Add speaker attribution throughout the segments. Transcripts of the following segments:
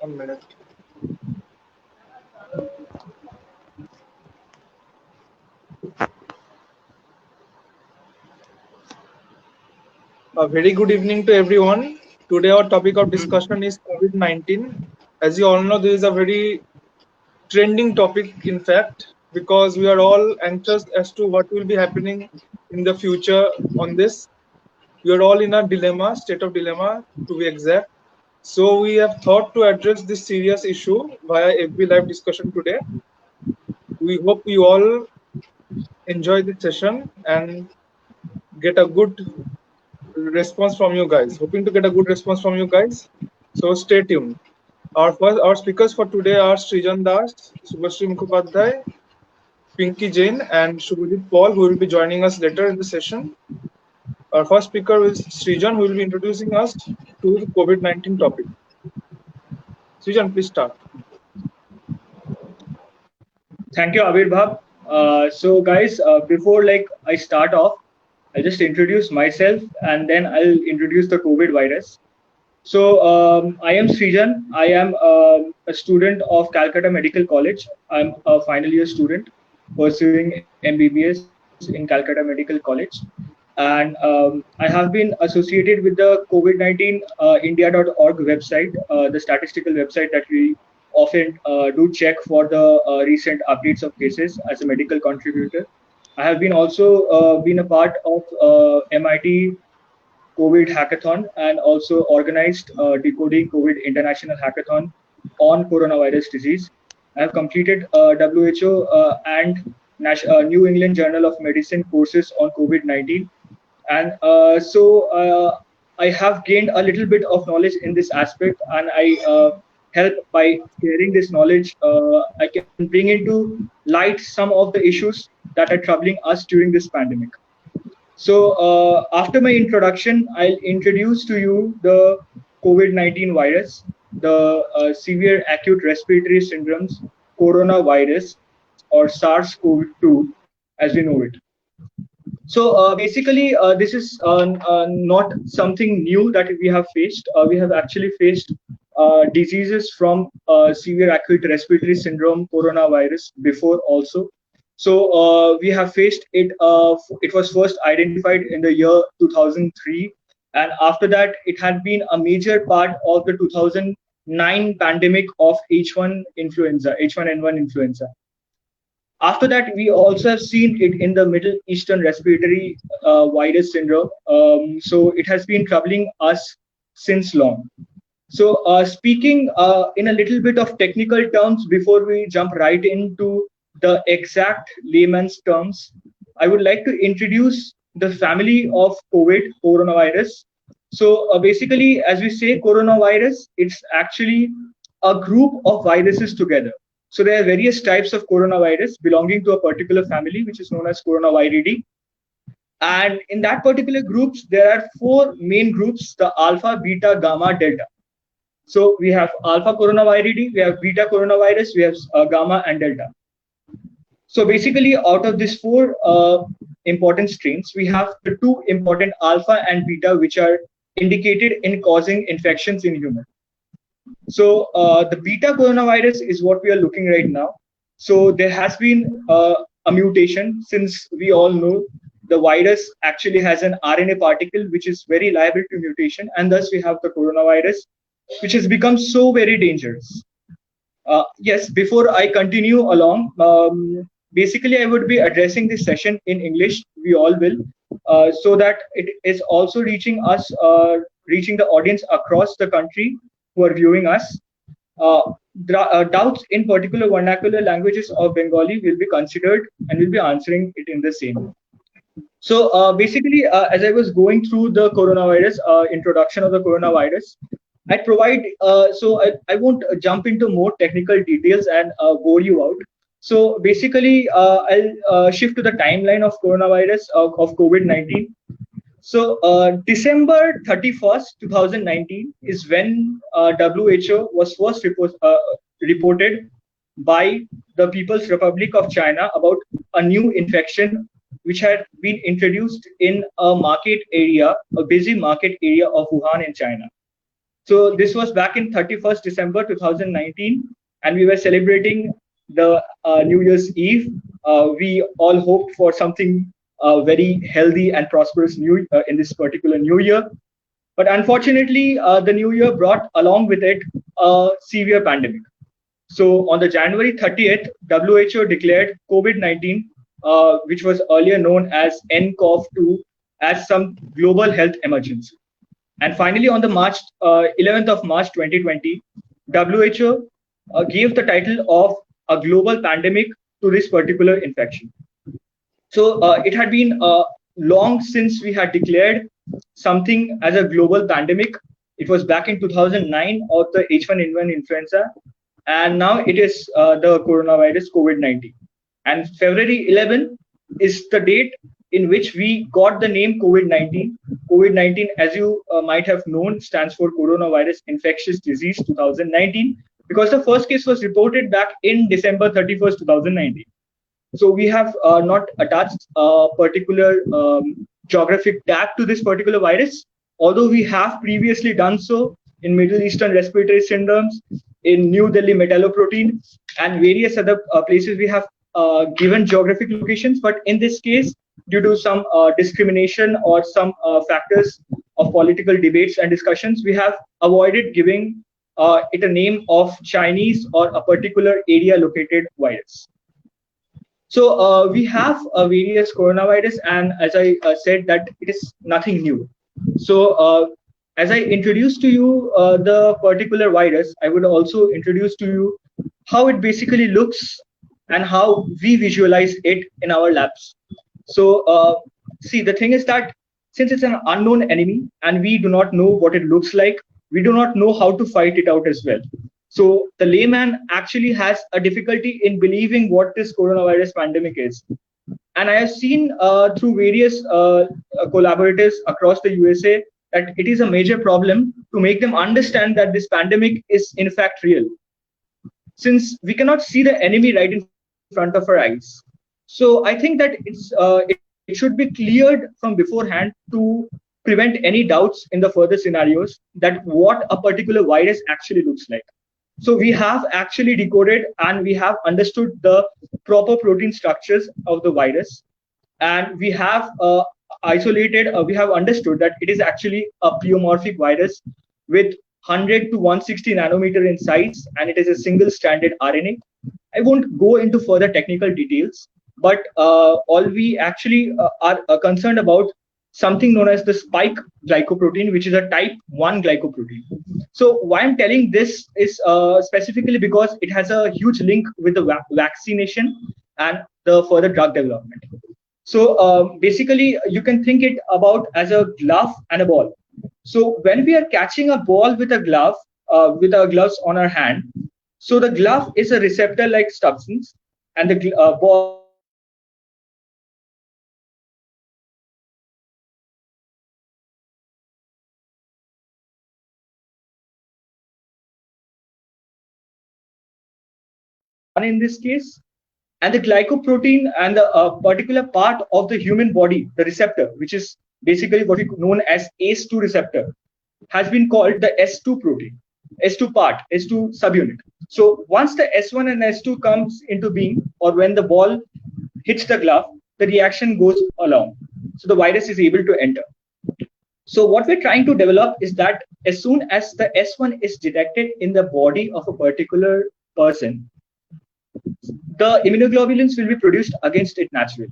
Speaker 1: A minute. A very good evening to everyone. Today our topic of discussion is COVID-19. As you all know, this is a very trending topic, in fact, because we are all anxious as to what will be happening in the future on this. We are all in a dilemma, state of dilemma to be exact. So we have thought to address this serious issue via FB Live discussion today. We hope you all enjoy this session and get a good response from you guys. Hoping to get a good response from you guys. So stay tuned. Our speakers for today are Srijan Das, Subhashri Mukhopadhyay, Pinky Jain, and Shubhajit Paul, who will be joining us later in the session. Our first speaker is Srijan, who will be introducing us to the COVID-19 topic. Srijan, please start.
Speaker 2: Thank you, Avirbhav. So, guys, before I start off, I'll just introduce myself and then I'll introduce the COVID virus. So, I am Srijan. I am a student of Calcutta Medical College. I'm a final year student pursuing MBBS in Calcutta Medical College. And I have been associated with the COVID-19 India.org website, the statistical website that we often do check for the recent updates of cases as a medical contributor. I have been also been a part of MIT COVID hackathon and also organized Decoding COVID International Hackathon on coronavirus disease. I have completed WHO and New England Journal of Medicine courses on COVID-19. And I have gained a little bit of knowledge in this aspect, and I help by sharing this knowledge. I can bring into light some of the issues that are troubling us during this pandemic. So after my introduction, I'll introduce to you the COVID-19 virus, the severe acute respiratory syndromes, coronavirus, or SARS-CoV-2, as we know it. So basically, this is not something new that we have faced. We have actually faced diseases from severe acute respiratory syndrome, coronavirus, before also. So we have faced it. It was first identified in the year 2003, and after that, it had been a major part of the 2009 pandemic of H1N1 influenza. After that, we also have seen it in the Middle Eastern respiratory virus syndrome. So it has been troubling us since long. So speaking in a little bit of technical terms before we jump right into the exact layman's terms, I would like to introduce the family of coronavirus. So basically, as we say, coronavirus, it's actually a group of viruses together. So there are various types of coronavirus belonging to a particular family, which is known as coronaviridae. And in that particular groups, there are four main groups: the alpha, beta, gamma, delta. So we have alpha coronavirus, we have beta coronavirus, we have gamma and delta. So basically, out of these four important strains, we have the two important alpha and beta, which are indicated in causing infections in humans. So the beta coronavirus is what we are looking right now. So there has been a mutation, since we all know the virus actually has an RNA particle which is very liable to mutation, and thus we have the coronavirus, which has become so very dangerous. Yes, before I continue along, basically I would be addressing this session in English. We all will, so that it is also reaching us, reaching the audience across the country who are viewing us. Doubts in particular vernacular languages of Bengali will be considered, and we'll be answering it in the same. So basically, as I was going through the coronavirus, introduction of the coronavirus, I provide, I won't jump into more technical details and bore you out. So basically, I'll shift to the timeline of coronavirus, of COVID-19. So December 31st, 2019 is when WHO was first reported by the People's Republic of China about a new infection which had been introduced in a market area, a busy market area of Wuhan in China. So this was back in 31st December 2019, and we were celebrating the New Year's Eve. We all hoped for something very healthy and prosperous new in this particular New Year. But unfortunately, the New Year brought along with it a severe pandemic. So on the January 30th, WHO declared COVID-19, which was earlier known as nCoV-2, as some global health emergency. And finally, on the 11th of March 2020, WHO gave the title of a global pandemic to this particular infection. So it had been long since we had declared something as a global pandemic. It was back in 2009 of the H1N1 influenza, and now it is the coronavirus COVID-19. And February 11 is the date in which we got the name COVID-19. COVID-19, as you might have known, stands for Coronavirus Infectious Disease 2019, because the first case was reported back in December 31st, 2019. So we have not attached a particular geographic tag to this particular virus, although we have previously done so in Middle Eastern respiratory syndromes, in New Delhi metalloprotein, and various other places we have given geographic locations. But in this case, due to some discrimination or some factors of political debates and discussions, we have avoided giving it a name of Chinese or a particular area located virus. So we have various coronavirus, and as I said, that it is nothing new. So as I introduced to you the particular virus, I would also introduce to you how it basically looks and how we visualize it in our labs. So see, the thing is that since it's an unknown enemy and we do not know what it looks like, we do not know how to fight it out as well. So the layman actually has a difficulty in believing what this coronavirus pandemic is. And I have seen through various collaborators across the USA that it is a major problem to make them understand that this pandemic is in fact real, since we cannot see the enemy right in front of our eyes. So I think that it should be cleared from beforehand to prevent any doubts in the further scenarios that what a particular virus actually looks like. So we have actually decoded and we have understood the proper protein structures of the virus, and we have isolated, we have understood that it is actually a pleomorphic virus with 100 to 160 nanometer in size, and it is a single-stranded RNA. I won't go into further technical details, but all we actually are concerned about something known as the spike glycoprotein, which is a type 1 glycoprotein. So why I'm telling this is specifically because it has a huge link with the vaccination and the further drug development. So basically, you can think it about as a glove and a ball. So when we are catching a ball with a glove, with our gloves on our hand, so the glove is a receptor-like substance, and the ball in this case, and the glycoprotein and the particular part of the human body, the receptor, which is basically what we known as ACE2 receptor, has been called the S2 protein, S2 part, S2 subunit. So once the S1 and S2 comes into being, or when the ball hits the glove, the reaction goes along. So the virus is able to enter. So what we're trying to develop is that as soon as the S1 is detected in the body of a particular person, the immunoglobulins will be produced against it naturally.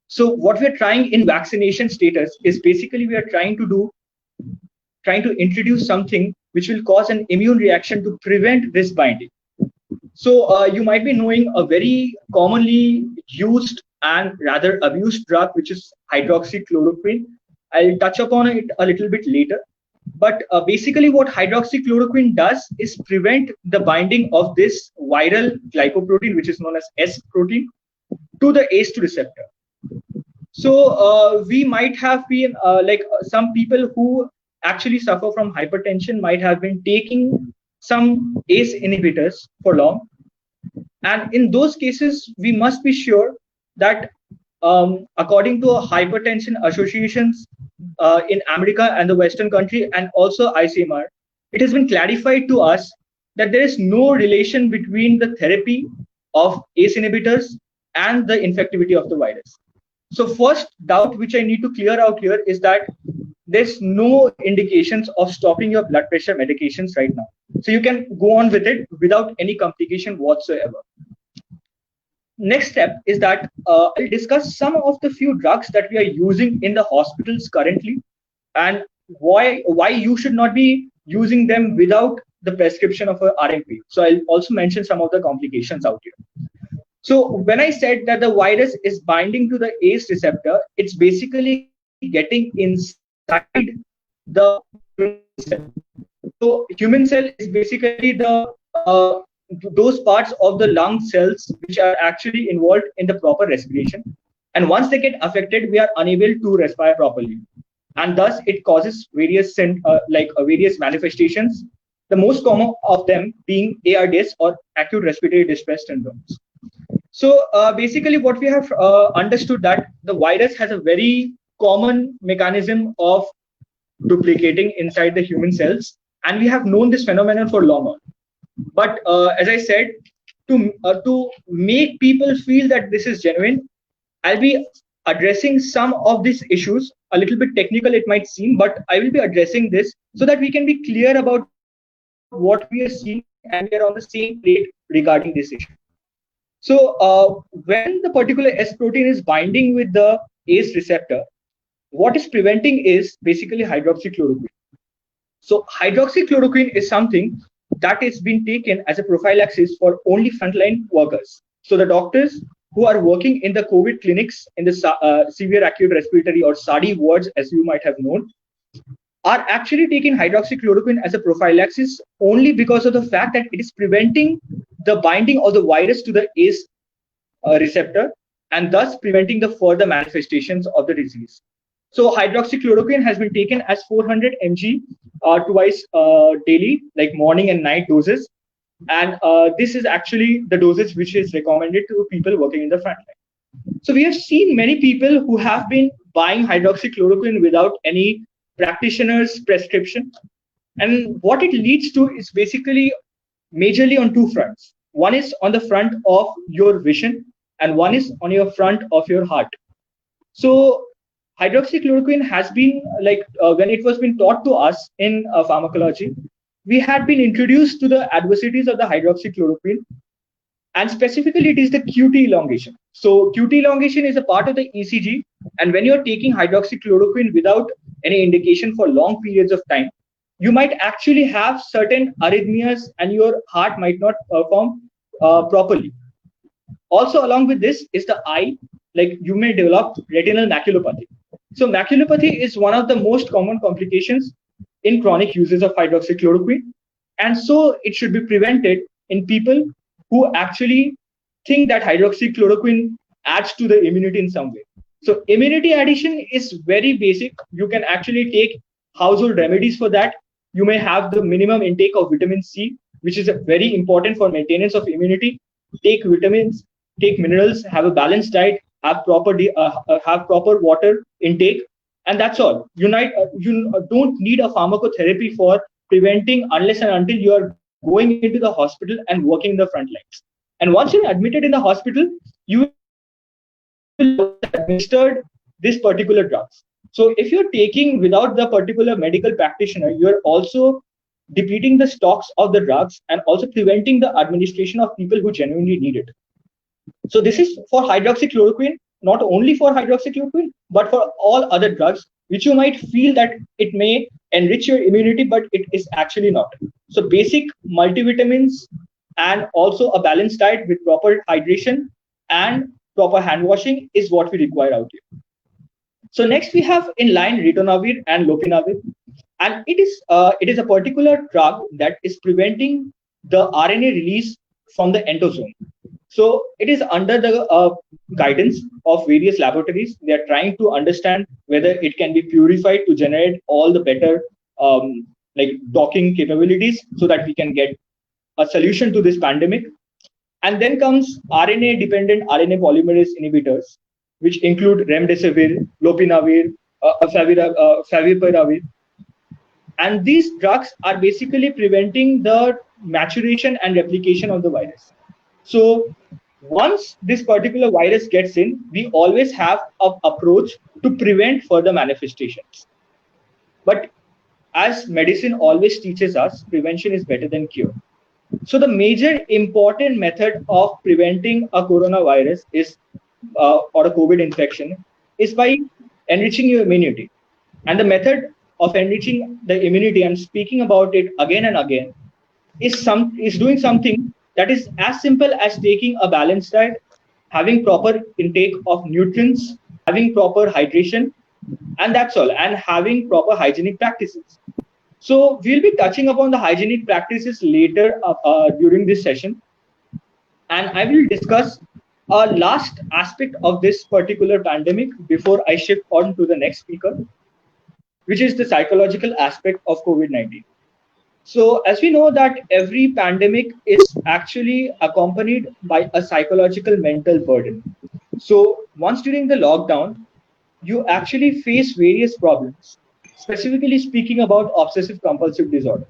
Speaker 2: So what we're trying in vaccination status is basically we are trying to introduce something which will cause an immune reaction to prevent this binding. So you might be knowing a very commonly used and rather abused drug, which is hydroxychloroquine. I'll touch upon it a little bit later. But basically what hydroxychloroquine does is prevent the binding of this viral glycoprotein, which is known as S protein, to the ACE2 receptor. So we might have been like some people who actually suffer from hypertension might have been taking some ACE inhibitors for long. And in those cases, we must be sure that according to hypertension associations in America and the Western country, and also ICMR, it has been clarified to us that there is no relation between the therapy of ACE inhibitors and the infectivity of the virus. So first doubt which I need to clear out here is that there's no indications of stopping your blood pressure medications right now. So you can go on with it without any complication whatsoever. Next step is that I'll discuss some of the few drugs that we are using in the hospitals currently and why you should not be using them without the prescription of a RMP. So I'll also mention some of the complications out here. So when I said that the virus is binding to the ACE receptor, it's basically getting inside the human cell. So human cell is basically the those parts of the lung cells which are actually involved in the proper respiration. And once they get affected, we are unable to respire properly, and thus it causes various manifestations. The most common of them being ARDS or acute respiratory distress syndromes. So basically, what we have understood that the virus has a very common mechanism of duplicating inside the human cells, and we have known this phenomenon for longer. But as I said, to make people feel that this is genuine, I'll be addressing some of these issues. A little bit technical it might seem, but I will be addressing this so that we can be clear about what we are seeing and we are on the same page regarding this issue. So when the particular S protein is binding with the ACE receptor, what is preventing is basically hydroxychloroquine. So hydroxychloroquine is something that is being taken as a prophylaxis for only frontline workers. So the doctors who are working in the COVID clinics in the severe acute respiratory or SARI wards, as you might have known, are actually taking hydroxychloroquine as a prophylaxis only because of the fact that it is preventing the binding of the virus to the ACE receptor and thus preventing the further manifestations of the disease. So hydroxychloroquine has been taken as 400 mg twice daily, like morning and night doses. And this is actually the dosage which is recommended to people working in the front line. So we have seen many people who have been buying hydroxychloroquine without any practitioner's prescription. And what it leads to is basically majorly on two fronts. One is on the front of your vision and one is on your front of your heart. So hydroxychloroquine has been when it was been taught to us in pharmacology, we had been introduced to the adversities of the hydroxychloroquine, and specifically it is the QT elongation. So QT elongation is a part of the ECG, and when you're taking hydroxychloroquine without any indication for long periods of time, you might actually have certain arrhythmias and your heart might not perform properly. Also along with this is the eye, like you may develop retinal maculopathy. So maculopathy is one of the most common complications in chronic uses of hydroxychloroquine. And so it should be prevented in people who actually think that hydroxychloroquine adds to the immunity in some way. So immunity addition is very basic. You can actually take household remedies for that. You may have the minimum intake of vitamin C, which is very important for maintenance of immunity. Take vitamins, take minerals, have a balanced diet, have proper water intake, and that's all. You don't need a pharmacotherapy for preventing unless and until you are going into the hospital and working in the front lines. And once you're admitted in the hospital, you will administered this particular drugs. So if you're taking without the particular medical practitioner, you're also depleting the stocks of the drugs and also preventing the administration of people who genuinely need it. So this is for hydroxychloroquine, not only for hydroxychloroquine, but for all other drugs, which you might feel that it may enrich your immunity, but it is actually not. So basic multivitamins and also a balanced diet with proper hydration and proper hand washing is what we require out here. So next we have in line ritonavir and lopinavir, and it is a particular drug that is preventing the RNA release from the endosome. So it is under the guidance of various laboratories. They are trying to understand whether it can be purified to generate all the better docking capabilities so that we can get a solution to this pandemic. And then comes RNA-dependent RNA polymerase inhibitors, which include remdesivir, lopinavir, favipiravir. And these drugs are basically preventing the maturation and replication of the virus. So once this particular virus gets in, we always have an approach to prevent further manifestations. But as medicine always teaches us, prevention is better than cure. So the major important method of preventing a coronavirus is or a COVID infection is by enriching your immunity. And the method of enriching the immunity, I'm speaking about it again and again, is doing something that is as simple as taking a balanced diet, having proper intake of nutrients, having proper hydration, and that's all, and having proper hygienic practices. So we'll be touching upon the hygienic practices later during this session, and I will discuss a last aspect of this particular pandemic before I shift on to the next speaker, which is the psychological aspect of COVID-19. So as we know that every pandemic is actually accompanied by a psychological mental burden. So once during the lockdown, you actually face various problems, specifically speaking about obsessive compulsive disorder.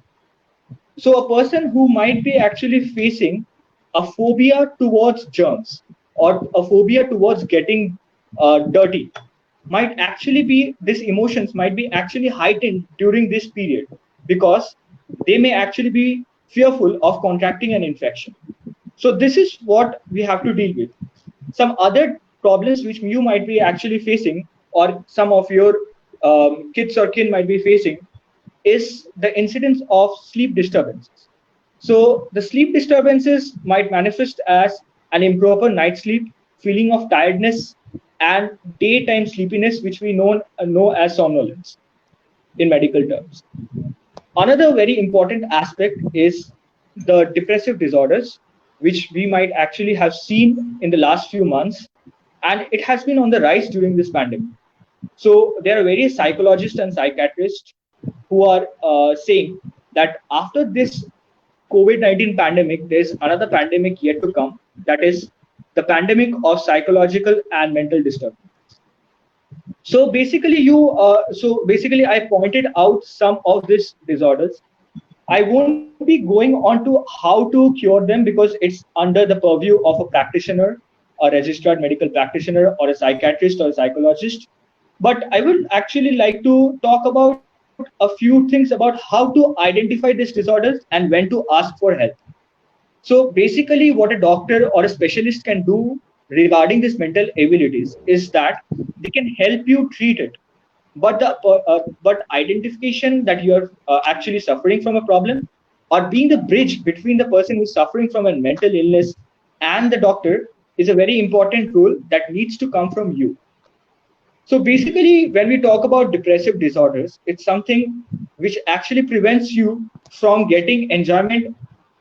Speaker 2: So a person who might be actually facing a phobia towards germs or a phobia towards getting dirty might actually be, these emotions might be actually heightened during this period because they may actually be fearful of contracting an infection. So this is what we have to deal with. Some other problems which you might be actually facing, or some of your kids or kin might be facing, is the incidence of sleep disturbances. So the sleep disturbances might manifest as an improper night sleep, feeling of tiredness, and daytime sleepiness, which we know as somnolence in medical terms. Another very important aspect is the depressive disorders, which we might actually have seen in the last few months, and it has been on the rise during this pandemic. So there are various psychologists and psychiatrists who are saying that after this COVID-19 pandemic, there's another pandemic yet to come, that is the pandemic of psychological and mental disturbance. So basically, I pointed out some of these disorders. I won't be going on to how to cure them because it's under the purview of a practitioner, a registered medical practitioner, or a psychiatrist or a psychologist. But I would actually like to talk about a few things about how to identify these disorders and when to ask for help. So basically, what a doctor or a specialist can do regarding these mental abilities is that they can help you treat it. But identification that you are actually suffering from a problem, or being the bridge between the person who's suffering from a mental illness and the doctor, is a very important role that needs to come from you. So basically, when we talk about depressive disorders, it's something which actually prevents you from getting enjoyment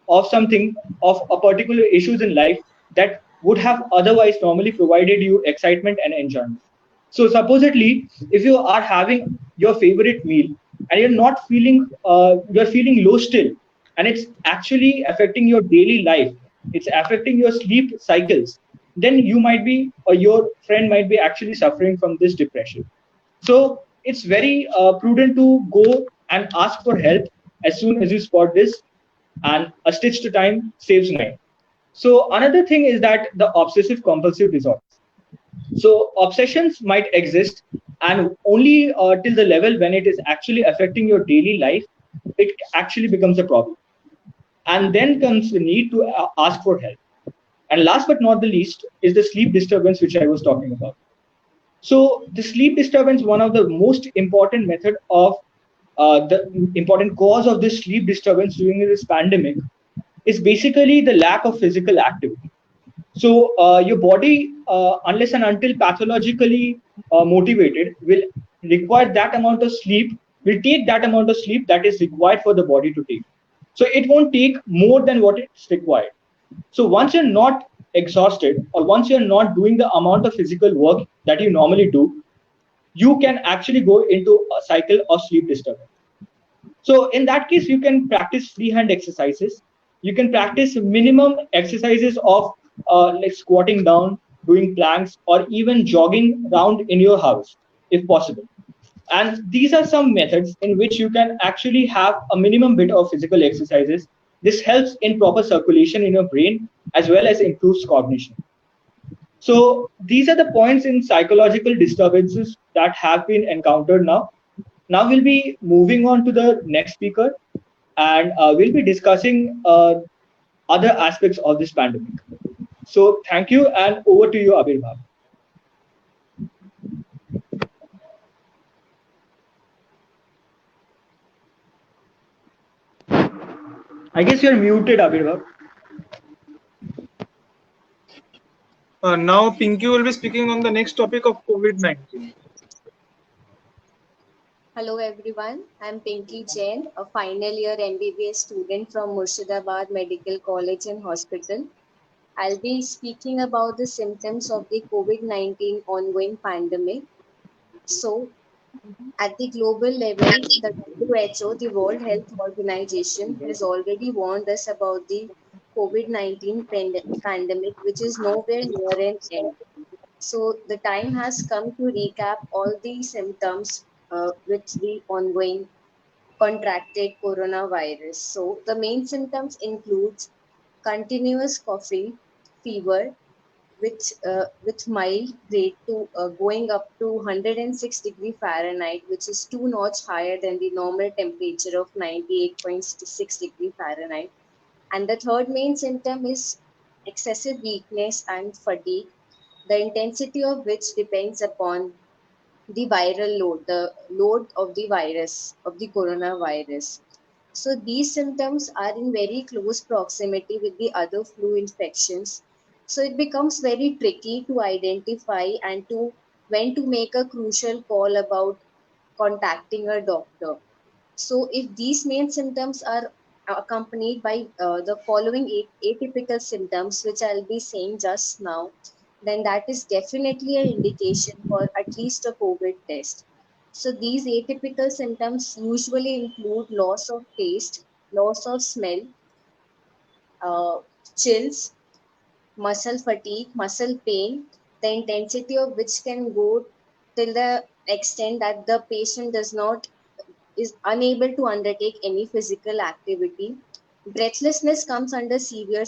Speaker 2: of something, of a particular issues in life that would have otherwise normally provided you excitement and enjoyment. So supposedly, if you are having your favorite meal and you're feeling low still, and it's actually affecting your daily life, it's affecting your sleep cycles, then you might be, or your friend might be actually suffering from this depression. So it's very prudent to go and ask for help as soon as you spot this, and a stitch to time saves nine. So another thing is that the obsessive compulsive disorder. So obsessions might exist, and only till the level when it is actually affecting your daily life, it actually becomes a problem. And then comes the need to ask for help. And last but not the least is the sleep disturbance, which I was talking about. So the sleep disturbance, one of the most important method of the important cause of this sleep disturbance during this pandemic is basically the lack of physical activity. So your body, unless and until pathologically motivated, will require that amount of sleep, will take that amount of sleep that is required for the body to take. So it won't take more than what it's required. So once you're not exhausted, or once you're not doing the amount of physical work that you normally do, you can actually go into a cycle of sleep disturbance. So in that case, you can practice freehand exercises. You can practice minimum exercises of like squatting down, doing planks, or even jogging around in your house, if possible. And these are some methods in which you can actually have a minimum bit of physical exercises. This helps in proper circulation in your brain as well as improves cognition. So these are the points in psychological disturbances that have been encountered now. Now we'll be moving on to the next speaker, and we'll be discussing other aspects of this pandemic. So thank you, and over to you, Abirbhav. I guess you're muted, Abirbhav.
Speaker 1: Now, Pinky will be speaking on the next topic of COVID-19.
Speaker 3: Hello everyone, I'm Pinky Jain, a final year MBBS student from Murshidabad Medical College and Hospital. I'll be speaking about the symptoms of the COVID-19 ongoing pandemic. So, at the global level, the WHO, the World Health Organization, has already warned us about the COVID-19 pandemic, which is nowhere near an end. So the time has come to recap all the symptoms with the ongoing contracted coronavirus. So the main symptoms include continuous coughing, fever, with mild grade to going up to 106 degree Fahrenheit, which is two notch higher than the normal temperature of 98.6 degree Fahrenheit. And the third main symptom is excessive weakness and fatigue, the intensity of which depends upon the viral load, the load of the virus, of the coronavirus. So these symptoms are in very close proximity with the other flu infections. So it becomes very tricky to identify and to when to make a crucial call about contacting a doctor. So, if these main symptoms are accompanied by the following atypical symptoms, which I'll be saying just now, then that is definitely an indication for at least a COVID test. So, these atypical symptoms usually include loss of taste, loss of smell, uh, chills, muscle fatigue, muscle pain, the intensity of which can go till the extent that the patient does not is unable to undertake any physical activity. Breathlessness comes under severe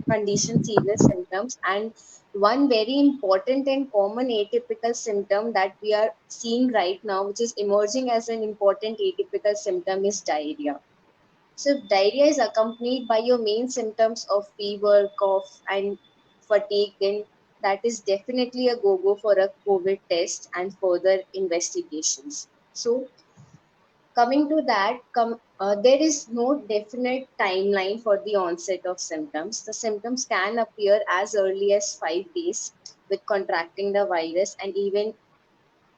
Speaker 3: condition, severe symptoms, and one very important and common atypical symptom that we are seeing right now, which is emerging as an important atypical symptom, is diarrhea. So, if diarrhea is accompanied by your main symptoms of fever, cough, and fatigue, then that is definitely a go for a COVID test and further investigations. So, coming to that, there is no definite timeline for the onset of symptoms. The symptoms can appear as early as 5 days with contracting the virus, and even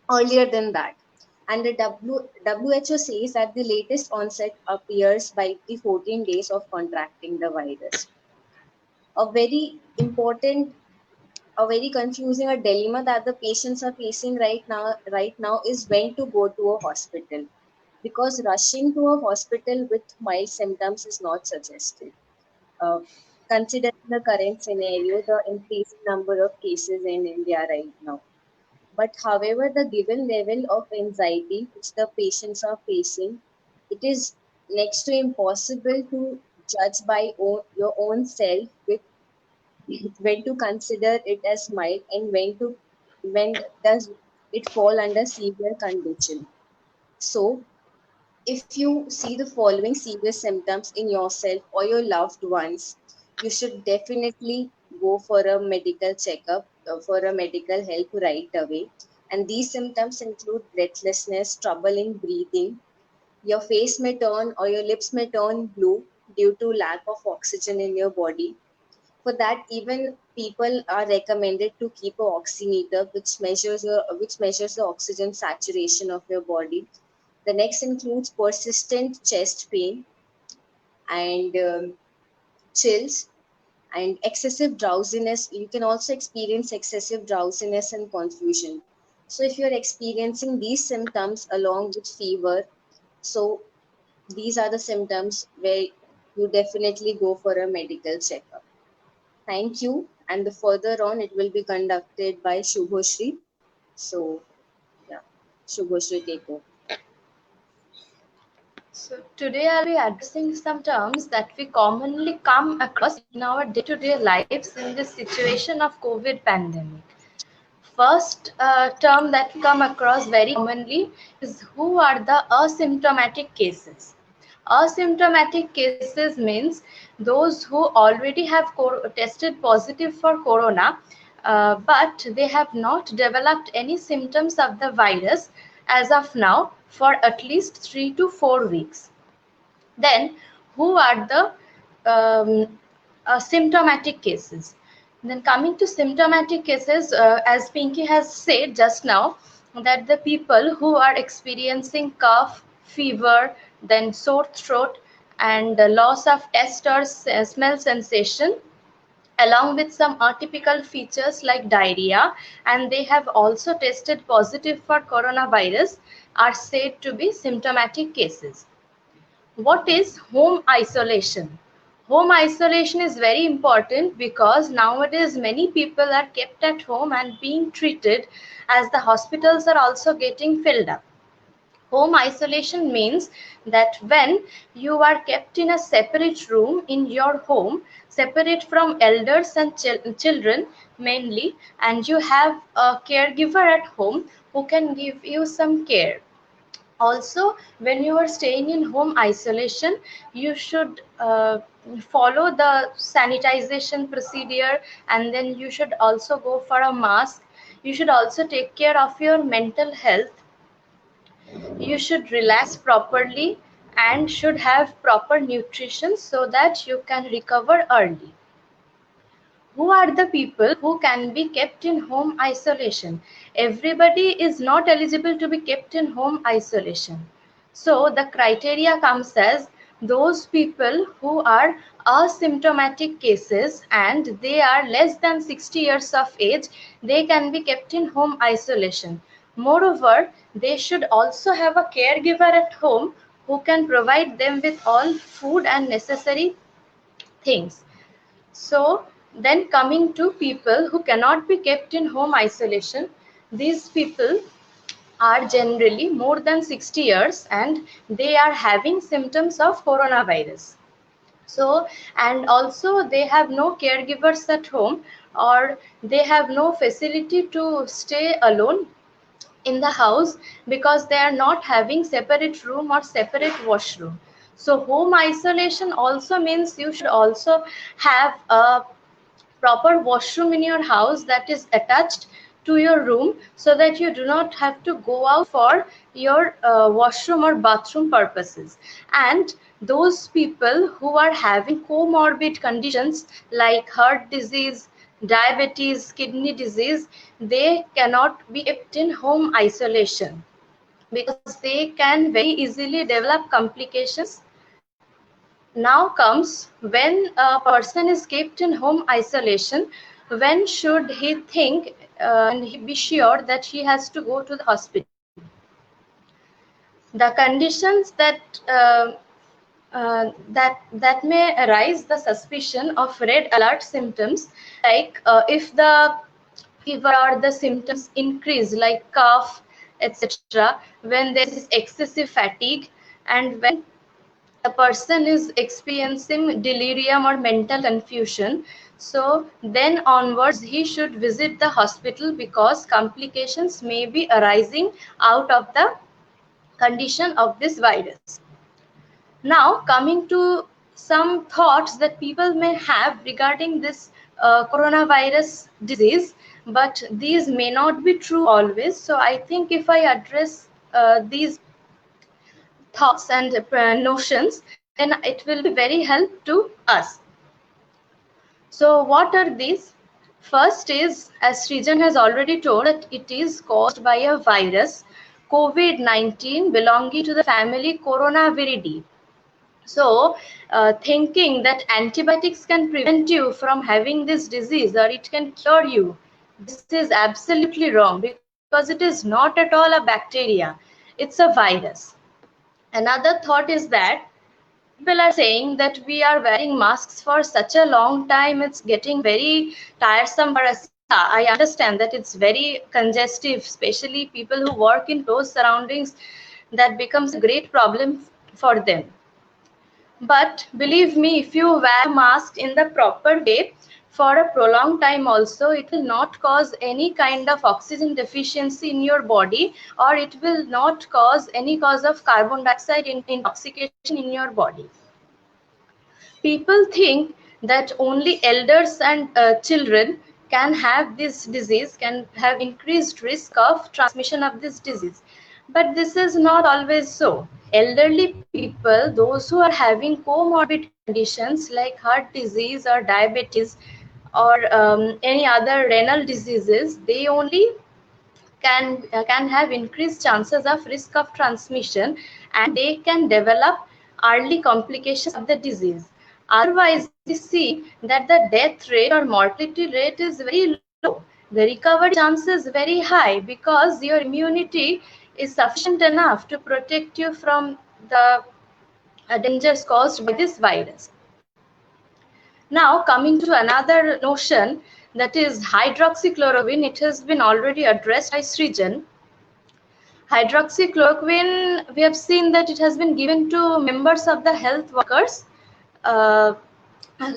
Speaker 3: earlier than that. And the WHO says that the latest onset appears by the 14 days of contracting the virus. A very important, a very confusing, a dilemma that the patients are facing right now is when to go to a hospital, because rushing to a hospital with mild symptoms is not suggested. Uh, Considering the current scenario, the increasing number of cases in India right now. But however, the given level of anxiety which the patients are facing, it is next to impossible to judge by your own self with when to consider it as mild and when does it fall under severe condition. So if you see the following serious symptoms in yourself or your loved ones, you should definitely go for a medical checkup, for a medical help right away. And these symptoms include breathlessness, trouble in breathing, your face may turn or your lips may turn blue due to lack of oxygen in your body. For that, even people are recommended to keep a oximeter, which measures the oxygen saturation of your body. The next includes persistent chest pain and chills and excessive drowsiness. You can also experience excessive drowsiness and confusion. So, if you're experiencing these symptoms along with fever, so these are the symptoms where you definitely go for a medical checkup. Thank you. And the further on, it will be conducted by Shubhoshri. So, yeah. Shubhoshri, take over.
Speaker 4: So today I'll be addressing some terms that we commonly come across in our day-to-day lives in this situation of COVID pandemic. First term that we come across very commonly is who are the asymptomatic cases. Asymptomatic cases means those who already have tested positive for corona, but they have not developed any symptoms of the virus as of now for at least 3 to 4 weeks. Then, who are the symptomatic cases? Then, coming to symptomatic cases, as Pinky has said just now, that the people who are experiencing cough, fever, then sore throat, and the loss of taste or smell sensation, along with some atypical features like diarrhea, and they have also tested positive for coronavirus, are said to be symptomatic cases. What is home isolation? Home isolation is very important because nowadays many people are kept at home and being treated as the hospitals are also getting filled up. Home isolation means that when you are kept in a separate room in your home, separate from elders and children mainly, and you have a caregiver at home who can give you some care. Also, when you are staying in home isolation, you should follow the sanitization procedure, and then you should also go for a mask. You should also take care of your mental health. You should relax properly and should have proper nutrition so that you can recover early. Who are the people who can be kept in home isolation? Everybody is not eligible to be kept in home isolation. So the criteria comes as those people who are asymptomatic cases and they are less than 60 years of age, they can be kept in home isolation. Moreover, they should also have a caregiver at home who can provide them with all food and necessary things. So then coming to people who cannot be kept in home isolation, these people are generally more than 60 years and they are having symptoms of coronavirus. So, and also they have no caregivers at home, or they have no facility to stay alone in the house because they are not having separate room or separate washroom. So home isolation also means you should also have a proper washroom in your house that is attached to your room so that you do not have to go out for your washroom or bathroom purposes. And those people who are having comorbid conditions like heart disease, diabetes, kidney disease, they cannot be kept in home isolation because they can very easily develop complications. Now comes when a person is kept in home isolation, when should he think and he be sure that he has to go to the hospital? The conditions that may arise the suspicion of red alert symptoms, like if the fever or the symptoms increase like cough, etc., when there is excessive fatigue, and when a person is experiencing delirium or mental confusion, so then onwards he should visit the hospital because complications may be arising out of the condition of this virus. Now coming to some thoughts that people may have regarding this coronavirus disease, but these may not be true always. So I think if I address these thoughts and notions, then it will be very help to us. So what are these? First is, as Srijan has already told, that it is caused by a virus, COVID-19, belonging to the family Coronaviridae. So, thinking that antibiotics can prevent you from having this disease or it can cure you, this is absolutely wrong because it is not at all a bacteria, it's a virus. Another thought is that people are saying that we are wearing masks for such a long time, it's getting very tiresome for us. I understand that it's very congestive, especially people who work in close surroundings. That becomes a great problem for them. But believe me, if you wear a mask in the proper way for a prolonged time also, it will not cause any kind of oxygen deficiency in your body, or it will not cause any cause of carbon dioxide intoxication in your body. People think that only elders and children can have this disease, can have increased risk of transmission of this disease. But this is not always so. Elderly people, those who are having comorbid conditions like heart disease or diabetes or any other renal diseases, they only can have increased chances of risk of transmission, and they can develop early complications of the disease. Otherwise, we see that the death rate or mortality rate is very low. The recovery chance is very high because your immunity is sufficient enough to protect you from the dangers caused by this virus. Now, coming to another notion, that is hydroxychloroquine. It has been already addressed by Srijan. Hydroxychloroquine, we have seen that it has been given to members of the health workers, uh,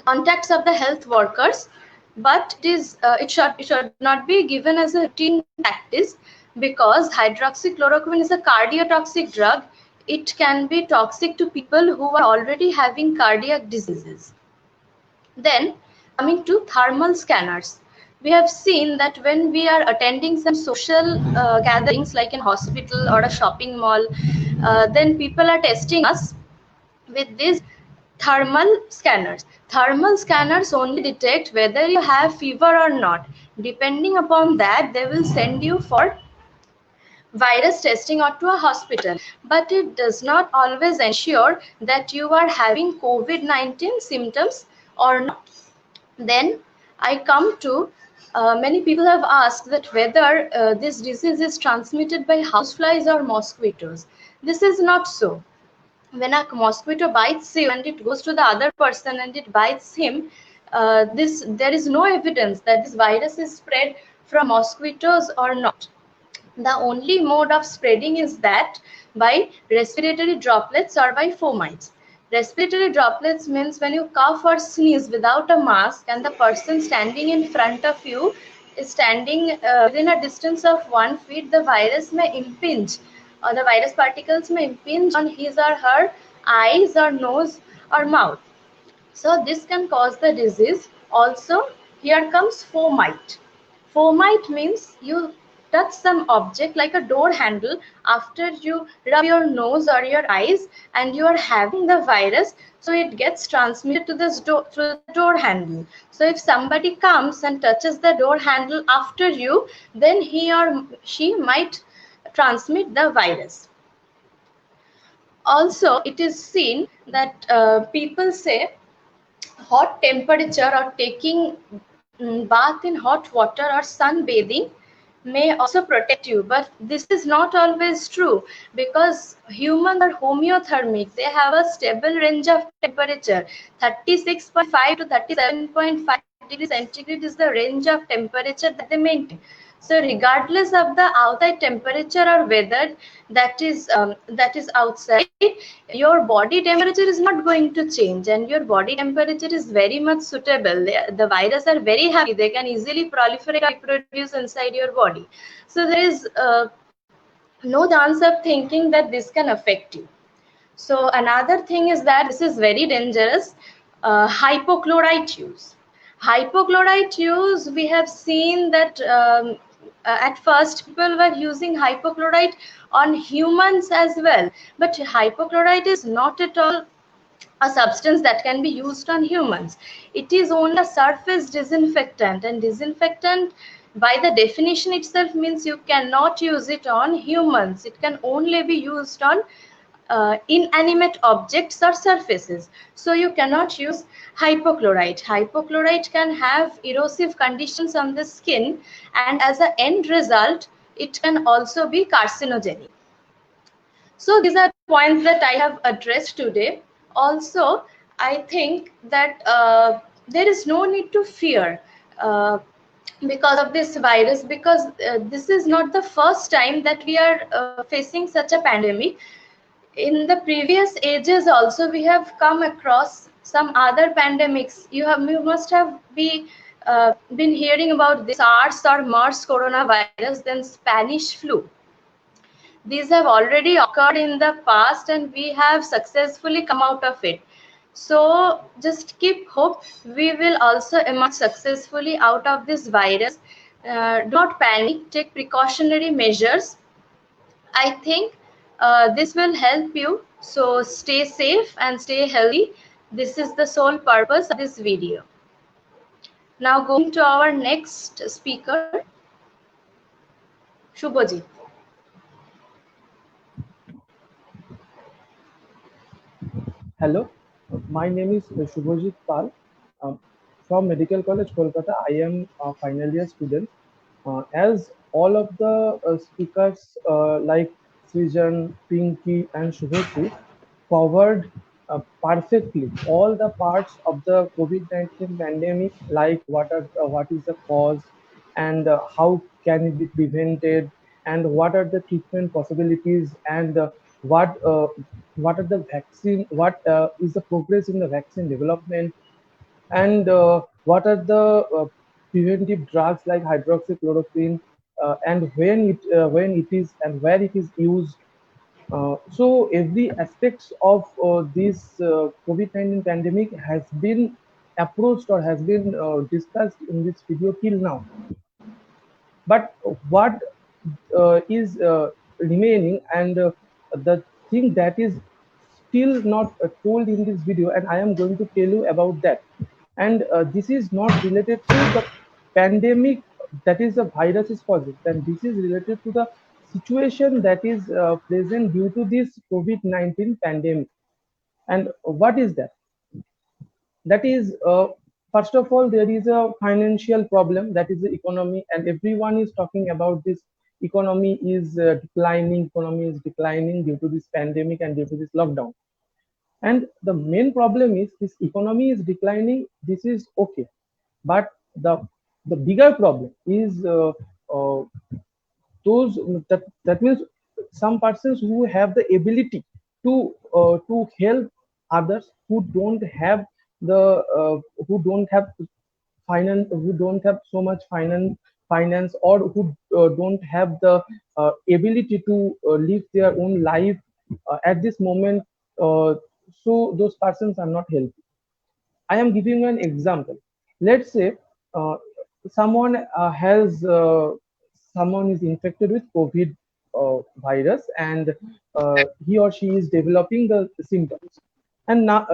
Speaker 4: contacts of the health workers, but it should not be given as a routine practice, because hydroxychloroquine is a cardiotoxic drug. It can be toxic to people who are already having cardiac diseases. Then, coming to thermal scanners, we have seen that when we are attending some social gatherings like in hospital or a shopping mall, then people are testing us with these thermal scanners. Thermal scanners only detect whether you have fever or not. Depending upon that, they will send you for virus testing or to a hospital, but it does not always ensure that you are having COVID-19 symptoms or not. Then I come to many people have asked that whether this disease is transmitted by houseflies or mosquitoes. This is not so. When a mosquito bites you and it goes to the other person and it bites him, there is no evidence that this virus is spread from mosquitoes or not. The only mode of spreading is that by respiratory droplets or by fomites. Respiratory droplets means when you cough or sneeze without a mask and the person standing in front of you is standing within a distance of 1 feet, the virus may impinge, or the virus particles may impinge on his or her eyes or nose or mouth. So this can cause the disease. Also, here comes fomite. Fomite means you touch some object like a door handle after you rub your nose or your eyes and you are having the virus, so it gets transmitted to this through the door handle. So if somebody comes and touches the door handle after you, then he or she might transmit the virus. Also, it is seen that people say hot temperature or taking bath in hot water or sunbathing may also protect you, but this is not always true, because humans are homeothermic. They have a stable range of temperature. 36.5 to 37.5 degrees centigrade is the range of temperature that they maintain. So regardless of the outside temperature or weather that is outside, your body temperature is not going to change, and your body temperature is very much suitable. The virus are very happy. They can easily proliferate or reproduce inside your body. So there is no chance of thinking that this can affect you. So another thing is that this is very dangerous. Hypochlorite use. Hypochlorite use, we have seen that at first people were using hypochlorite on humans as well, but hypochlorite is not at all a substance that can be used on humans. It is only a surface disinfectant, and disinfectant by the definition itself means you cannot use it on humans. It can only be used on inanimate objects or surfaces. So you cannot use hypochlorite. Hypochlorite can have erosive conditions on the skin, and as an end result, it can also be carcinogenic. So these are points that I have addressed today. Also, I think that there is no need to fear. because of this virus, because this is not the first time that we are facing such a pandemic. In the previous ages also we have come across some other pandemics. You must have been hearing about the SARS or MERS coronavirus, then Spanish flu. These have already occurred in the past and we have successfully come out of it. So just keep hope. We will also emerge successfully out of this virus. Do not panic, take precautionary measures. I think this will help you. So stay safe and stay healthy. This is the sole purpose of this video. Now going to our next speaker, Shubhajit.
Speaker 5: Hello, my name is Shubhajit Pal. Um, from Medical College, Kolkata. I am a final year student. As all of the speakers like Srijan, Pinky, and Shubhashri covered perfectly all the parts of the COVID-19 pandemic, like what is the cause and how can it be prevented, and what are the treatment possibilities, and what are the vaccine, what is the progress in the vaccine development, and what are the preventive drugs like hydroxychloroquine, and when it is and where it is used. So every aspects of this COVID-19 pandemic has been approached or has been discussed in this video till now. But what is remaining, and the thing that is still not told in this video, and I am going to tell you about that. And this is not related to the pandemic that is the virus is causing, then this is related to the situation that is present due to this COVID-19 pandemic. And what is that? That is, first of all, there is a financial problem, that is the economy, and everyone is talking about this. Economy is declining due to this pandemic and due to this lockdown. And the main problem is this economy is declining. This is okay, but the bigger problem is uh, those that means some persons who have the ability to help others who don't have the who don't have finance, who don't have so much finance, or who don't have the ability to live their own life at this moment. So those persons are not helped. I am giving you an example. Let's say uh, someone someone is infected with COVID virus, and he or she is developing the symptoms, and now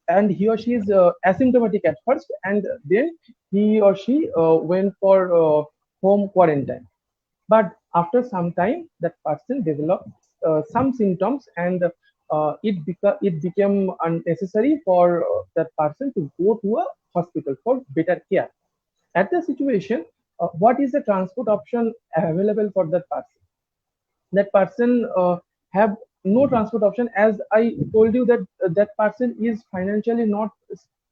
Speaker 5: and he or she is asymptomatic at first, and then he or she went for home quarantine. But after some time, that person developed some symptoms, and it became unnecessary for that person to go to a hospital for better care. At the situation, what is the transport option available for that person? That person have no transport option. As I told you that that person is financially not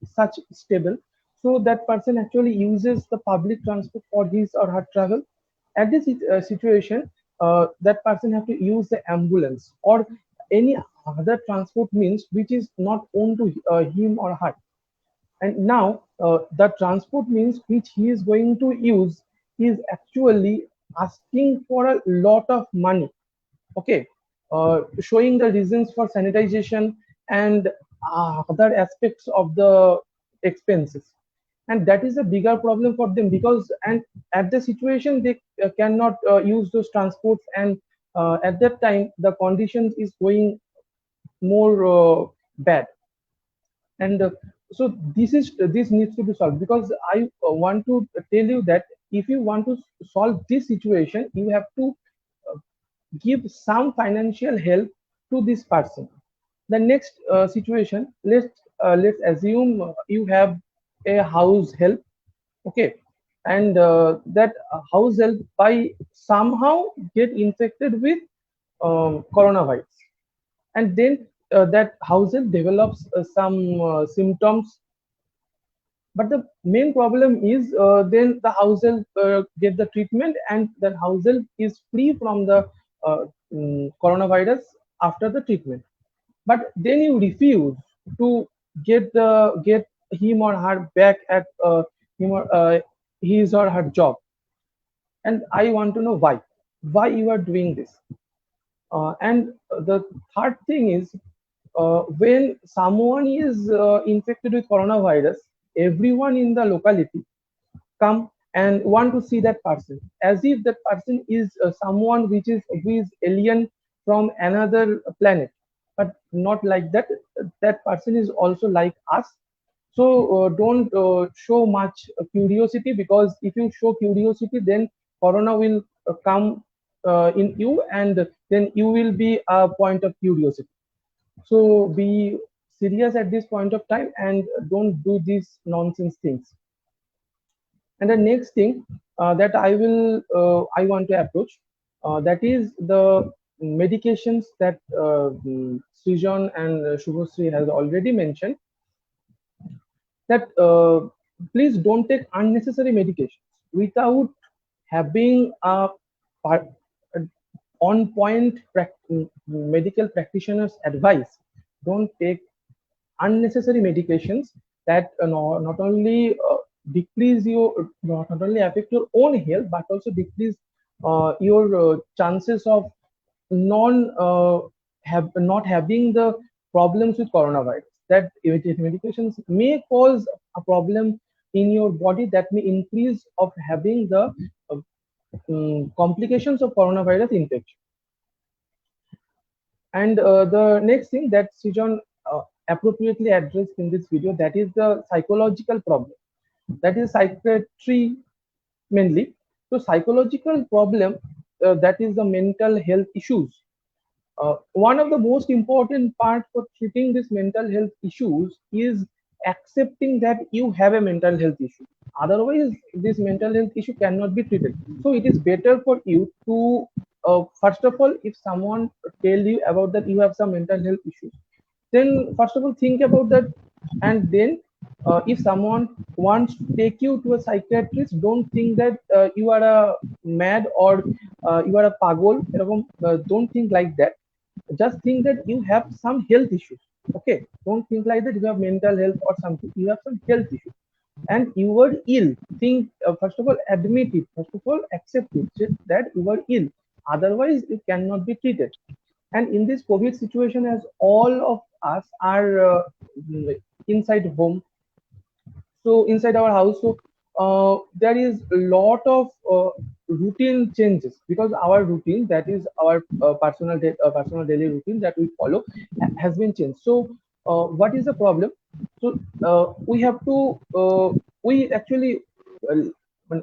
Speaker 5: such stable, so that person actually uses the public transport for his or her travel. At this situation, that person have to use the ambulance or any other transport means which is not owned to him or her. And now the transport means which he is going to use is actually asking for a lot of money. Okay, showing the reasons for sanitization and other aspects of the expenses. And that is a bigger problem for them, because and at the situation they cannot use those transports, and at that time the conditions is going more bad. And so this needs to be solved, because I want to tell you that if you want to solve this situation, you have to uh, give some financial help to this person. The next situation, let's assume you have a house help. Okay, and that house help by somehow get infected with coronavirus, and then that house help develops some symptoms But the main problem is then the household get the treatment, and the household is free from the uh, coronavirus after the treatment. But then you refuse to get him or her back at him or his or her job. And I want to know why you are doing this. And the third thing is, when someone is infected with coronavirus, everyone in the locality come and want to see that person, as if that person is someone who is alien from another planet. But not like that. That person is also like us. So don't show much curiosity, because if you show curiosity, then corona will come in you, and then you will be a point of curiosity. So be serious at this point of time, and don't do these nonsense things. And the next thing that I want to approach, that is the medications that Srijan and Shubhasri has already mentioned. That please don't take unnecessary medications without having a on point medical practitioner's advice. Don't take unnecessary medications that not only decrease your, not only affect your own health, but also decrease your chances of non have not having the problems with coronavirus. That medications may cause a problem in your body, that may increase of having the uh, complications of coronavirus infection. And the next thing that Srijan appropriately addressed in this video, that is the psychological problem. That is psychiatry mainly. So psychological problem, that is the mental health issues. One of the most important part for treating these mental health issues is accepting that you have a mental health issue. Otherwise, this mental health issue cannot be treated. So it is better for you to, first of all, if someone tell you about that you have some mental health issues, then first of all think about that. And then if someone wants to take you to a psychiatrist, don't think that you are a mad, or you are a pagol. Don't think like that. Just think that you have some health issues. Okay, don't think like that you have mental health or something. You have some health issues and you were ill. Think, first of all, admit it. First of all, accept it that you were ill. Otherwise it cannot be treated. And in this COVID situation, as all of us are inside home, so inside our house, so there is a lot of routine changes, because our routine, that is our personal daily routine that we follow, has been changed. So what is the problem? So we have to we actually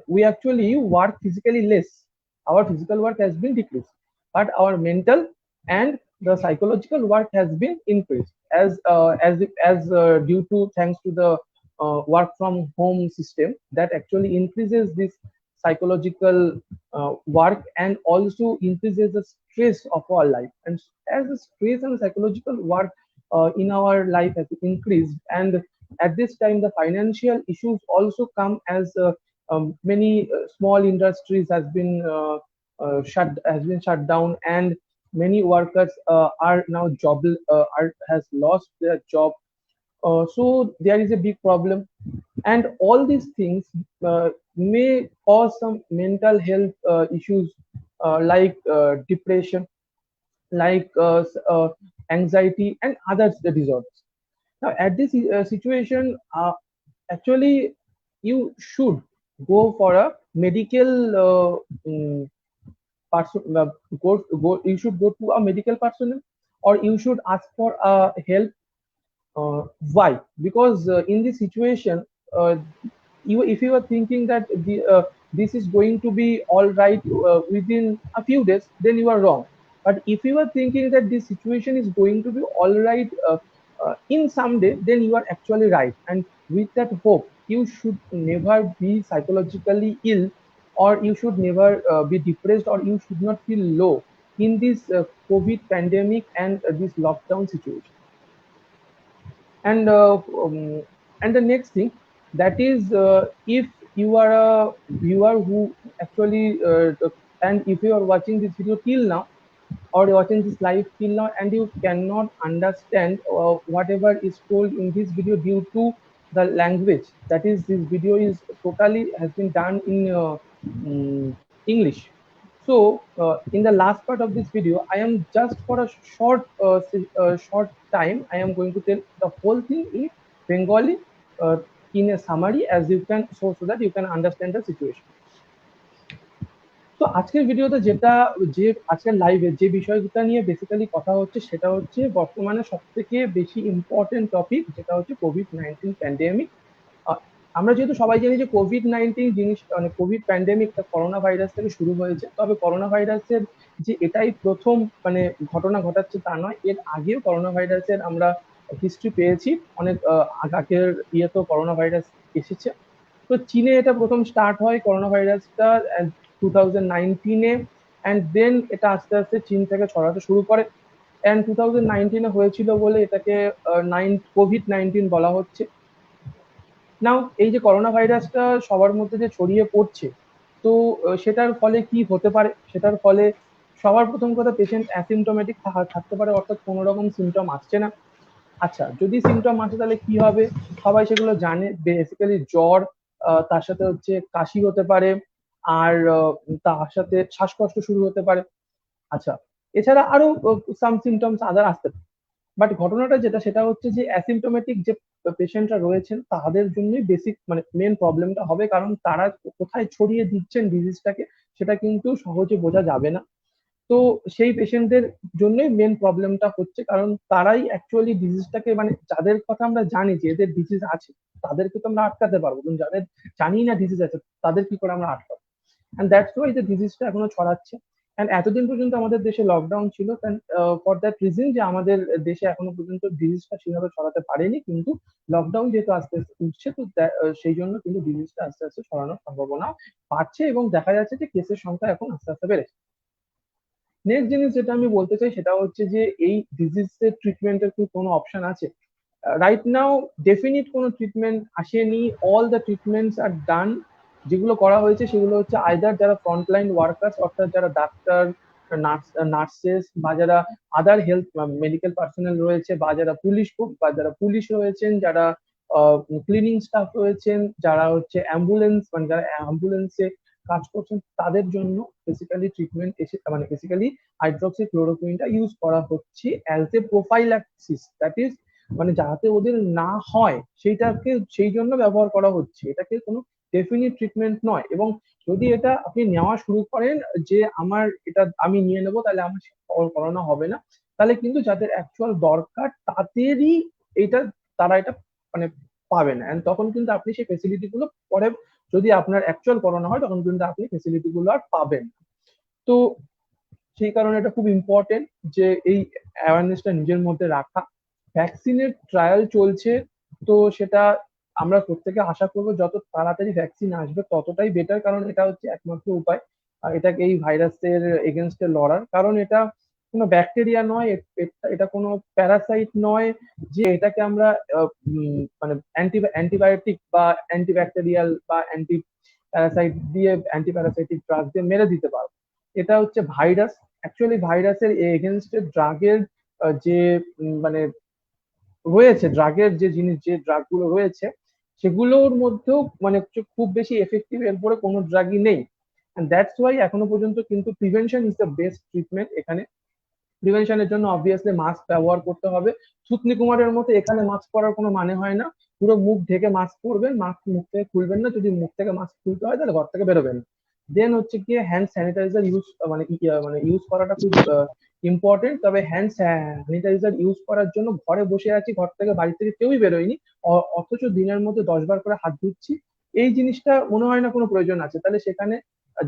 Speaker 5: we actually work physically less. Our physical work has been decreased, but our mental and the psychological work has been increased, as due to, thanks to the work from home system, that actually increases this psychological work, and also increases the stress of our life. And as the stress and psychological work in our life has increased, and at this time the financial issues also come, as many small industries has been shut down, and many workers are now has lost their job. So there is a big problem, and all these things may cause some mental health issues, like depression, like anxiety, and other disorders. Now, at this situation, actually, you should go for a medical person. You should go to a medical personnel, or you should ask for help. Why? Because in this situation, if you are thinking that this is going to be all right within a few days, then you are wrong. But if you are thinking that this situation is going to be all right in some day, then you are actually right. And with that hope, you should never be psychologically ill, or you should never be depressed, or you should not feel low in this COVID pandemic and this lockdown situation. And and the next thing, That is, if you are a viewer who actually, and if you are watching this video till now, or watching this live till now, and you cannot understand whatever is told in this video due to the language, that is, this video is totally has been done in English. So in the last part of this video, I am just for a short time, I am going to tell the whole thing in Bengali, uh, in a summary, as you can, so that you can understand the situation. তো আজকের ভিডিওতে যে আজকের লাইভে যে বিষয়টা নিয়ে basically কথা হচ্ছে, সেটা হচ্ছে বর্তমানে সব থেকে বেশি ইম্পর্টেন্ট টপিক, যেটা হচ্ছে কোভিড-19 প্যান্ডেমিক। আমরা যেহেতু সবাই জানি যে কোভিড-19 জিনিস, মানে কোভিড প্যান্ডেমিকটা করোনা ভাইরাস থেকে শুরু হয়েছে, তবে করোনা ভাইরাসের যে এটাই প্রথম মানে ঘটনা ঘটাচ্ছে তা নয়, এর আগেও করোনা ভাইরাসের আমরা হিস্ট্রি পেয়েছি, অনেক আগের ইয়েতেও করোনা ভাইরাস এসেছে। তো চীনে এটা প্রথম স্টার্ট হয় করোনা ভাইরাসটা 2019-এ, অ্যান্ড দেন এটা আস্তে আস্তে চীন থেকে ছড়াতে শুরু করে, অ্যান্ড 2019-এ হয়েছিল বলে এটাকে কোভিড-19 বলা হচ্ছে। নাও এই যে করোনা ভাইরাসটা সবার মধ্যে যে ছড়িয়ে পড়ছে, তো সেটার ফলে কি হতে পারে, সেটার ফলে সবার প্রথম কথা পেশেন্ট অ্যাসিমটোমেটিক থাকতে পারে, অর্থাৎ কোনো রকম সিমটম আসছে না। আচ্ছা, যদি সিমটম আসে তাহলে কি হবে, সবাই সেগুলো জানে। বেসিক্যালি জ্বর, তার সাথে হচ্ছে কাশি হতে পারে, আর তার সাথে শ্বাসকষ্ট শুরু হতে পারে। আচ্ছা, এছাড়া আরো সাম সিমটমস আদার আসতে পারে। বাট ঘটনাটা যেটা, সেটা হচ্ছে যে অ্যাসিমটোমেটিক যে পেশেন্টরা রয়েছেন তাদের জন্যই বেসিক মানে মেন প্রবলেমটা হবে, কারণ তারা কোথায় ছড়িয়ে দিচ্ছেন ডিজিজটাকে সেটা কিন্তু সহজে বোঝা যাবে না। তো সেই পেশেন্টদের জন্যই মেন প্রবলেমটা হচ্ছে, কারণ তারাই অ্যাকচুয়ালি ডিজিজটাকে, মানে যাদের কথা আমরা জানি যে এদের ডিজিজ আছে তাদেরকে তো আমরা আটকাতে পারবো, কিন্তু যাদের জানি না ডিজিজ আছে তাদের কি করে আমরা আটকাবো? অ্যান্ড দ্যাটস ওয়াই যে ডিজিজটা এখনো ছড়াচ্ছে। অ্যান্ড এতদিন পর্যন্ত আমাদের দেশে লকডাউন ছিল, ফর দ্যাট রিজন যে আমাদের দেশে এখনো পর্যন্ত ডিজিজটা সেভাবে ছড়াতে পারেনি, কিন্তু লকডাউন যেহেতু আস্তে আস্তে উঠছে, তো সেই জন্য কিন্তু ডিজিজটা আস্তে আস্তে ছড়ানোর সম্ভাবনা বাড়ছে, এবং দেখা যাচ্ছে যে কেসের সংখ্যা এখন আস্তে আস্তে বেড়েছে। নেক্সট জিনিস যেটা আমি বলতে চাই সেটা হচ্ছে যে এই ডিজিজের ট্রিটমেন্টের কি কোনো অপশন আছে? রাইট নাও ডেফিনিট কোনো ট্রিটমেন্ট আসেনি, অল দ্য ট্রিটমেন্টস আর ডান। যেগুলো করা হয়েছে সেগুলো হচ্ছে আইদার যারা ফ্রন্টলাইন ওয়ার্কার্স, অর্থাৎ যারা ডাক্তার, নার্সেস, বা যারা আদার হেলথ মেডিকেল পার্সোনাল রয়েছে, বা যারা পুলিশ রয়েছেন, যারা ক্লিনিং স্টাফ রয়েছেন, যারা হচ্ছে অ্যাম্বুলেন্স, মানে যারা অ্যাম্বুলেন্সে কাজ করছেন, তাদের জন্য বেসিক্যালি ট্রিটমেন্ট এসে, মানে বেসিক্যালি হাইড্রক্সিক্লোরোকুইনটা ইউজ করা হচ্ছে as a prophylaxis, that is মানে যাতে ওদের না হয় সেইটাকে সেই জন্য ব্যবহার করা হচ্ছে, এটাকে কোনো ডেফিনিট ট্রিটমেন্ট নয়। এবং যদি এটা আপনি নেওয়া শুরু করেন যে আমার এটা আমি নিয়ে নেবো তাহলে আমার করোনা হবে না, তাহলে কিন্তু যাদের অ্যাকচুয়াল দরকার তাদেরই এটা, তারা এটা মানে পাবে না, and তখন কিন্তু আপনি সেই ফেসিলিটি গুলো পরে, যদি আপনার অ্যাকচুয়াল করোনা হয় তখন কিন্তু আপনি ফেসিলিটি গুলো আর পাবেন না। তো সেই কারণে এটা খুব ইম্পর্টেন্ট যে এই অ্যাওয়ারনেসটা নিজের মধ্যে রাখা। ভ্যাকসিনের ট্রায়াল চলছে, তো সেটা আমরা প্রত্যেকে আশা করবো যত তাড়াতাড়ি ভ্যাকসিন আসবে ততটাই বেটার, কারণ এটা হচ্ছে একমাত্র উপায় এটাকে এই ভাইরাসের এগেনস্টে লড়ার। কারণ এটা কোনো ব্যাকটেরিয়া নয়, এটা কোনো প্যারাসাইট নয় যে এটাকে আমরা মানে অ্যান্টিবায়োটিক বা অ্যান্টিব্যাকটেরিয়াল বা অ্যান্টি প্যারাসাইট দিয়ে, অ্যান্টি প্যারাসাইটিক ড্রাগ দিয়ে মেরে দিতে পারবো। এটা হচ্ছে ভাইরাস। অ্যাকচুয়ালি ভাইরাসের এগেনস্টে ড্রাগের যে মানে রয়েছে, ড্রাগের যে জিনিস, যে ড্রাগ গুলো রয়েছে সেগুলোর মধ্যেও মানে খুব বেশি এফেক্টিভ এরপরে কোনো ড্রাগই নেই। দ্যাটস ওয়াই এখনো পর্যন্ত কিন্তু prevention is the best treatment. এখানে প্রিভেনশনের জন্য অবভিয়াসলি মাস্ক ব্যবহার করতে হবে। থুতনি কুমারের মতো এখানে মাস্ক পরার কোনো মানে হয় না, পুরো মুখ ঢেকে মাস্ক পরবেন, মাস্ক মুখ থেকে খুলবেন না, যদি মুখ থেকে মাস্ক খুলতে হয় তাহলে ঘর থেকে বেরোবেন। দেন হচ্ছে গিয়ে হ্যান্ড স্যানিটাইজার ইউজ করাটা খুব ইম্পর্টেন্ট। তবে হ্যান্ড স্যানিটাইজার ইউজ করার জন্য ঘরে বসে আছি, ঘর থেকে বাড়ি থেকে কেউই বেরোয়নি, অথচ দিনের মধ্যে 10 বার করে হাত ধুচ্ছি, এই জিনিসটা মনে হয় না কোনো প্রয়োজন আছে। তাহলে সেখানে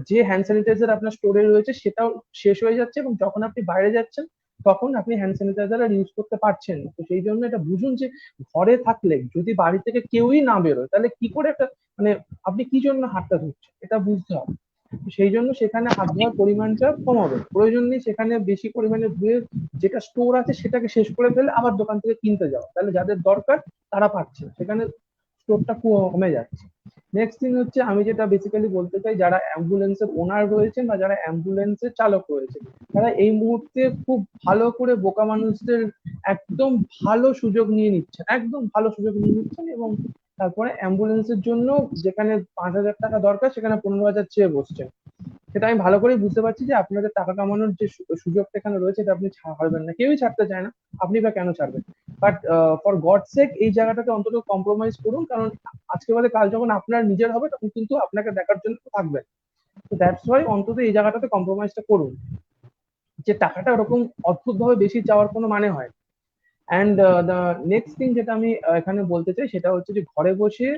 Speaker 5: যে হ্যান্ড স্যানিটাইজার আপনার স্টোরে রয়েছে সেটাও শেষ হয়ে যাচ্ছে, এবং যখন আপনি বাইরে যাচ্ছেন তখন আপনি হ্যান্ড স্যানিটাইজার আর ইউজ করতে পারছেন না। তো সেই জন্য এটা বুঝুন যে ঘরে থাকলে যদি বাড়ি থেকে কেউই না বেরোয় তাহলে কি করে একটা মানে আপনি কি জন্য হাতটা ধুচ্ছেন এটা বুঝতে হবে। সেই জন্য সেখানে হাত ধোয়ার পরিমাণটা কমাবে, প্রয়োজন নেই সেখানে বেশি পরিমাণে ধুয়ে যেটা স্টোর আছে সেটাকে শেষ করে ফেলে আবার দোকান থেকে কিনতে যাওয়া, তাহলে যাদের দরকার তারা পাচ্ছে, সেখানে ফ্লোরটা কমে যাচ্ছে। নেক্সট থিং হচ্ছে আমি যেটা বেসিক্যালি বলতে চাই, যারা অ্যাম্বুলেন্সের ওনার রয়েছেন বা যারা অ্যাম্বুলেন্সের চালক রয়েছে, তারা এই মুহূর্তে খুব ভালো করে বোকা মানুষদের একদম ভালো সুযোগ নিয়ে নিচ্ছেন, একদম ভালো সুযোগ নিয়ে নিচ্ছেন, এবং তারপরে অ্যাম্বুলেন্সের জন্য যেখানে 5,000 টাকা দরকার সেখানে 15,000 চেয়ে বসছেন। সেটা আমি ভালো করেই বুঝতে পারছি যে আপনাদের টাকা কামানোর যে সুযোগটা এখানে রয়েছে এটা আপনি ছাড়বেন না, কেউই ছাড়তে চায় না, আপনি বা কেন ছাড়বেন? বাট ফর গড সেক এই জায়গাটাতে অন্তত কম্প্রোমাইজ করুন, কারণ আজকে বাদে কাল যখন আপনার নিজের হবে তখন কিন্তু আপনাকে দেখার জন্য থাকবেন। তো দ্যাটস ওয়াই অন্তত এই জায়গাটাতে কম্প্রোমাইজটা করুন, যে টাকাটা ওরকম অদ্ভুতভাবে বেশি চাওয়ার কোনো মানে হয়। অ্যান্ড দ্য নেক্সট থিং যেটা আমি এখানে বলতে চাই সেটা হচ্ছে যে ঘরে বসে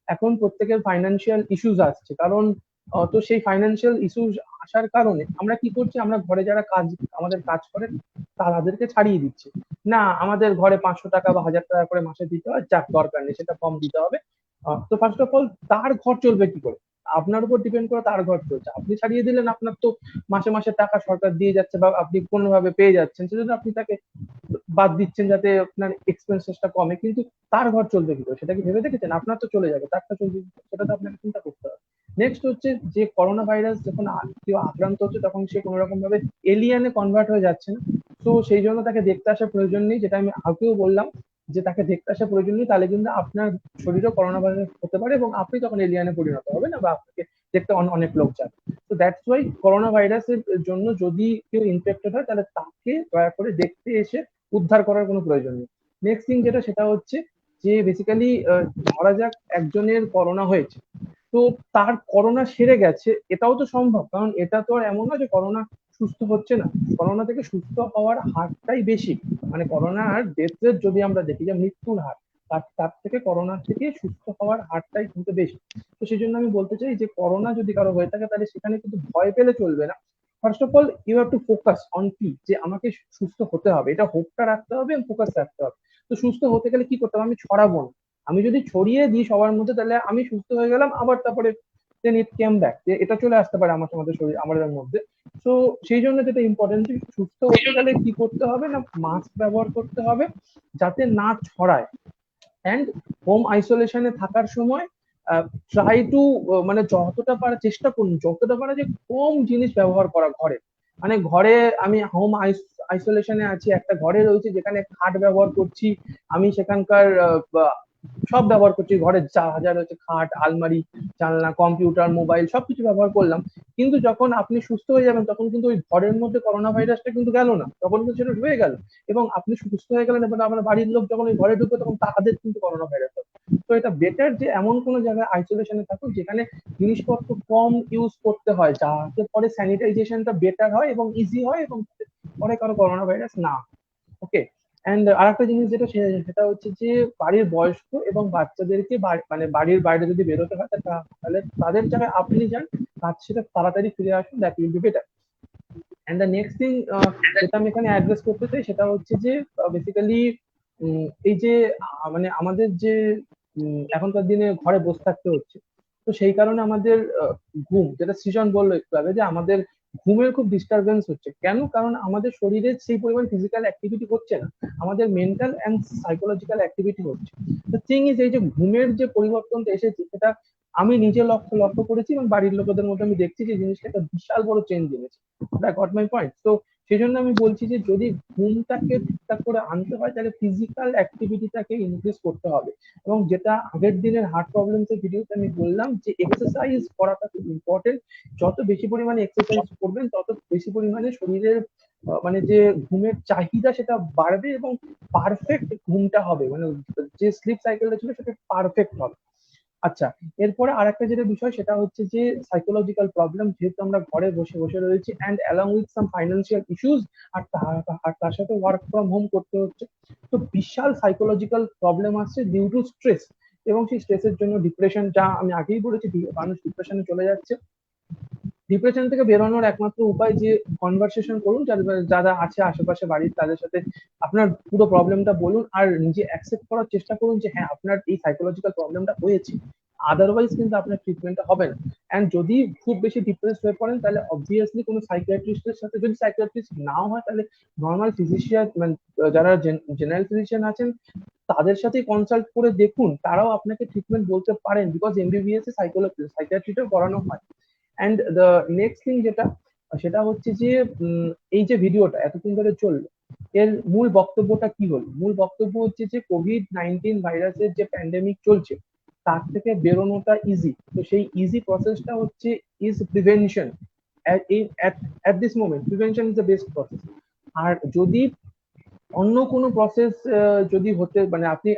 Speaker 5: এখন প্রত্যেকের ফাইন্যান্সিয়াল ইস্যুস আসছে, কারণ তো সেই ফাইন্যান্সিয়াল ইস্যুস আসার কারণে আমরা কি করছি, আমরা ঘরে যারা আমাদের কাজ করে তাদেরকে ছাড়িয়ে দিচ্ছি। না, আমাদের ঘরে 500 টাকা বা 1,000 টাকা করে মাসে দিতে হয়, যাক দরকার নেই, সেটা কম দিতে হবে। তো ফার্স্ট অফ অল তার ঘর চলবে কি করে? আপনার উপর ডিপেন্ড করে তার ঘর চলছে, আপনি ছাড়িয়ে দিলেন, আপনার তো মাসে মাসে টাকা সরকার দিয়ে যাচ্ছে বা আপনি কোনোভাবে পেয়ে যাচ্ছেন, সেজন্য আপনি তাকে বাদ দিচ্ছেন যাতে আপনার এক্সপেন্সেসটা কমে, কিন্তু তার ঘর চলবে কি করে সেটা কি ভেবে দেখেছেন? আপনার তো চলে যাবে, তারটা চলবে কি করে? সেটা তো আপনাকে চিন্তা করতে হবে। নেক্সট হচ্ছে যে করোনা ভাইরাস যখন কেউ আক্রান্ত হচ্ছে তখন সে কোনো রকম ভাবে এলিয়ানে কনভার্ট হয়ে যাচ্ছে না, তো সেই জন্য তাকে দেখতে আসার প্রয়োজন নেই, যেটা আমি আগেও বললাম যে তাকে দেখতে আসার প্রয়োজন নেই, তাহলে কিন্তু আপনার শরীরেও করোনা ভাইরাস হতে পারে এবং আপনি তখন এলিয়ানে পরিণত হবেন বা আপনাকে দেখতে অনেক লোক যাবে। তো দ্যাটস ওয়াই করোনা ভাইরাসের জন্য যদি কেউ ইনফেক্টেড হয় তাহলে তাকে দয়া করে দেখতে এসে উদ্ধার করার কোনো প্রয়োজন নেই। নেক্সট থিং যেটা সেটা হচ্ছে যে বেসিক্যালি ধরা যাক একজনের করোনা হয়েছে, তো তার করোনা সেরে গেছে, এটাও তো সম্ভব, কারণ এটা তো আর এমন নয় যে করোনা সুস্থ হচ্ছে না, করোনা থেকে সুস্থ হওয়ার হারটাই বেশি। মানে করোনার ডেথ রেট যদি আমরা দেখি যে মৃত্যুর হার, তার থেকে করোনার থেকে সুস্থ হওয়ার হারটাই কিন্তু বেশি। তো সেই জন্য আমি বলতে চাই যে করোনা যদি কারো হয়ে থাকে তাহলে সেখানে কিন্তু ভয় পেলে চলবে না। First of all you have to focus on কি, যে আমাকে সুস্থ হতে হবে, এটা হোপটা রাখতে হবে এবং ফোকাস রাখতে হবে। তো সুস্থ হতে গেলে কি করতে হবে? আমি ছড়াবো না, আমি যদি ছড়িয়ে দিই সবার মধ্যে তাহলে আমি সুস্থ হয়ে গেলাম, আবার তারপরে দেন ইট কেম ব্যাক, যে এটা চলে আসতে পারে আমাদের শরীর আমাদের মধ্যে। তো সেই জন্য যেটা ইম্পর্টেন্ট, সুস্থ হতে গেলে কি করতে হবে না, মাস্ক ব্যবহার করতে হবে যাতে না ছড়ায়। অ্যান্ড হোম আইসোলেশনে থাকার সময় ট্রাই টু মানে যতটা পারা চেষ্টা করুন, যতটা পারা যে কম জিনিস ব্যবহার করা ঘরে। মানে ঘরে আমি হোম আইসোলেশনে আছি, একটা ঘরে রয়েছে যেখানে খাট ব্যবহার করছি, আমি সেখানকার সব ব্যবহার করছি, ঘরে যা যা রয়েছে খাট, আলমারি, জানলা, কম্পিউটার, মোবাইল সবকিছু ব্যবহার করলাম, কিন্তু যখন আপনি সুস্থ হয়ে যাবেন তখন কিন্তু ওই ঘরের মধ্যে করোনা ভাইরাসটা কিন্তু গেল না, তখন কিন্তু সেটা ঢুকে গেল, এবং আপনি সুস্থ হয়ে গেলেন এবং আপনার বাড়ির লোক যখন ওই ঘরে ঢুকবে তখন তাদের কিন্তু করোনা ভাইরাস হবে। তো এটা বেটার যে এমন কোনো জায়গায় আইসোলেশনে থাকুন যেখানে জিনিসপত্র কম ইউজ করতে হয়, যাতে পরে স্যানিটাইজেশনটা বেটার হয় এবং ইজি হয় এবং পরে কারো করোনা ভাইরাস না। ওকে। অ্যান্ড আরেকটা জিনিস যেটা সেটা হচ্ছে যে বাড়ির বয়স্ক এবং বাচ্চাদেরকে মানে বাড়ির বাইরে যদি বেরোতে হয় তাহলে তাদের জায়গায় আপনি যান, তার সেটা তাড়াতাড়ি ফিরে আসুন, that will be better. And the next thing যেটা আমি এখানে অ্যাড্রেস করতে চাই সেটা হচ্ছে যে বেসিক্যালি এই যে মানে আমাদের যে এখনকার দিনে ঘরে বসে থাকতে হচ্ছে, তো সেই কারণে আমাদের ঘুম, যেটা সৃজন বললো একটু আগে, যে আমাদের ঘুমের খুব ডিস্টারবেন্স হচ্ছে। কেন? কারণ আমাদের শরীরে সেই পরিমাণ ফিজিক্যাল অ্যাক্টিভিটি হচ্ছে না, আমাদের মেন্টাল অ্যান্ড সাইকোলজিক্যাল অ্যাক্টিভিটি হচ্ছে। দ্য থিং ইজ এই যে ঘুমের যে পরিবর্তনটা এসেছে সেটা আমি নিজে লক্ষ্য করেছি এবং বাড়ির লোকেদের মধ্যে আমি দেখছি যে জিনিসটা একটা বিশাল বড় চেঞ্জ এনেছে। That got my point. তো সেই জন্য আমি বলছি যে যদি ঘুমটাকে ঠিকঠাক করে আনতে হয় তাহলে ফিজিক্যাল অ্যাক্টিভিটিটাকে ইনক্রিজ করতে হবে, এবং যেটা আগের দিনের হার্ট প্রবলেমস এর ভিডিওতে আমি বললাম যে এক্সারসাইজ করাটা খুব ইম্পর্টেন্ট। যত বেশি পরিমাণে এক্সারসাইজ করবেন তত বেশি পরিমাণে শরীরের মানে যে ঘুমের চাহিদা সেটা বাড়বে এবং পারফেক্ট ঘুমটা হবে, মানে যে স্লিপ সাইকেলটা ছিল সেটা পারফেক্ট হবে। আচ্ছা, এরপরে আরেকটা যেটা বিষয় সেটা হচ্ছে যে সাইকোলজিক্যাল প্রবলেম, যেহেতু আমরা ঘরে বসে বসে রয়েছি and along with some financial issues, আর তার সাথে ওয়ার্ক ফ্রম হোম করতে হচ্ছে, তো বিশাল সাইকোলজিক্যাল প্রবলেম আসছে ডিউ টু স্ট্রেস, এবং সেই স্ট্রেসের জন্য ডিপ্রেশন, যা আমি আগেই বলেছি মানুষ ডিপ্রেশনে চলে যাচ্ছে। ডিপ্রেশন থেকে বেরোনোর একমাত্র উপায় যে কনভারসেশন করুন, যারা আছে আশেপাশে বাড়ির তাদের সাথে আপনার পুরো প্রবলেমটা বলুন, আর নিজে অ্যাকসেপ্ট করার চেষ্টা করুন যে হ্যাঁ আপনার এই সাইকোলজিক্যাল প্রবলেমটা হয়েছে, আদারওয়াইজ কিন্তু আপনার ট্রিটমেন্টটা হবে না। অ্যান্ড যদি খুব বেশি ডিপ্রেস হয়ে পড়েন তাহলে অবভিয়াসলি কোনো সাইকিয়াট্রিস্টের সাথে, যদি সাইকিয়াট্রিস্ট নাও হয় তাহলে নর্মাল ফিজিশিয়ান, মানে যারা জেনারেল ফিজিশিয়ান আছেন তাদের সাথে কনসাল্ট করে দেখুন, তারাও আপনাকে ট্রিটমেন্ট বলতে পারেন, বিকজ এমবিবিএস এ সাইকিয়াট্রিটাও করানো হয়। অ্যান্ড দ্য নেক্সট থিং যেটা, সেটা হচ্ছে যে এই যে ভিডিওটা এতদিন ধরে চললো, এর মূল বক্তব্যটা কি হলো? মূল বক্তব্য হচ্ছে যে কোভিড-19 ভাইরাসের যে প্যান্ডেমিক চলছে তার থেকে বেরোনোটা ইজি। তো সেই ইজি প্রসেসটা হচ্ছে is prevention. at this moment prevention is the best process. আর যদি অন্য কোনো প্রসেস যদি হতে, মানে আপনি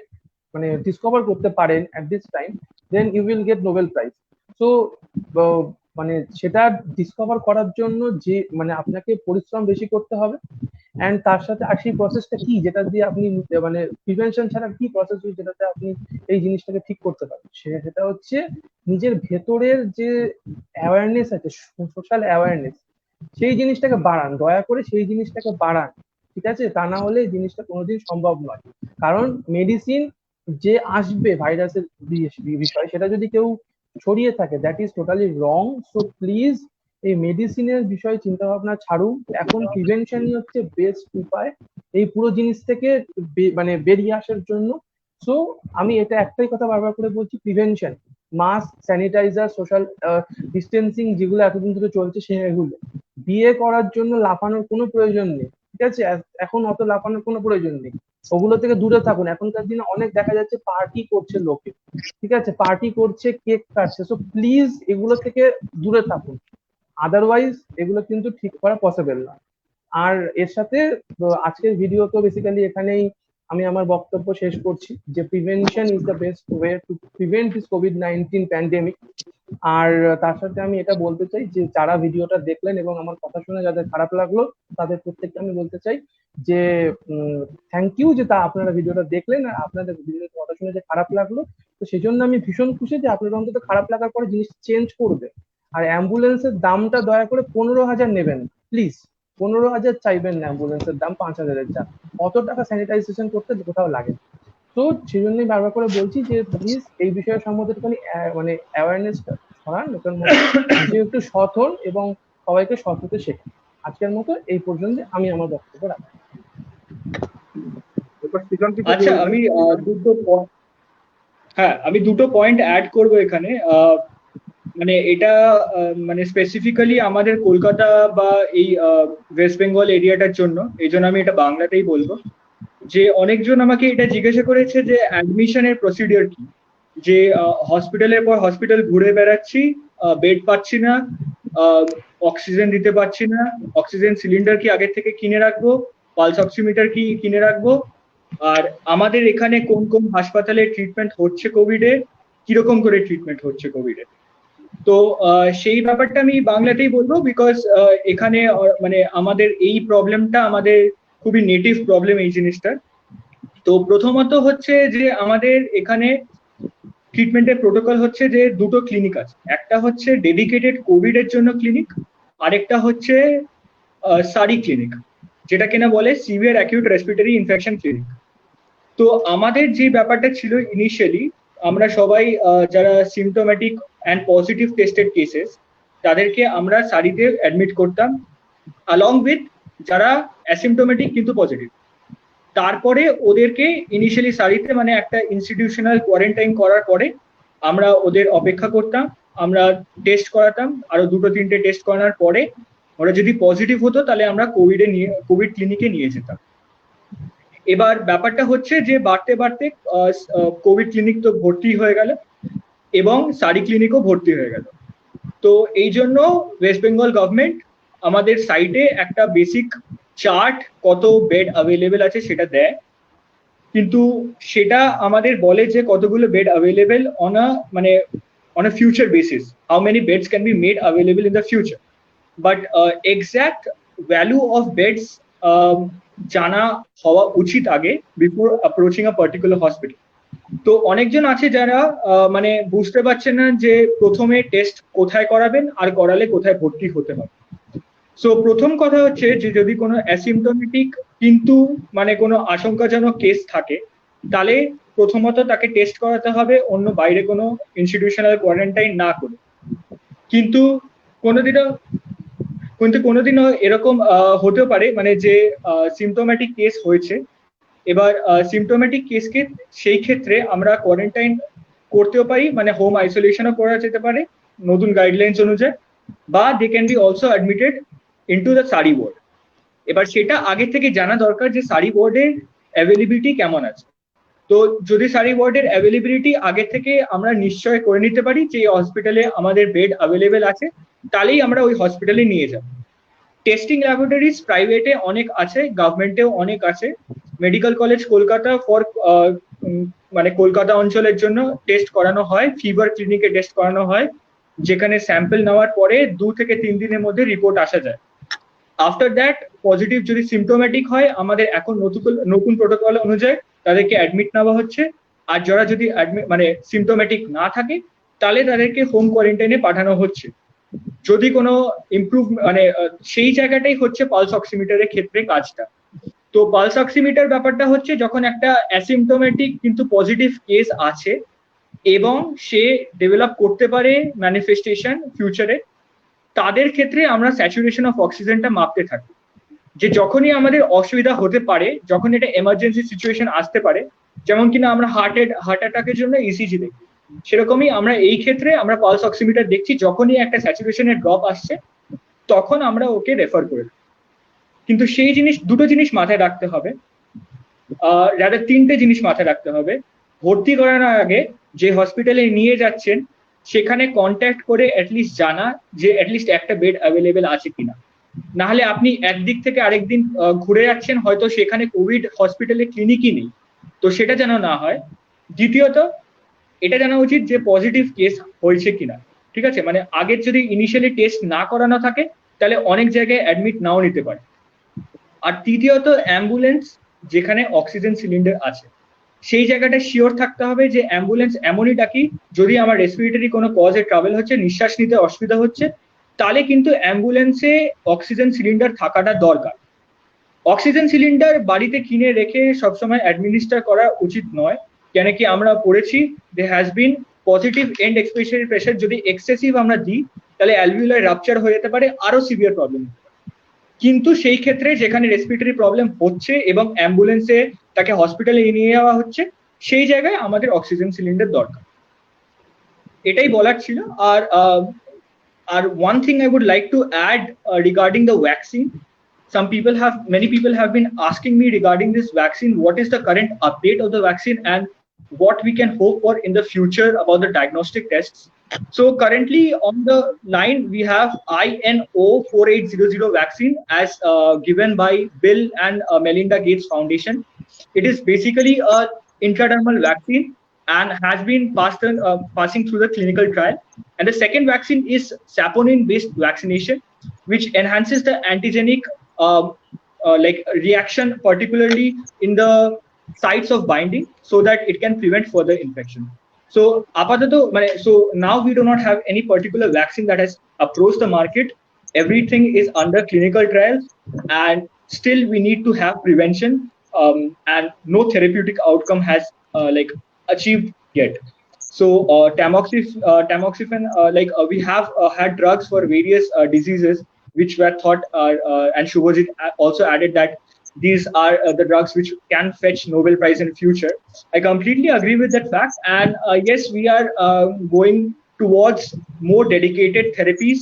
Speaker 5: মানে ডিসকভার করতে পারেন at this time, then you will get Nobel Prize. So মানে সেটা ডিসকভার করার জন্য যে মানে আপনাকে পরিশ্রম বেশি করতে হবে। অ্যান্ড তার সাথে আর সেই প্রসেসটা কি, যেটা দিয়ে আপনি মানে প্রিভেনশন ছাড়া কি প্রসেস যেটাতে আপনি এই জিনিসটাকে ঠিক করতে পারেন, সেটা হচ্ছে নিজের ভেতরের যে অ্যাওয়ারনেস আছে, সোশ্যাল অ্যাওয়ারনেস, সেই জিনিসটাকে বাড়ান, দয়া করে সেই জিনিসটাকে বাড়ান, ঠিক আছে? তা না হলে এই জিনিসটা কোনোদিন সম্ভব নয়। কারণ মেডিসিন যে আসবে ভাইরাসের বিষয়, সেটা যদি কেউ ছড়িয়ে থাকে, that is totally wrong. So please এই মেডিসিনের বিষয়ে চিন্তা ভাবনা ছাড়ুন, এখন প্রিভেনশনই হচ্ছে বেস্ট উপায় এই পুরো জিনিস থেকে মানে বেরিয়ে আসার জন্য। সো আমি এটা একটাই কথা বারবার করে বলছি, prevention, mask, sanitiser, social distancing যেগুলো এতদিন ধরে চলছে সেগুলো। বিয়ে করার জন্য লাফানোর কোনো প্রয়োজন নেই, ঠিক আছে? এখন অত লাফানোর কোনো প্রয়োজন নেই, ওগুলো থেকে দূরে থাকুন। এখনকার দিনে অনেক দেখা যাচ্ছে পার্টি করছে লোকে, ঠিক আছে, পার্টি করছে, কেক কাটছে। সো প্লিজ এগুলো থেকে দূরে থাকুন, আদারওয়াইজ এগুলো কিন্তু ঠিক করা পসিবল না। আর এর সাথে আজকের ভিডিও তো বেসিক্যালি এখানেই আমি আমার বক্তব্য শেষ করছি, যে prevention is the best way to prevent this কোভিড-19 প্যান্ডেমিক। আর তার সাথে আমি এটা বলতে চাই যে যারা ভিডিওটা দেখলেন এবং আমার কথা শুনে যাদের খারাপ লাগলো, তাদের প্রত্যেককে আমি বলতে চাই যে থ্যাংক ইউ, যে আপনারা ভিডিওটা দেখলেন আর আপনাদের ভিডিওর কথা শুনে যে খারাপ লাগলো, তো সেই জন্য আমি ভীষণ খুশি যে আপনারা অন্তত খারাপ লাগার পরে জিনিস চেঞ্জ করবে। আর অ্যাম্বুলেন্সের দামটা দয়া করে 15,000 নেবেন প্লিজ, 15,000 চাইবেন না, অ্যাম্বুলেন্সের দাম 5,000-এর যা, অত টাকা স্যানিটাইজেশন করতে কোথাও লাগে। তো সেই জন্যই বারবার করে বলছি যে প্লিজ এই বিষয়ের সম্বন্ধে একটুখানি মানে অ্যাওয়ারনেসটা ছড়ান লোকের মধ্যে, যে একটু সৎ হন এবং সবাইকে সৎ হতে শেখান। আজকের মতো এই পর্যন্ত আমি আমার বক্তব্য রাখি।
Speaker 2: আচ্ছা, আমি দুটো পয়েন্ট অ্যাড করব এখানে। মানে এটা মানে স্পেসিফিক্যালি আমাদের কলকাতা বা এই ওয়েস্ট বেঙ্গল এরিয়াটার জন্য, এই জন্য আমি এটা বাংলাতেই বলবো। যে অনেকজন আমাকে এটা জিজ্ঞাসা করেছে যে অ্যাডমিশনের প্রসিডিওর কি, যে হসপিটালের পর হসপিটাল ঘুরে বেড়াচ্ছি, বেড পাচ্ছি না, অক্সিজেন দিতে পারছি না, অক্সিজেন সিলিন্ডার কি আগের থেকে কিনে রাখবো, পালস অক্সিমিটার কি কিনে রাখবো, আর আমাদের এখানে কোন কোন হাসপাতালে ট্রিটমেন্ট হচ্ছে কোভিডে, কিরকম করে ট্রিটমেন্ট হচ্ছে কোভিডে। তো সেই ব্যাপারটা আমি বাংলাতেই বলবো, বিকজ এখানে মানে আমাদের এই প্রবলেমটা আমাদের খুবই নেটিভ প্রবলেম এই জিনিসটা। তো প্রথমত হচ্ছে যে আমাদের এখানে ট্রিটমেন্টের প্রোটোকল হচ্ছে যে দুটো ক্লিনিক আছে, একটা হচ্ছে ডেডিকেটেড কোভিড এর জন্য ক্লিনিক, আরেকটা হচ্ছে সারি ক্লিনিক, যেটা কিনা বলে severe acute respiratory infection clinic. তো আমাদের যে ব্যাপারটা ছিল ইনিশিয়ালি, আমরা সবাই যারা symptomatic and positive tested cases তাদেরকে আমরা সারিতে অ্যাডমিট করতাম, along with যারা অ্যাসিমটোমেটিক কিন্তু পজিটিভ। তারপরে ওদেরকে ইনিশিয়ালি সারিতে মানে একটা ইনস্টিটিউশনাল কোয়ারেন্টাইন করার পরে আমরা ওদের অপেক্ষা করতাম, আমরা টেস্ট করাতাম, আরো 2-3টে টেস্ট করানোর পরে ওরা যদি পজিটিভ হতো তাহলে আমরা কোভিড ক্লিনিকে নিয়ে যেতাম। এবার ব্যাপারটা হচ্ছে যে বাড়তে বাড়তে কোভিড ক্লিনিক তো ভর্তি হয়ে গেল এবং সারি ক্লিনিকও ভর্তি হয়ে গেল। তো এই জন্য ওয়েস্ট বেঙ্গল গভর্নমেন্ট আমাদের সাইটে একটা বেসিক চার্ট কত বেড অ্যাভেলেবেল আছে সেটা দেয়, কিন্তু সেটা আমাদের বলে যে কতগুলো bed available on a future basis, how many beds can be made available in the future. But exact value of beds জানা হওয়া উচিত আগে, বিফোর অ্যাপ্রোচিং আ পার্টিকুলার হসপিটাল। তো অনেকজন আছে যারা মানে বুঝতে পারছেন না যে প্রথমে টেস্ট কোথায় করাবেন আর করালে কোথায় ভর্তি হতে হবে। সো প্রথম কথা হচ্ছে যে যদি কোনো অ্যাসিমটোমেটিক কিন্তু মানে কোনো আশঙ্কাজনক কেস থাকে, তাহলে প্রথমত তাকে টেস্ট করাতে হবে অন্য বাইরে কোনো ইনস্টিটিউশনাল কোয়ারেন্টাইন না করে। কিন্তু কোনোদিনও কোনোদিনও এরকম হতেও পারে মানে যে সিমটোম্যাটিক কেস হয়েছে, এবার সিমটোম্যাটিক কেসকে সেই ক্ষেত্রে আমরা কোয়ারেন্টাইন করতেও পারি, মানে হোম আইসোলেশনও করা যেতে পারে নতুন গাইডলাইন্স অনুযায়ী, বা they can be also admitted into the SARI ward. এবার সেটা আগে থেকে জানা দরকার যে সারি ওয়ার্ডের অ্যাভেলেবিলিটি কেমন আছে। তো যদি সারি ওয়ার্ডের অ্যাভেলেবিলিটি আগে থেকে আমরা নিশ্চয় করে নিতে পারি যে হসপিটালে আমাদের বেড অ্যাভেলেবেল আছে, তাহলেই আমরা ওই হসপিটালে নিয়ে যাব। টেস্টিং ল্যাবরেটরিজ প্রাইভেটে অনেক আছে, গভর্নমেন্টেও অনেক আছে। মেডিকেল কলেজ কলকাতা ফর মানে কলকাতা অঞ্চলের জন্য টেস্ট করানো হয়, ফিভার ক্লিনিকে টেস্ট করানো হয়, যেখানে স্যাম্পল নেওয়ার পরে 2 থেকে 3 দিনের মধ্যে রিপোর্ট আসা যায়। আফটার দ্যাট পজিটিভ যদি সিমটোম্যাটিক হয়, আমাদের এখন নতুন প্রোটোকল অনুযায়ী তাদেরকে অ্যাডমিট নেওয়া হচ্ছে। আর যারা যদি মানে সিমটোম্যাটিক না থাকে তাহলে তাদেরকে হোম কোয়ারেন্টাইনে পাঠানো হচ্ছে। যদি কোনো ইমপ্রুভ মানে সেই জায়গাটাই হচ্ছে পালস অক্সিমিটারের ক্ষেত্রে কাজটা। তো পালস অক্সিমিটার ব্যাপারটা হচ্ছে যখন একটা অ্যাসিমটোমেটিক কিন্তু পজিটিভ কেস আছে এবং সে ডেভেলপ করতে পারে ম্যানিফেস্টেশন ফিউচারে, তাদের ক্ষেত্রে আমরা স্যাচুরেশন অফ অক্সিজেনটা মাপতে থাকি। যে যখনই আমাদের অসুবিধা হতে পারে, যখন এটা এমার্জেন্সি সিচুয়েশন আসতে পারে, যেমন কিনা আমরা হার্ট অ্যাটাকের জন্য ইসিজি দেখি, সেরকমই আমরা এই ক্ষেত্রে আমরা পালস অক্সিমিটার দেখছি। যখনই একটা স্যাচুরেশনের ড্রপ আসছে তখন আমরা ওকে রেফার করে দিই। কিন্তু সেই দুটো জিনিস মাথায় রাখতে হবে, রাদার 3টে জিনিস মাথায় রাখতে হবে। ভর্তি করানোর আগে যে হসপিটালে নিয়ে যাচ্ছেন সেখানে কন্ট্যাক্ট করে অ্যাটলিস্ট জানা যে অ্যাটলিস্ট একটা বেড অ্যাভেলেবেল আছে কিনা। না হলে আপনি একদিক থেকে আরেকদিন ঘুরে যাচ্ছেন, হয়তো সেখানে কোভিড হসপিটালে ক্লিনিকই নেই, তো সেটা যেন না হয়। দ্বিতীয়ত এটা জানা উচিত যে পজিটিভ কেস হয়েছে কিনা, ঠিক আছে? মানে আগের যদি ইনিশিয়ালি টেস্ট না করানো থাকে তাহলে অনেক জায়গায় অ্যাডমিট নাও নিতে পারে। আর তৃতীয়ত অ্যাম্বুলেন্স যেখানে অক্সিজেন সিলিন্ডার আছে সেই জায়গাটা শিওর থাকতে হবে যে অ্যাম্বুলেন্স এমনই ডাকি যদি আমার রেসপিরেটরি কোনো কজে ট্রাভেল হচ্ছে, নিঃশ্বাস নিতে অসুবিধা হচ্ছে, তাহলে কিন্তু অ্যাম্বুলেন্সে অক্সিজেন সিলিন্ডার থাকাটা দরকার। অক্সিজেন সিলিন্ডার বাড়িতে কিনে রেখে সবসময় অ্যাডমিনিস্টার করা উচিত নয়, কেন কি আমরা পড়েছি they has been positive and expiratory pressure যদি এক্সেসিভ আমরা দিই তাহলে অ্যালভিওলার রাপচার হয়ে যেতে পারে, আরো সিভিয়ার প্রবলেম। কিন্তু সেই ক্ষেত্রে যেখানে রেসপিরেটরি প্রবলেম হচ্ছে এবং অ্যাম্বুলেন্সে তাকে হসপিটালে নিয়ে যাওয়া হচ্ছে, সেই জায়গায় আমাদের অক্সিজেন সিলিন্ডার দরকার। এটাই বলার ছিল। আর one thing I would like to add regarding the vaccine, many people have been asking me regarding this vaccine, what is the current update of the vaccine and what we can hope for in the future about the diagnostic tests. So currently on the line we have INO 4800 vaccine as given by Bill and Melinda Gates Foundation. It is basically a intradermal vaccine and has been passing through the clinical trial. And the second vaccine is saponin-based vaccination, which enhances the antigenic like reaction, particularly in the sites of binding, so that it can prevent further infection. So so now we do not have any particular vaccine that has approached the market. Everything is under clinical trials, and still we need to have prevention, and no therapeutic outcome has like achieved yet. So tamoxifen, we have had drugs for various diseases which were thought and Shubhajit also added that these are the drugs which can fetch Nobel Prize in future. I completely agree with that fact, and yes, we are going towards more dedicated therapies,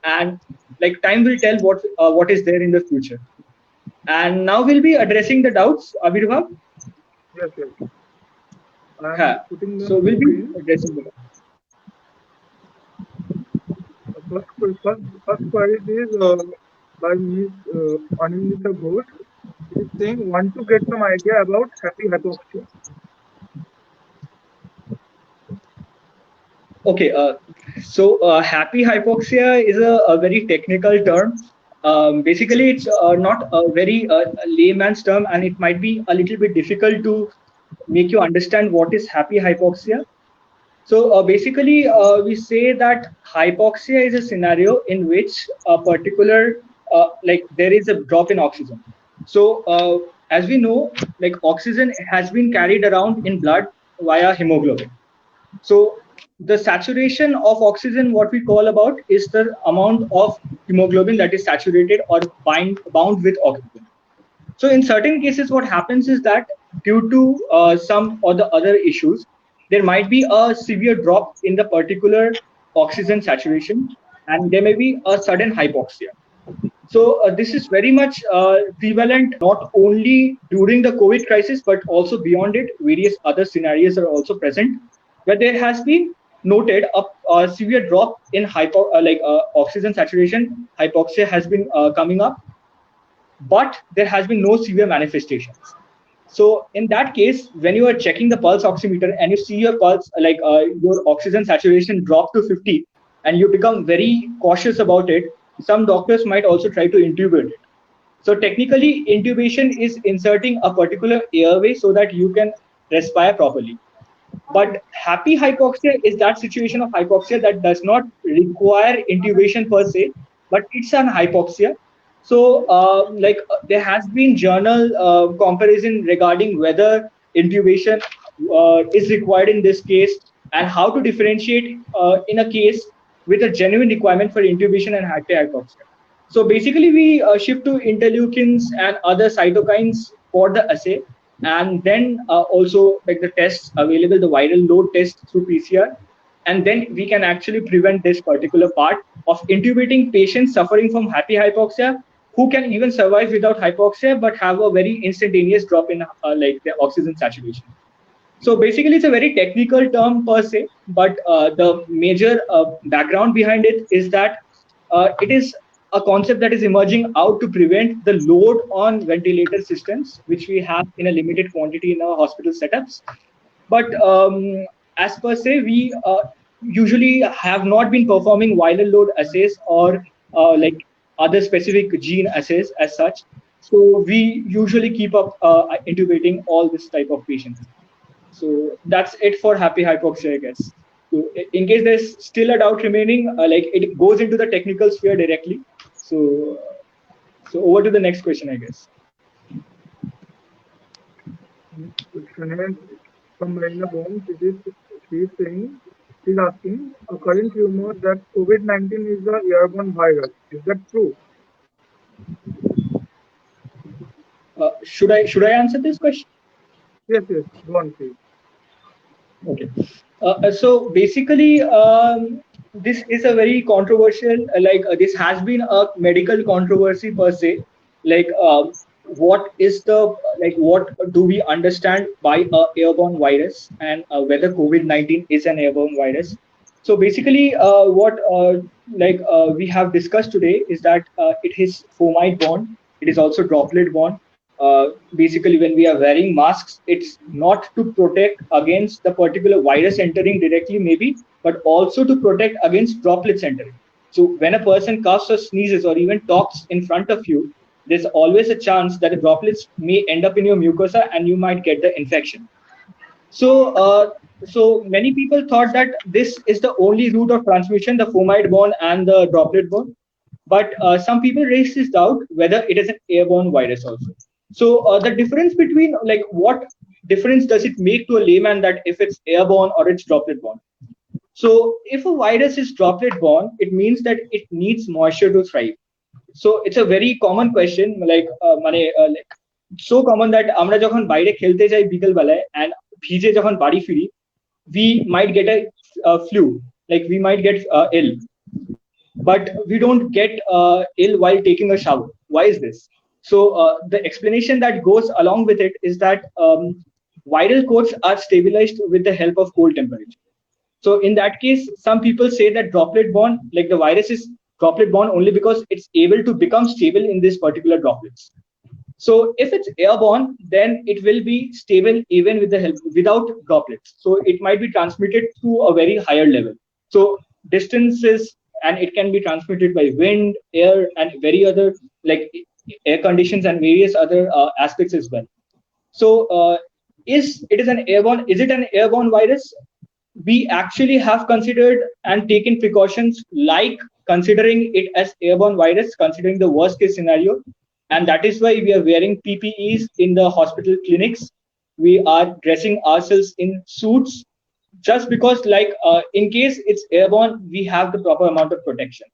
Speaker 2: and like time will tell what is there in the future. And now we'll be addressing the doubts, Avirbhav.
Speaker 1: Yes, yes.
Speaker 2: So we'll be addressing the doubts.
Speaker 1: First query is by Ms. Anindita Ghosh. She is saying, want to get some idea about happy hypoxia.
Speaker 2: Okay, so happy hypoxia is a very technical term. Basically, it's not a very layman's term, and it might be a little bit difficult to make you understand what is happy hypoxia. So basically, we say that hypoxia is a scenario in which a particular, like there is a drop in oxygen. So as we know, like oxygen has been carried around in blood via hemoglobin. So the saturation of oxygen, what we call about, is the amount of hemoglobin that is saturated or bound with oxygen. So in certain cases, what happens is that due to some or the other issues, there might be a severe drop in the particular oxygen saturation, and there may be a sudden hypoxia. So this is very much prevalent not only during the COVID crisis, but also beyond it. Various other scenarios are also present where there has been noted a severe drop in oxygen saturation. Hypoxia has been coming up, but there has been no severe manifestations. So in that case, when you are checking the pulse oximeter and you see your pulse, your oxygen saturation drop to 50, and you become very cautious about it, some doctors might also try to intubate it. So technically, intubation is inserting a particular airway so that you can respire properly. But happy hypoxia is that situation of hypoxia that does not require intubation per se, but it's an hypoxia. So, there has been journal comparison regarding whether intubation is required in this case and how to differentiate in a case with a genuine requirement for intubation and happy hypoxia. So basically, we shift to interleukins and other cytokines for the assay, and then also like the tests available, the viral load test through PCR, and then we can actually prevent this particular part of intubating patients suffering from happy hypoxia who can even survive without hypoxia but have a very instantaneous drop in the oxygen saturation. So basically, it's a very technical term per se, but the major background behind it is that it is a concept that is emerging out to prevent the load on ventilator systems, which we have in a limited quantity in our hospital setups. But as per se, we usually have not been performing viral load assays or other specific gene assays as such. So we usually keep up intubating all this type of patients. So that's it for happy hypoxia, I guess. So in case there's still a doubt remaining, it goes into the technical sphere directly. So over to the next question, I guess.
Speaker 1: From Marina Bond, she's saying, she's asking, a current rumor that COVID-19 is a airborne virus. Is that true?
Speaker 2: Should I answer this question?
Speaker 1: Yes, go on, please.
Speaker 2: Okay. So basically, this is a very controversial, this has been a medical controversy per se. What do we understand by a airborne virus, and whether COVID-19 is an airborne virus? So basically, what we have discussed today is that it is fomite borne. It is also droplet borne. Basically, when we are wearing masks, it's not to protect against the particular virus entering directly, maybe, but also to protect against droplets entering. So when a person coughs or sneezes or even talks in front of you, there's always a chance that the droplets may end up in your mucosa and you might get the infection. So many people thought that this is the only route of transmission, the fomite-borne and the droplet-borne. But some people raise this doubt whether it is an airborne virus also. So the difference between, what difference does it make to a layman that if it's airborne or it's droplet-borne? So if a virus is droplet-borne, it means that it needs moisture to thrive. So it's a very common question, so common that আমরা যখন বাইরে খেলতে যাই বিকেল বেলায় and ভিজে যখন বাড়ি ফিরি, we might get a flu, we might get ill, but we don't get ill while taking a shower. Why is this? So the explanation that goes along with it is that viral coats are stabilized with the help of cold temperature. So in that case, some people say that droplet-borne, the virus is droplet-borne only because it's able to become stable in these particular droplets. So if it's airborne, then it will be stable even with the help without droplets. So it might be transmitted to a very higher level. So distances, and it can be transmitted by wind, air, and very other air conditions and various other aspects as well. So is it an airborne virus? We actually have considered and taken precautions like considering it as airborne virus, considering the worst case scenario. and that is why we are wearing PPEs in the hospital clinics. We are dressing ourselves in suits just because, like, in case it's airborne, we have the proper amount of protection.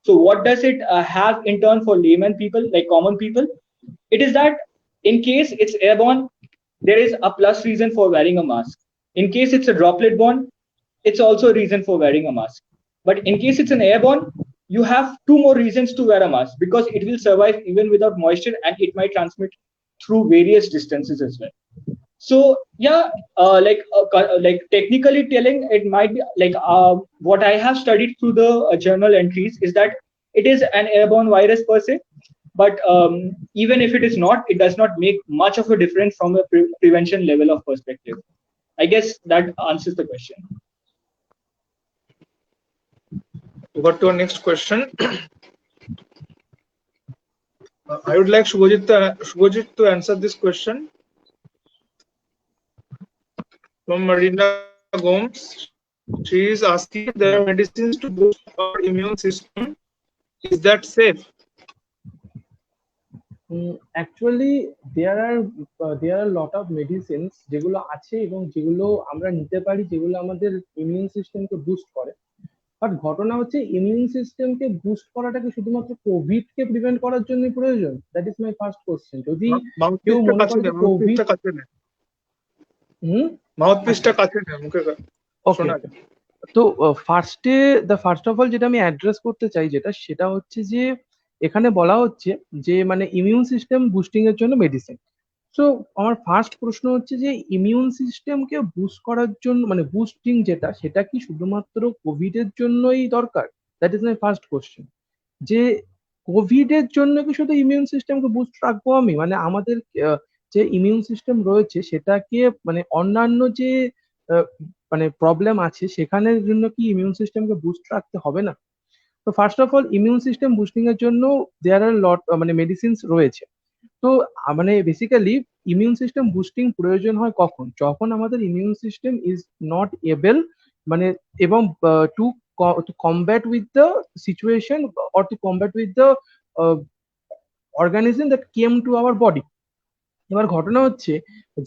Speaker 2: So what does it have in turn for layman people, like common people? It is that in case it's airborne, there is a plus reason for wearing a mask. In case it's a droplet borne, it's also a reason for wearing a mask. But in case it's an airborne, you have two more reasons to wear a mask, because it will survive even without moisture and it might transmit through various distances as well. So yeah, like technically telling, it might be like what I have studied through the journal entries is that it is an airborne virus per se, but even if it is not, it does not make much of a difference from a prevention level of perspective. I guess that answers the question.
Speaker 1: Over to our next question. I would like Shubhajit to answer this question. From Marina Gomes, she is asking, there are medicines to boost our immune system. Is that safe?
Speaker 5: Actually, there are a lot of medicines যেগুলো আছে এবং যেগুলো আমরা নিতে পারি, যেগুলো আমাদের immune সিস্টেমকে বুস্ট করে। বাট ঘটনা হচ্ছে ইমিউন সিস্টেমকে বুস্ট করাটা কি শুধুমাত্র কোভিড কে প্রিভেন্ট করার জন্য প্রয়োজন? That is my first question. যদি কেউ মনে করে যে কোভিড,
Speaker 1: মাউথপিসটা কাছে নে, মুখে শোনা যায়।
Speaker 5: তো ফার্স্ট অফ অল যেটা আমি অ্যাড্রেস করতে চাই, সেটা হচ্ছে যে এখানে বলা হচ্ছে যে মানে ইমিউন সিস্টেম বুস্টিং এর জন্য মেডিসিন। সো আমার ফার্স্ট প্রশ্ন হচ্ছে যে ইমিউন সিস্টেমকে বুস্ট করার জন্য মানে বুস্টিং সেটা কি শুধুমাত্র কোভিড এর জন্যই দরকার? That is my first question. যে কোভিড এর জন্য কি শুধু ইমিউন সিস্টেমকে বুস্ট রাখবো আমি? মানে আমাদের যে ইমিউন সিস্টেম রয়েছে সেটাকে মানে অন্যান্য যে মানে প্রবলেম আছে সেখানের জন্য কি ইমিউন সিস্টেমকে বুস্ট রাখতে হবে না? তো first of all immune system boosting এর জন্য দেয়ার আর লট মানে মেডিসিনস রয়েছে। তো মানে বেসিক্যালি ইমিউন সিস্টেম বুস্টিং প্রয়োজন হয় কখন? যখন আমাদের immune system is not able মানে এবং two combat with the situation or two combat with the organism that came to our body. এবার ঘটনা হচ্ছে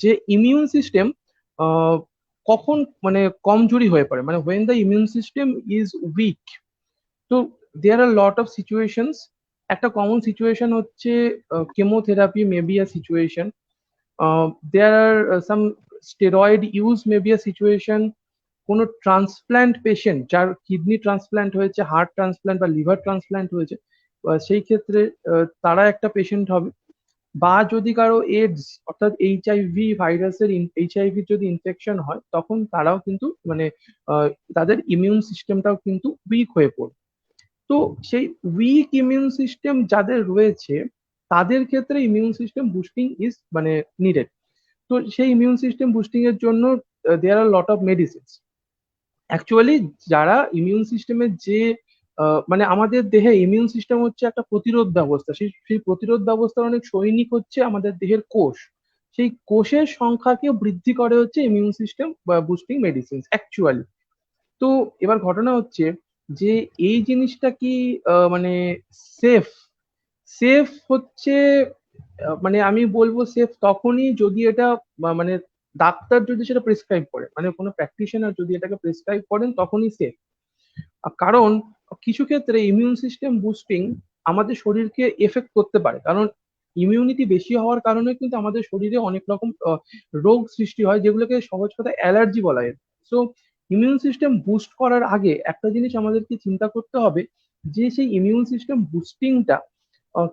Speaker 5: যে ইমিউন সিস্টেম কখন মানে কমজোরি হয়ে পড়ে, মানে when the immune system is weak. তো there are lot of situations. একটা কমন সিচুয়েশন হচ্ছে chemotherapy may be a situation, there are some steroid use may be a situation, কোনো ট্রান্সপ্ল্যান্ট পেশেন্ট যার কিডনি ট্রান্সপ্ল্যান্ট হয়েছে, heart transplant বা liver transplant হয়েছে, সেই ক্ষেত্রে তারা একটা পেশেন্ট হবে। বা যদি কারো এইডস অর্থাৎ এইচআইভি ভাইরাসের এইচআইভি যদি ইনফেকশন হয় তখন তারাও কিন্তু মানে তাদের ইমিউন সিস্টেমটাও কিন্তু উইক হয়ে পড়ে। তো সেই উইক ইমিউন সিস্টেম যাদের রয়েছে তাদের ক্ষেত্রে ইমিউন সিস্টেম বুস্টিং ইজ মানে নিডেড। তো সেই ইমিউন সিস্টেম বুস্টিং এর জন্য দেয়ার আর লট অফ মেডিসিনস। অ্যাকচুয়ালি যারা ইমিউন সিস্টেমের যে মানে আমাদের দেহে ইমিউন সিস্টেম হচ্ছে একটা প্রতিরোধ ব্যবস্থা, সেই প্রতিরোধ ব্যবস্থার অনেক সৈনিক হচ্ছে আমাদের দেহের কোষ। সেই কোষের সংখ্যাকে বৃদ্ধি করে হচ্ছে immune system boosting medicine actually. তো এবার ঘটনা হচ্ছে যে এই জিনিসটা কি মানে সেফ হচ্ছে মানে আমি বলবো সেফ তখনই যদি এটা মানে ডাক্তার যদি সেটা প্রেসক্রাইব করে, মানে কোনো প্র্যাকটিশনার যদি এটাকে প্রেসক্রাইব করেন তখনই সেফ। কারণ কিছু ক্ষেত্রে ইমিউন সিস্টেম বুস্টিং আমাদের শরীরকে এফেক্ট করতে পারে, কারণ ইমিউনিটি বেশি হওয়ার কারণে কিন্তু আমাদের শরীরে অনেক রকম রোগ সৃষ্টি হয় যেগুলোকে সহজ কথা অ্যালার্জি বলা হয়। সো ইমিউন সিস্টেম বুস্ট করার আগে একটা জিনিস আমাদেরকে চিন্তা করতে হবে যে সেই ইমিউন সিস্টেম বুস্টিংটা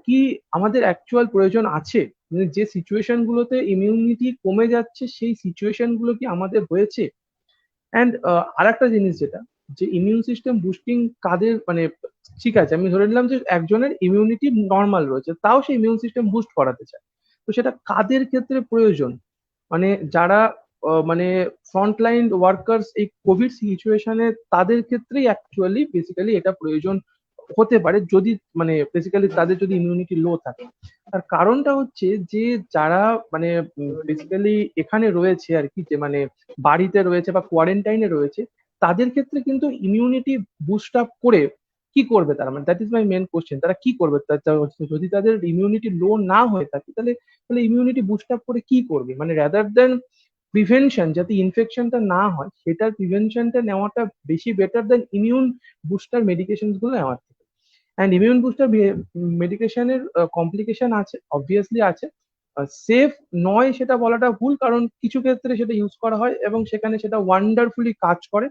Speaker 5: কি আমাদের অ্যাকচুয়াল প্রয়োজন আছে, মানে যে সিচুয়েশন গুলোতে ইমিউনিটি কমে যাচ্ছে সেই সিচুয়েশন গুলো কি আমাদের হয়েছে। অ্যান্ড আর একটা জিনিস যেটা যে ইমিউন সিস্টেম বুস্টিং কাদের মানে ঠিক আছে আমি ধরে নিলাম যে একজনের ইমিউনিটি নর্মাল রয়েছে তাও সে ইমিউন সিস্টেম বুস্ট করাতে চায়, তো সেটা কাদের ক্ষেত্রে প্রয়োজন? মানে যারা মানে ফ্রন্টলাইন ওয়ার্কার্স এই কোভিড সিচুয়েশনে তাদের ক্ষেত্রেই অ্যাকচুয়ালি বেসিক্যালি এটা প্রয়োজন হতে পারে, যদি মানে বেসিক্যালি তাদের যদি ইমিউনিটি লো থাকে। তার কারণটা হচ্ছে যে যারা মানে বেসিক্যালি এখানে রয়েছে আর কি, যে মানে বাড়িতে রয়েছে বা কোয়ারেন্টাইনে রয়েছে, তাদের ক্ষেত্রে কিন্তু ইমিউনিটি বুস্ট আপ করে কি করবে তারা, মানে that is my main question, তারা কি করবে? যদি তাদের ইমিউনিটি লো না হয়ে থাকে তাহলে তাহলে ইমিউনিটি বুস্ট আপ করে কি করবে? মানে রাদার দেন প্রিভেনশন, যাতে ইনফেকশনটা না হয় সেটার প্রিভেনশনটা নেওয়াটা বেশি বেটার দেন ইমিউন বুস্টার মেডিকেশন গুলো নেওয়ার থেকে। অ্যান্ড ইমিউন বুস্টার মেডিকেশনের কমপ্লিকেশন আছে, অবভিয়াসলি আছে। সেফ নয় সেটা বলাটা ভুল, কারণ কিছু ক্ষেত্রে সেটা ইউজ করা হয় এবং সেখানে সেটা ওয়ান্ডারফুলি কাজ করে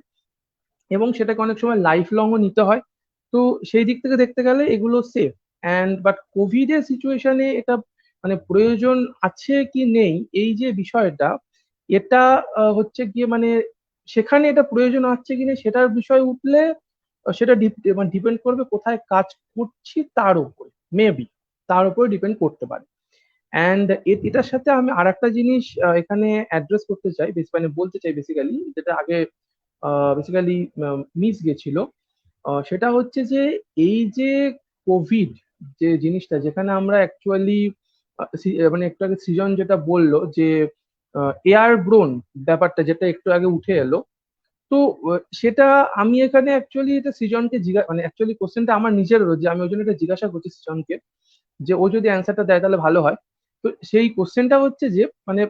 Speaker 5: এবং সেটাকে অনেক সময় লাইফ লংও নিতে হয়। তো সেই দিক থেকে দেখতে গেলে এগুলো সেফ। অ্যান্ড বাট কোভিড এর সিচুয়েশনে এটা মানে প্রয়োজন আছে কি নেই, এই যে বিষয়টা, এটা হচ্ছে গিয়ে মানে সেখানে এটা প্রয়োজন আছে কি নেই সেটার বিষয় উঠলে সেটা ডিপেন্ড করবে কোথায় কাজ করছি তার উপরে, মেবি তার উপরে ডিপেন্ড করতে পারে। অ্যান্ড এটার সাথে আমি আর একটা জিনিস এখানে অ্যাড্রেস করতে চাই, মানে বলতে চাই বেসিক্যালি, যেটা আগে বেসিক্যালি মিস গেছিল। সেটা হচ্ছে যে এই যে কোভিড যে জিনিসটা, যেখানে আমরা অ্যাকচুয়ালি মানে একটু আগে সৃজন যেটা বললো যে এয়ার ব্রোন ব্যাপারটা যেটা একটু আগে উঠে এলো, তো সেটা আমি এখানে অ্যাকচুয়ালি এটা সৃজনকে মানে অ্যাকচুয়ালি কোশ্চেনটা আমার নিজেরও, যে আমি ওই জন্য এটা জিজ্ঞাসা করছি সৃজনকে, যে ও যদি অ্যান্সারটা দেয় তাহলে ভালো হয়। তো সেই কোশ্চেনটা হচ্ছে যে মানে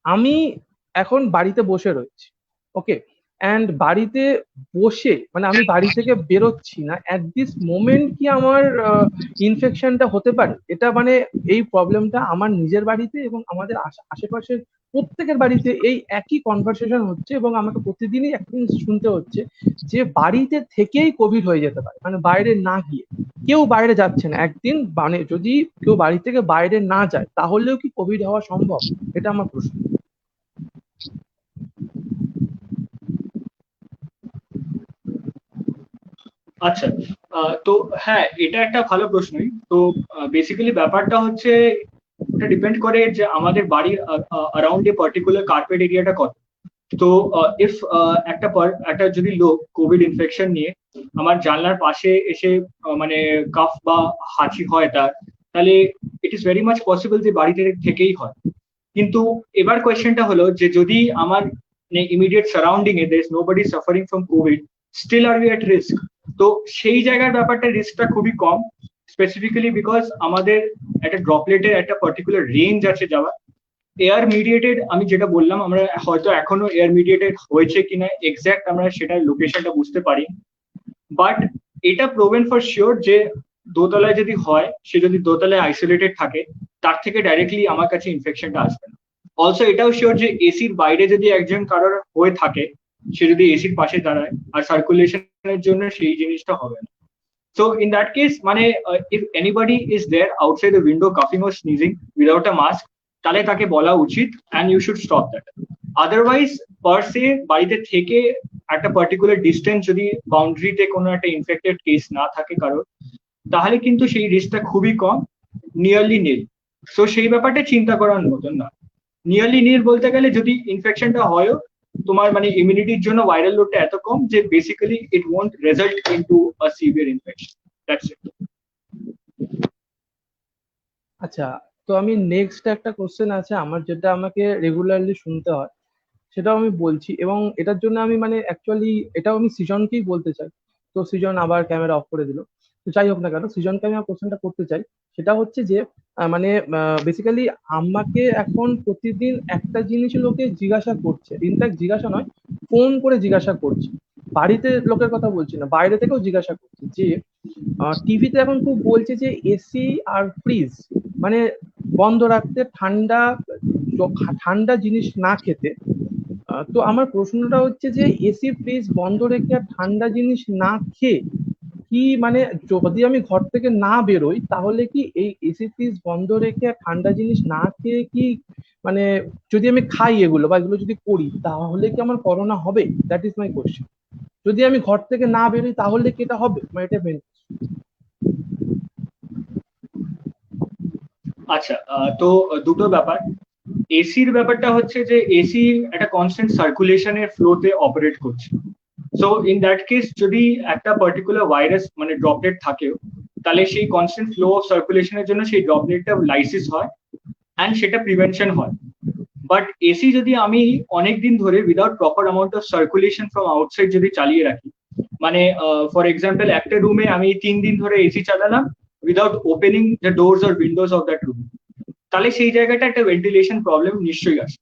Speaker 5: আমি এখন বাড়িতে বসে রয়েছি, ওকে, অ্যান্ড বাড়িতে বসে মানে আমি বাড়ি থেকে বেরোচ্ছি না, অ্যাট দিস মোমেন্ট কি আমার ইনফেকশনটা হতে পারে? এটা মানে এই প্রবলেমটা আমার নিজের বাড়িতে এবং আমাদের আশেপাশের প্রত্যেকের বাড়িতে এই একই কনভারসেশন হচ্ছে এবং আমাকে প্রতিদিনই একটা জিনিস শুনতে হচ্ছে যে বাড়িতে থেকেই কোভিড হয়ে যেতে পারে, মানে বাইরে না গিয়ে। কেউ বাইরে যাচ্ছে না, একদিন মানে যদি কেউ বাড়ি থেকে বাইরে না যায় তাহলেও কি কোভিড হওয়া সম্ভব? এটা আমার প্রশ্ন।
Speaker 2: আচ্ছা, তো হ্যাঁ, এটা একটা ভালো প্রশ্নই। তো বেসিক্যালি ব্যাপারটা হচ্ছে, এটা ডিপেন্ড করে যে আমাদের বাড়ির অ্যারাউন্ড এ পার্টিকুলার কার্পেট এরিয়াটা কত। তো ইফ একটা যদি লোক কোভিড ইনফেকশন নিয়ে আমার জানলার পাশে এসে মানে কাফ বা হাঁচি হয় তার, তাহলে it is very much possible যে বাড়িতে থেকেই হয়। কিন্তু এবার কোয়েশ্চেনটা হলো যে যদি আমার ইমিডিয়েট সারাউন্ডিং এ there is nobody suffering from covid, still are we at risk. তো সেই জায়গার ব্যাপারটা রিস্কটা খুবই কম, স্পেসিফিক্যালি বিকজ আমাদের একটা ড্রপলেটের একটা পার্টিকুলার রেঞ্জ আছে যাওয়া। এয়ার মিডিয়েটেড আমি যেটা বললাম, আমরা হয়তো এখনো এয়ার মিডিয়েটেড হয়েছে কিনা এক্স্যাক্ট আমরা সেটার লোকেশনটা বুঝতে পারি, বাট এটা প্রুভেন ফর শিওর যে দোতলায় যদি হয়, সে যদি দোতলায় আইসোলেটেড থাকে, তার থেকে ডাইরেক্টলি আমার কাছে ইনফেকশনটা আসবে না। অলসো এটাও শিওর যে এসির বাইরে যদি একজন কারোর হয়ে থাকে, সে যদি এসির পাশে দাঁড়ায় আর সার্কুলেশনের জন্য সেই জিনিসটা হবে না। So in that case, মানে if anybody is there outside the window coughing or sneezing without a mask, তাহলে তাকে বলা উচিত and you should stop that. Otherwise, per se বাড়িতে থেকে একটা পার্টিকুলার ডিস্টেন্স যদি বাউন্ডারিতে কোনো একটা ইনফেক্টেড কেস না থাকে কারোর, তাহলে কিন্তু সেই রিস্কটা খুবই কম, নিয়ারলি নীল। সো সেই ব্যাপারটা চিন্তা করার মতন না। নিয়ারলি নীল বলতে গেলে যদি ইনফেকশনটা হয়ও, তোমার মানে ইমিউনিটির জন্য ভাইরাল লোডটা এত কম যে basically it won't result into a severe infection. That's it.
Speaker 5: আচ্ছা, তো আমি নেক্সট একটা কোশ্চেন আছে আমার, যেটা আমাকে রেগুলারলি শুনতে হয়, সেটাও আমি বলছি এবং এটার জন্য আমি মানে অ্যাকচুয়ালি এটাও আমি সৃজনকেই বলতে চাই। তো সৃজন আবার ক্যামেরা অফ করে দিল। তো যাই হোক না কেন, সৃজনকে আমি কোশ্চেনটা করতে চাই। সেটা হচ্ছে যে মানে বেসিক্যালি আমাকে এখন প্রতিদিন একটা জিনিস লোকে জিজ্ঞাসা করছে, ইনফ্যাক্ট জিজ্ঞাসা নয়, ফোন করে জিজ্ঞাসা করছে। বাড়িতে লোকের কথা বলছি না, বাইরে থেকেও জিজ্ঞাসা করছে যে টিভিতে এখন খুব বলছে যে এসি আর ফ্রিজ মানে বন্ধ রাখতে, ঠান্ডা ঠান্ডা জিনিস না খেতে। তো আমার প্রশ্নটা হচ্ছে যে এসি ফ্রিজ বন্ধ রেখে আর ঠান্ডা জিনিস না খেয়ে কি মানে যদি আমি ঘর থেকে না বেরোই তাহলে কি এই এসি ফ্রিজ বন্ধ রেখে আর ঠান্ডা জিনিস না খেয়ে কি মানে যদি আমি খাই এগুলো বা এগুলো যদি করি তাহলে কি আমার করোনা হবে? That is my question. যদি আমি ঘর থেকে না বেরোই তাহলে কি এটা হবে? মানে এটা মেন।
Speaker 2: আচ্ছা, তো দুটো ব্যাপার। এসির ব্যাপারটা হচ্ছে যে এসি একটা কনস্ট্যান্ট সার্কুলেশনের ফ্লোতে অপারেট করছে। সো ইন দ্যাট কেস যদি একটা পার্টিকুলার ভাইরাস মানে ড্রপলেট থাকেও, তাহলে সেই কনস্ট্যান্ট ফ্লো অফ সার্কুলেশনের জন্য সেই ড্রপলেটটা লাইসিস হয় অ্যান্ড সেটা প্রিভেনশন হয়। বাট এসি যদি আমি অনেকদিন ধরে without proper amount of circulation from outside যদি চালিয়ে রাখি, মানে ফর এক্সাম্পল একটা রুমে আমি 3 দিন ধরে এসি চালালাম without opening the doors or windows of that room, তাহলে সেই জায়গাটা একটা ভেন্টিলেশন প্রবলেম নিশ্চয়ই আসে।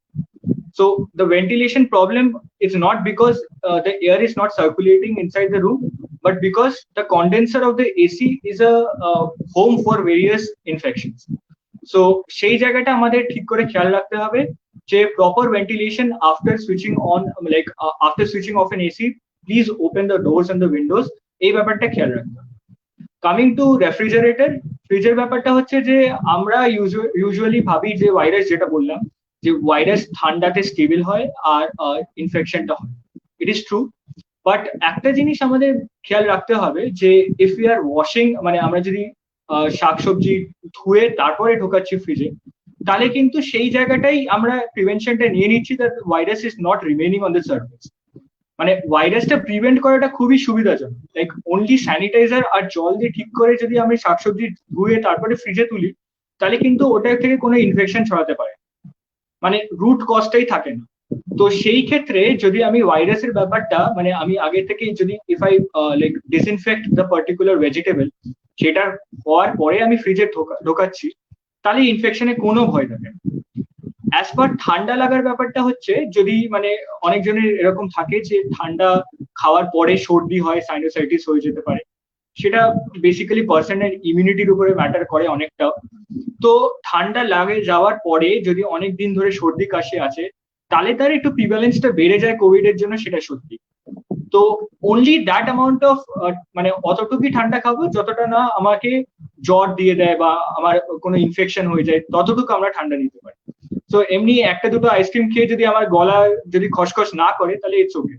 Speaker 2: So the ventilation problem is not because the air is not circulating inside the room, but because the condenser of the AC is a home for various infections. So সেই জায়গাটা আমাদের ঠিক করে খেয়াল রাখতে হবে যে proper ventilation after switching on, like after switching off an AC, please open the doors and the windows, এই ব্যাপারটা খেয়াল রাখতে হবে। কামিং টু রেফ্রিজারেটর, ফ্রিজের ব্যাপারটা হচ্ছে যে আমরা ইউজুয়ালি ভাবি যে ভাইরাস, যেটা বললাম যে ভাইরাস ঠান্ডাতে স্টেবল হয় আর ইনফেকশনটা হয়, ইট ইজ ট্রু। বাট একটা জিনিস আমাদের খেয়াল রাখতে হবে যে ইফ ইউ আর ওয়াশিং, মানে আমরা যদি শাকসবজি ধুয়ে তারপরে ঢোকাচ্ছি ফ্রিজে, তাহলে কিন্তু সেই জায়গাটাই আমরা প্রিভেনশনটা নিয়ে নিচ্ছি that virus is not remaining on the surface. মানে ভাইরাসটা প্রিভেন্ট করাটা খুবই সুবিধাজনক, লাইক অনলি স্যানিটাইজার আর জল দিয়ে ঠিক করে যদি আমি শাকসবজি ধুয়ে তারপরে ফ্রিজে তুলি, তাহলে কিন্তু ওটার থেকে কোনো ইনফেকশন ছড়াতে পারে, মানে রুট কজটাই থাকে না। তো সেই ক্ষেত্রে যদি আমি ভাইরাসের ব্যাপারটা, মানে আমি আগে থেকে যদি if I like disinfect the particular vegetable, সেটা হওয়ার পরে আমি ফ্রিজে ঢোকাচ্ছি, তাহলে ইনফেকশনের কোনো ভয় থাকে না। অ্যাজ পার ঠান্ডা লাগার ব্যাপারটা হচ্ছে, যদি মানে অনেকজনের এরকম থাকে যে ঠান্ডা খাওয়ার পরে সর্দি হয়, সাইনোসাইটিস হয়ে যেতে পারে, সেটা বেসিক্যালি পার্সনের ইমিউনিটির উপরে ম্যাটার করে অনেকটা। তো ঠান্ডা লাগে যাওয়ার পরে যদি অনেক দিন ধরে সর্দি কাশি আছে, তাহলে তার একটু প্রিভ্যালেন্সটা বেড়ে যায় কোভিড এর জন্য, সেটা সত্যি। তো অনলি দ্যাট অ্যামাউন্ট অফ, মানে অতটুকুই ঠান্ডা খাবো যতটা না আমাকে জ্বর দিয়ে দেয় বা আমার কোনো ইনফেকশন হয়ে যায়, ততটুকু আমরা ঠান্ডা নিতে পারি। তো এমনি একটা দুটো আইসক্রিম খেয়ে যদি আমার গলা যদি খসখস না করে, তাহলে ইটস ওকে।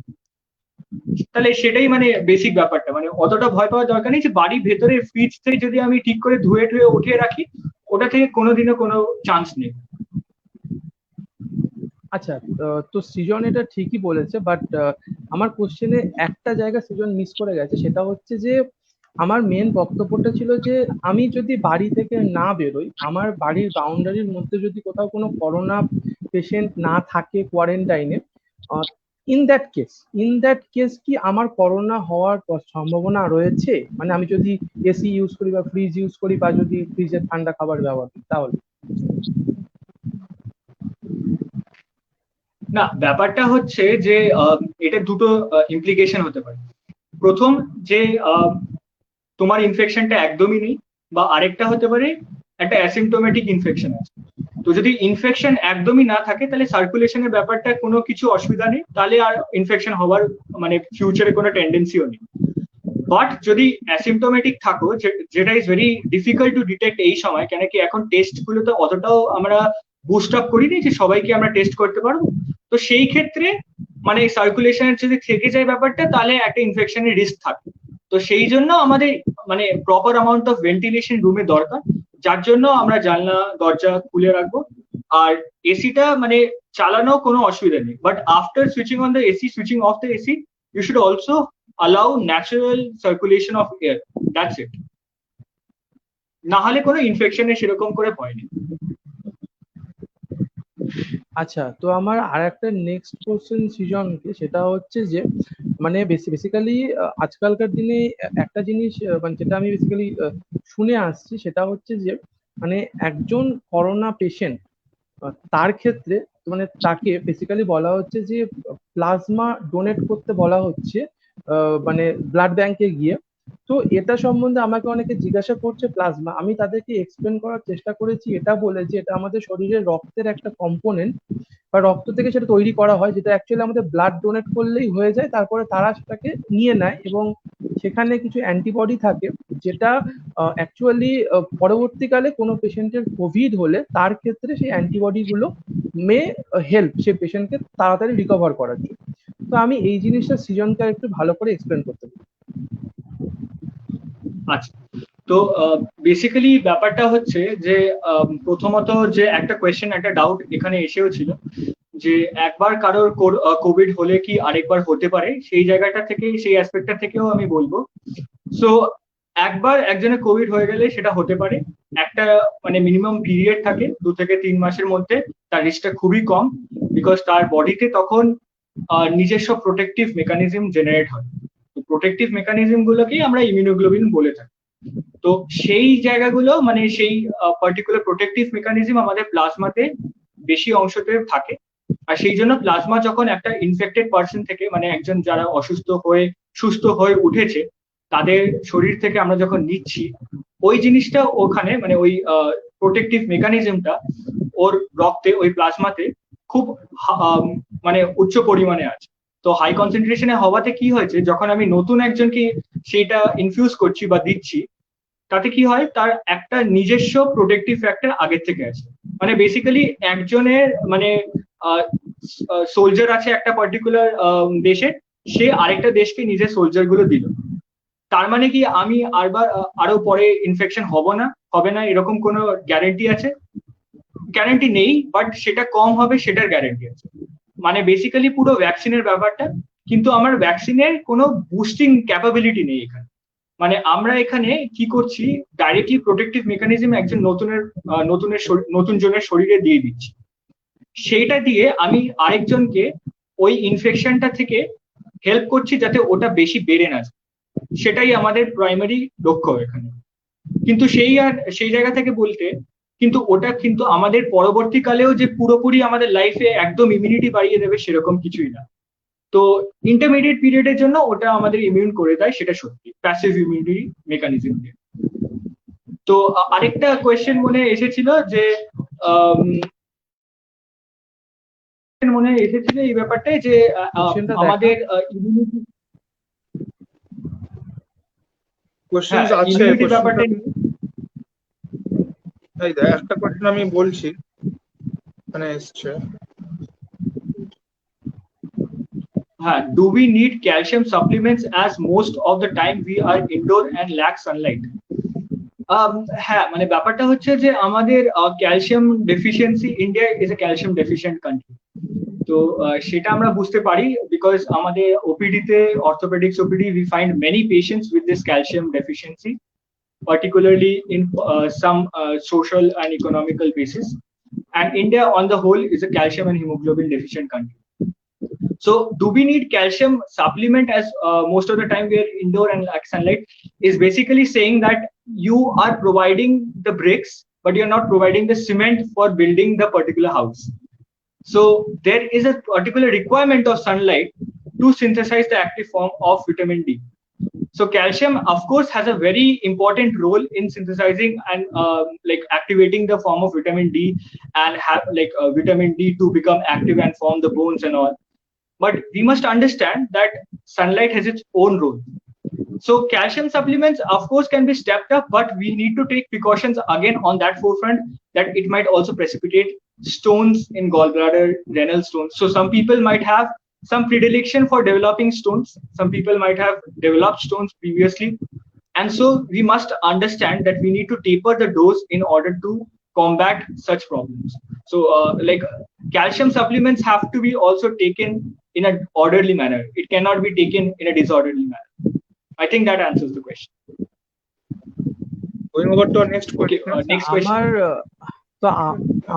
Speaker 2: তাহলে সেটাই মানে বেসিক ব্যাপারটা, মানে অতটা ভয় পাওয়ার দরকার নেই যে বাড়ির ভেতরে ফ্রিজ থেকে যদি আমি ঠিক করে ধুয়ে উঠিয়ে রাখি, ওটা থেকে কোনোদিনও কোনো চান্স নেই।
Speaker 5: আচ্ছা, তো সৃজন এটা ঠিকই বলেছে, বাট আমার কোশ্চেনে একটা জায়গা সৃজন মিস করে গেছে, সেটা হচ্ছে যে আমার মেন বক্তব্যটা ছিল যে আমি যদি বাড়ি থেকে না বেরোই, আমার বাড়ির বাউন্ডারির মধ্যে যদি কোথাও কোনো করোনা পেশেন্ট না থাকে কোয়ারেন্টাইনে, ইন দ্যাট কেস কি আমার করোনা হওয়ার সম্ভাবনা রয়েছে? মানে আমি যদি এসি ইউজ করি বা ফ্রিজ ইউজ করি বা যদি ফ্রিজের ঠান্ডা খাবার ব্যবহার করি, তাহলে?
Speaker 2: না, ব্যাপারটা হচ্ছে যে এটা দুটো ইমপ্লিকেশন হতে পারে। প্রথম, যে তোমার ইনফেকশনটা একদমই নেই, বা আরেকটা হতে পারে একটা অ্যাসিম্পটোমেটিক ইনফেকশন আছে। তো যদি ইনফেকশন একদমই না থাকে, তাহলে সার্কুলেশনের ব্যাপারটা কোনো কিছু অসুবিধা নেই, তাহলে আর ইনফেকশন হওয়ার মানে ফিউচারে কোনো টেন্ডেন্সিও নেই। বাট যদি অ্যাসিম্পটোমেটিক থাকো, যেটা is very difficult to detect এই সময়, কেন কি এখন টেস্ট গুলো তো অতটাও আমরা বুস্ট আপ করিনি যে সবাইকে আমরা টেস্ট করতে পারবো। তো সেই ক্ষেত্রে মানে সার্কুলেশনের যদি থেকে যায় ব্যাপারটা, তাহলে একটা ইনফেকশনের রিস্ক থাকে। তো সেই জন্য আমাদের মানে প্রপার অ্যামাউন্ট অফ ভেন্টিলেশন রুমে দরকার, যার জন্য আমরা জানলা দরজা খুলে রাখবো। আর এসিটা মানে চালানো কোনো অসুবিধা নেই, but after switching on the AC, switching off the AC, you should also allow natural circulation of air, that's it. না হলে কোনো ইনফেকশনের সেরকম করে ভয় নেই।
Speaker 5: আচ্ছা, তো আমার আর একটা নেক্সট কোশ্চেন সৃজনকে, সেটা হচ্ছে যে মানে বেসিক্যালি আজকালকার দিনে একটা জিনিস মানে যেটা আমি বেসিক্যালি শুনে আসছি, সেটা হচ্ছে যে মানে একজন করোনা পেশেন্ট, তার ক্ষেত্রে মানে তাকে বেসিক্যালি বলা হচ্ছে যে প্লাজমা ডোনেট করতে বলা হচ্ছে, মানে ব্লাড ব্যাংকে গিয়ে। তো এটা সম্বন্ধে আমাকে অনেকে জিজ্ঞাসা করছে প্লাজমা, আমি তাদেরকে এক্সপ্লেন করার চেষ্টা করেছি এটা বলে যে এটা আমাদের শরীরের রক্তের একটা কম্পোনেন্ট, বা রক্ত থেকে সেটা তৈরি করা হয়, যেটা অ্যাকচুয়ালি আমাদের ব্লাড ডোনেট করলেই হয়ে যায়। তারপরে তারা সেটাকে নিয়ে নেয় এবং সেখানে কিছু অ্যান্টিবডি থাকে, যেটা অ্যাকচুয়ালি পরবর্তীকালে কোনো পেশেন্টের কোভিড হলে তার ক্ষেত্রে সেই অ্যান্টিবডি গুলো মে হেল্প সে পেশেন্টকে তাড়াতাড়ি রিকভার করার জন্য। তো আমি এই জিনিসটা সৃজনকে একটু ভালো করে এক্সপ্লেন করতে পারি।
Speaker 2: আচ্ছা, তো বেসিক্যালি ব্যাপারটা হচ্ছে যে প্রথমত যে একটা কোয়েশ্চেন, একটা ডাউট এখানে এসেও ছিল যে একবার কারোর কোভিড হলে কি আরেকবার হতে পারে, সেই জায়গাটা থেকে, সেই অ্যাসপেক্টটা থেকেও আমি বলবো। সো একবার একজনের কোভিড হয়ে গেলে সেটা হতে পারে, একটা মানে মিনিমাম পিরিয়ড থাকে 2 থেকে 3 মাসের মধ্যে, তার রিস্কটা খুবই কম, বিকজ তার বডিতে তখন নিজস্ব প্রোটেক্টিভ মেকানিজম জেনারেট হয়। প্রোটেক্টিভ মেকানিজম গুলোকেই আমরা ইমিউনোগ্লোবিন বলে থাকি। তো সেই জায়গাগুলো মানে সেই পার্টিকুলার প্রোটেক্টিভ মেকানিজম আমাদের প্লাজমাতে বেশি অংশতে থাকে। আর সেই জন্য প্লাজমা যখন একটা ইনফেক্টেড পার্সন থেকে মানে একজন যারা অসুস্থ হয়ে সুস্থ হয়ে উঠেছে তাদের শরীর থেকে আমরা যখন নিচ্ছি ওই জিনিসটা ওখানে মানে ওই প্রোটেক্টিভ মেকানিজমটা ওর রক্তে ওই প্লাজমাতে খুব মানে উচ্চ পরিমাণে আছে। তো হাই কনসেন্ট্রেশনে হওয়াতে কি হয়েছে যখন আমি নতুন একজনকে সেইটা ইনফিউজ করছি বা দিচ্ছি তাতে কি হয় তার একটা নিজস্ব প্রোটেক্টিভ ফ্যাক্টর আগের থেকে আছে। মানে বেসিক্যালি একজনের মানে সোলজার আছে একটা পার্টিকুলার দেশে, সে আরেকটা দেশকে নিজের সোলজার গুলো দিল, তার মানে কি আমি আরো পরে ইনফেকশন হবে না এরকম কোনো গ্যারেন্টি আছে? গ্যারেন্টি নেই, বাট সেটা কম হবে সেটার গ্যারেন্টি আছে। মানে বেসিক্যালি পুরো ভ্যাকসিনের ব্যাপারটা, কিন্তু আমার ভ্যাকসিনের কোনো বুস্টিং ক্যাপাবিলিটি নেই এখানে। মানে আমরা এখানে কি করছি ডাইরেক্টলি প্রোটেক্টিভ মেকানিজম একজন নতুন জনের শরীরে দিয়ে দিচ্ছি, সেইটা দিয়ে আমি আরেকজনকে ওই ইনফেকশনটা থেকে হেল্প করছি যাতে ওটা বেশি বেড়ে না যায়, সেটাই আমাদের প্রাইমারি লক্ষ্য এখানে। কিন্তু সেই জায়গা থেকে বলতে কিন্তু ওটা কিন্তু আমাদের পরবর্তীকালেও যে পুরোপুরি আমাদের লাইফে একদম ইমিউনিটি বাড়িয়ে দেবে সেরকম কিছুই না। তো ইন্টারমিডিয়েট পিরিয়ডের জন্য ওটা আমাদের ইমিউন করে দেয়, সেটা সত্যি প্যাসিভ ইমিউনিটি মেকানিজম দিয়ে। তো আরেকটা কোয়েশ্চেন মনে এসেছিল যে এই ব্যাপারটাই যে আমাদের ইমিউনিটি
Speaker 1: কোশ্চেনস আছে
Speaker 2: ব্যাপারটা
Speaker 1: এই দেখ একটা কোশ্চেন আমি বলছি মানে এসছে।
Speaker 2: হ্যাঁ, do we need calcium supplements as most of the time we are indoor and lack sunlight? হ্যাঁ, মানে ব্যাপারটা হচ্ছে যে আমাদের calcium deficiency, India is a calcium deficient country. তো সেটা আমরা বুঝতে পারি বিকজ আমাদের ওপিডিতে orthopaedics OPD we find many patients with this calcium deficiency, particularly in some social and economical basis. And India on the whole is a calcium and hemoglobin deficient country. So do we need calcium supplement as most of the time we are indoor and lack sunlight is basically saying that you are providing the bricks but you're not providing the cement for building the particular house. So there is a particular requirement of sunlight to synthesize the active form of vitamin D. So calcium of course has a very important role in synthesizing and like activating the form of vitamin D and have like vitamin D to become active and form the bones and all. But we must understand that sunlight has its own role. So calcium supplements of course can be stepped up, but we need to take precautions again on that forefront that it might also precipitate stones in gallbladder, renal stones. So some people might have some predilection for developing stones. Some people might have developed stones previously. And so we must understand that we need to taper the dose in order to combat such problems. So like calcium supplements have to be also taken in an orderly manner. It cannot be taken in a disorderly manner. I think that answers the question.
Speaker 1: Going over to our next question.
Speaker 2: Next question.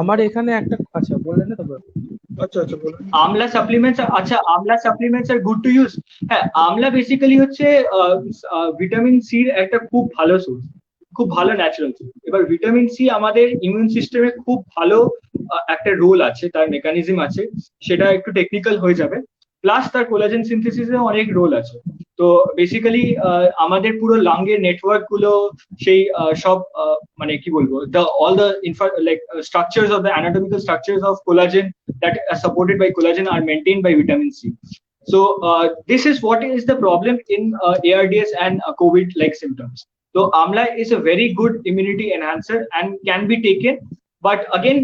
Speaker 5: আমার এখানে একটা আচ্ছা বললেন না তো
Speaker 1: আচ্ছা বলুন।
Speaker 2: Amla supplements are good to use. হ্যাঁ, আমলা বেসিক্যালি হচ্ছে ভিটামিন সির একটা খুব ভালো সোর্স, খুব ভালো ন্যাচারাল সোর্স। এবার ভিটামিন সি আমাদের ইমিউন সিস্টেমে খুব ভালো একটা রোল আছে, তার মেকানিজম আছে, সেটা একটু টেকনিক্যাল হয়ে যাবে। প্লাস তার কোলাজেন সিনথেসিসে অনেক রোল আছে। তো বেসিক্যালি আমাদের পুরো লাঙ্গের নেটওয়ার্ক গুলো সেই সব মানে কি বলবো all the structures of the anatomical structures of collagen that are supported by collagen are maintained by vitamin C. So this is what is the problem in ARDS and COVID like symptoms. So amla is a very good immunity enhancer and can be taken, but again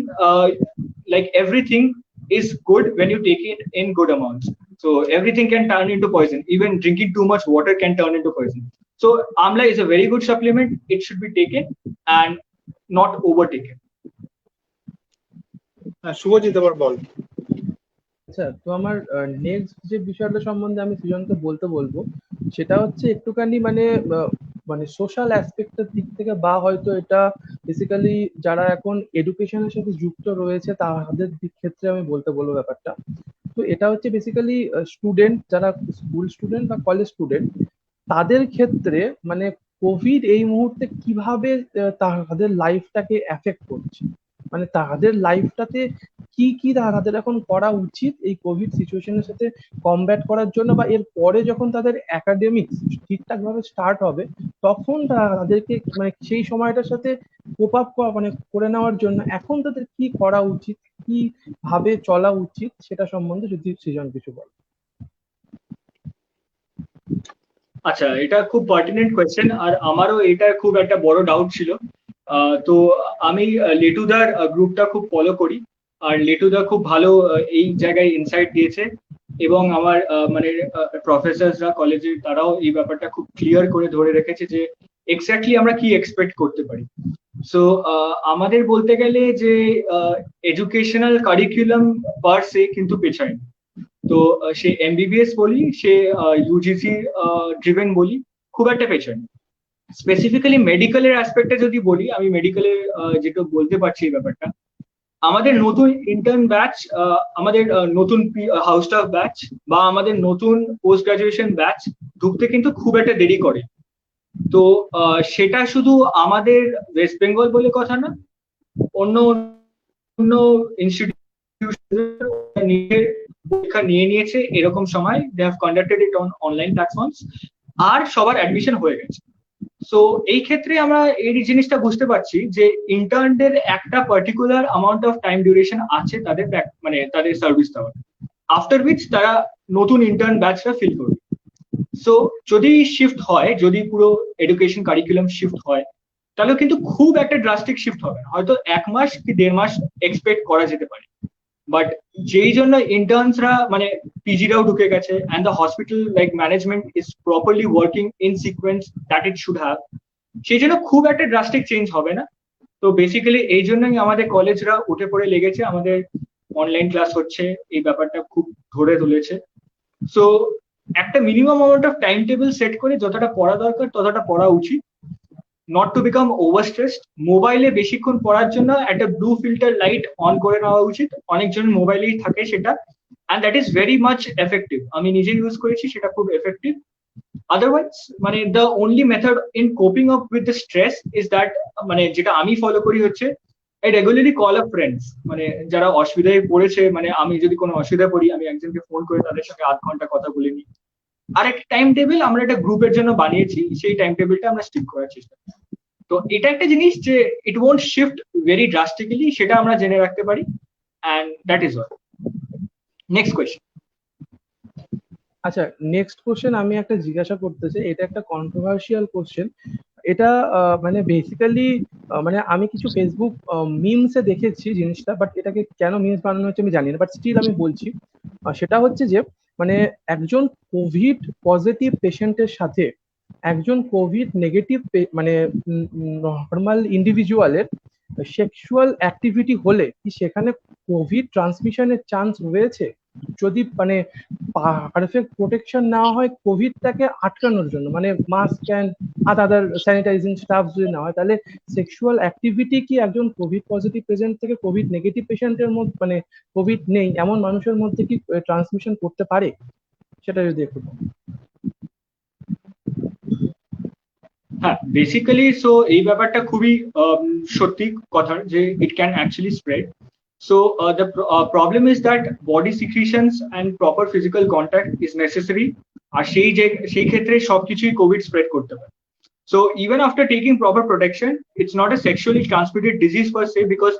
Speaker 2: like everything is good when you take it in good amounts. So everything can turn into poison. Even drinking too much water can turn into poison. So amla is a very good supplement. It should be taken and not overtaken.
Speaker 1: Subhajit আবার বল।
Speaker 5: আচ্ছা, তো আমার next যে বিষয়টা সম্বন্ধে আমি সৃজনকে বলবো সেটা হচ্ছে একটুখানি মানে সোশ্যাল অ্যাসপেক্টের দিক থেকে, বা হয়তো এটা বেসিক্যালি যারা এখন এডুকেশনের সাথে যুক্ত রয়েছে তাদের দিক ক্ষেত্রে আমি বলবো ব্যাপারটা। তো এটা হচ্ছে বেসিক্যালি স্টুডেন্ট, যারা স্কুল স্টুডেন্ট বা কলেজ স্টুডেন্ট, তাদের ক্ষেত্রে মানে কোভিড এই মুহূর্তে কিভাবে তাদের লাইফটাকে এফেক্ট করছে, মানে তাদের লাইফটাতে কি কি তাদের এখন করা উচিত এই কোভিড সিচুয়েশনের সাথে কমব্যাট করার জন্য, বা এর পরে যখন তাদের একাডেমিক ঠিকঠাক ভাবে স্টার্ট হবে তখন তাদেরকে মানে সেই সময়টার সাথে কোপ আপ মানে করে নেওয়ার জন্য এখন তাদের কি করা উচিত, কি ভাবে চলা উচিত, সেটা সম্বন্ধে যদি সৃজন কিছু বলে।
Speaker 2: আচ্ছা, এটা খুব পার্টিনেন্ট কোয়েশ্চেন, আর আমারও এটা খুব একটা বড় ডাউট ছিল। তো আমি লেটুদার গ্রুপটা খুব ফলো করি, আর লেটুদা খুব ভালো এই জায়গায় ইনসাইট দিয়েছে, এবং আমার মানে প্রফেসরসরা কলেজে তারাও এই ব্যাপারটা খুব ক্লিয়ার করে ধরে রেখেছে যে এক্স্যাক্টলি আমরা কি এক্সপেক্ট করতে পারি। সো আমাদের বলতে গেলে যে এডুকেশনাল কারিকুলাম পার সে কিন্তু পেছায়, তো সে এমবিবিএস বলি, সে ইউজিসি ড্রিভেন বলি, খুব একটা পেছনে। স্পেসিফিক্যালি মেডিকেলের অ্যাসপেক্টে যদি বলি, আমি মেডিকেলের যেটা বলতে পারছি এই ব্যাপারটা, আমাদের নতুন ইন্টার্ন ব্যাচ, আমাদের নতুন হাউস স্টাফ ব্যাচ বা আমাদের নতুন পোস্ট গ্রাজুয়েশন ব্যাচ ঢুকতে কিন্তু খুব একটা দেরি করে। তো সেটা শুধু আমাদের ওয়েস্ট বেঙ্গল বলে কথা না, অন্য অন্য ইনস্টিটিউশন পরীক্ষা নিয়ে নিয়েছে এরকম সময়, they have conducted it on online platforms, আর সবার অ্যাডমিশন হয়ে গেছে। সো এই ক্ষেত্রে আমরা এই জিনিসটা বুঝতে পারছি যে ইন্টার্নদের একটা particular amount of time duration আছে তাদের মানে তাদের সার্ভিস দেওয়ার, আফটার উইচ তারা নতুন ইন্টার্ন ব্যাচটা ফিল করবে। সো যদি শিফট হয়, যদি পুরো এডুকেশন কারিকুলাম শিফট হয়, তাহলে কিন্তু খুব একটা ড্রাস্টিক শিফট হবে, হয়তো 1 মাস কি 1.5 মাস এক্সপেক্ট করা যেতে পারে। বাট যেই জন্য ইন্টার্নসরা মানে পিজিরাও ঢুকে গেছে, and the hospital like management is properly working in sequence that it should have, সেই জন্য খুব একটা ড্রাস্টিক চেঞ্জ হবে না। তো বেসিক্যালি এই জন্যই আমাদের কলেজরা উঠে পড়ে লেগেছে, আমাদের অনলাইন ক্লাস হচ্ছে, এই ব্যাপারটা খুব ধরে তুলেছে। সো একটা minimum amount of time table set করে যতটা পড়া দরকার ততটা পড়া উচিত, not to become over stressed. মোবাইলে বেশিক্ষণ পড়ার জন্য একটা ব্লু ফিল্টার লাইট অন করে নেওয়া উচিত, অনেকজন মোবাইলেই থাকে সেটা, and that is very much effective. আমি নিজে ইউজ করেছি, সেটা খুব এফেক্টিভ। আদারওয়াইজ মানে the only method in coping up with the stress is that, মানে যেটা আমি ফলো করি হচ্ছে I regularly call up friends, মানে যারা অসুবিধায় পড়েছে, মানে আমি যদি কোনো অসুবিধায় পড়ি আমি একজনকে ফোন করে তাদের সঙ্গে 8 ঘন্টা কথা বলে নিই। আর একটা টাইম টেবিল আমরা একটা গ্রুপের জন্য বানিয়েছি, সেই টাইম টেবিলটা আমরা স্টিক করার চেষ্টা করি। তো এটা একটা জিনিস যে ইট ওয়ন্ট শিফট ভেরি ড্রাস্টিক্যালি, সেটা আমরা জেনে রাখতে পারি, and that is all. Next question.
Speaker 5: আচ্ছা, নেক্সট কোশ্চেন আমি একটা জিজ্ঞাসা করতে চাই, এটা একটা কন্ট্রোভার্সিয়াল কোশ্চেন। এটা মানে বেসিক্যালি মানে আমি কিছু ফেসবুক মিমসে দেখেছি জিনিসটা, বাট এটাকে কেন মিমস বানানো হচ্ছে আমি জানি না, বাট স্টিল আমি বলছি। সেটা হচ্ছে যে মানে একজন কোভিড পজিটিভ পেশেন্টের সাথে একজন কোভিড নেগেটিভ মানে নর্মাল ইন্ডিভিজুয়ালের সেক্সুয়াল অ্যাক্টিভিটি হলে কি সেখানে কোভিড ট্রান্সমিশনের চান্স রয়েছে, যদি মানে পারফেক্ট প্রোটেকশন নেওয়া হয় কোভিডটাকে আটকানোর জন্য, মানে mask and other sanitising staff যদি নেওয়া হয়, তাহলে সেক্সুয়াল অ্যাক্টিভিটি কি একজন কোভিড পজিটিভ পেশেন্ট থেকে কোভিড নেগেটিভ পেশেন্টের মধ্যে মানে কোভিড নেই এমন মানুষের মধ্যে কি ট্রান্সমিশন করতে পারে, সেটা যদি একটু।
Speaker 2: হ্যাঁ, বেসিক্যালি সো এই ব্যাপারটা খুবই সত্যি কথা যে it can actually spread. So the problem is that body secretions and proper physical contact is necessary, আর সেই ক্ষেত্রে সবকিছুই কোভিড স্প্রেড করতে পারে। So even after taking proper protection, it's not a sexually transmitted disease per se, because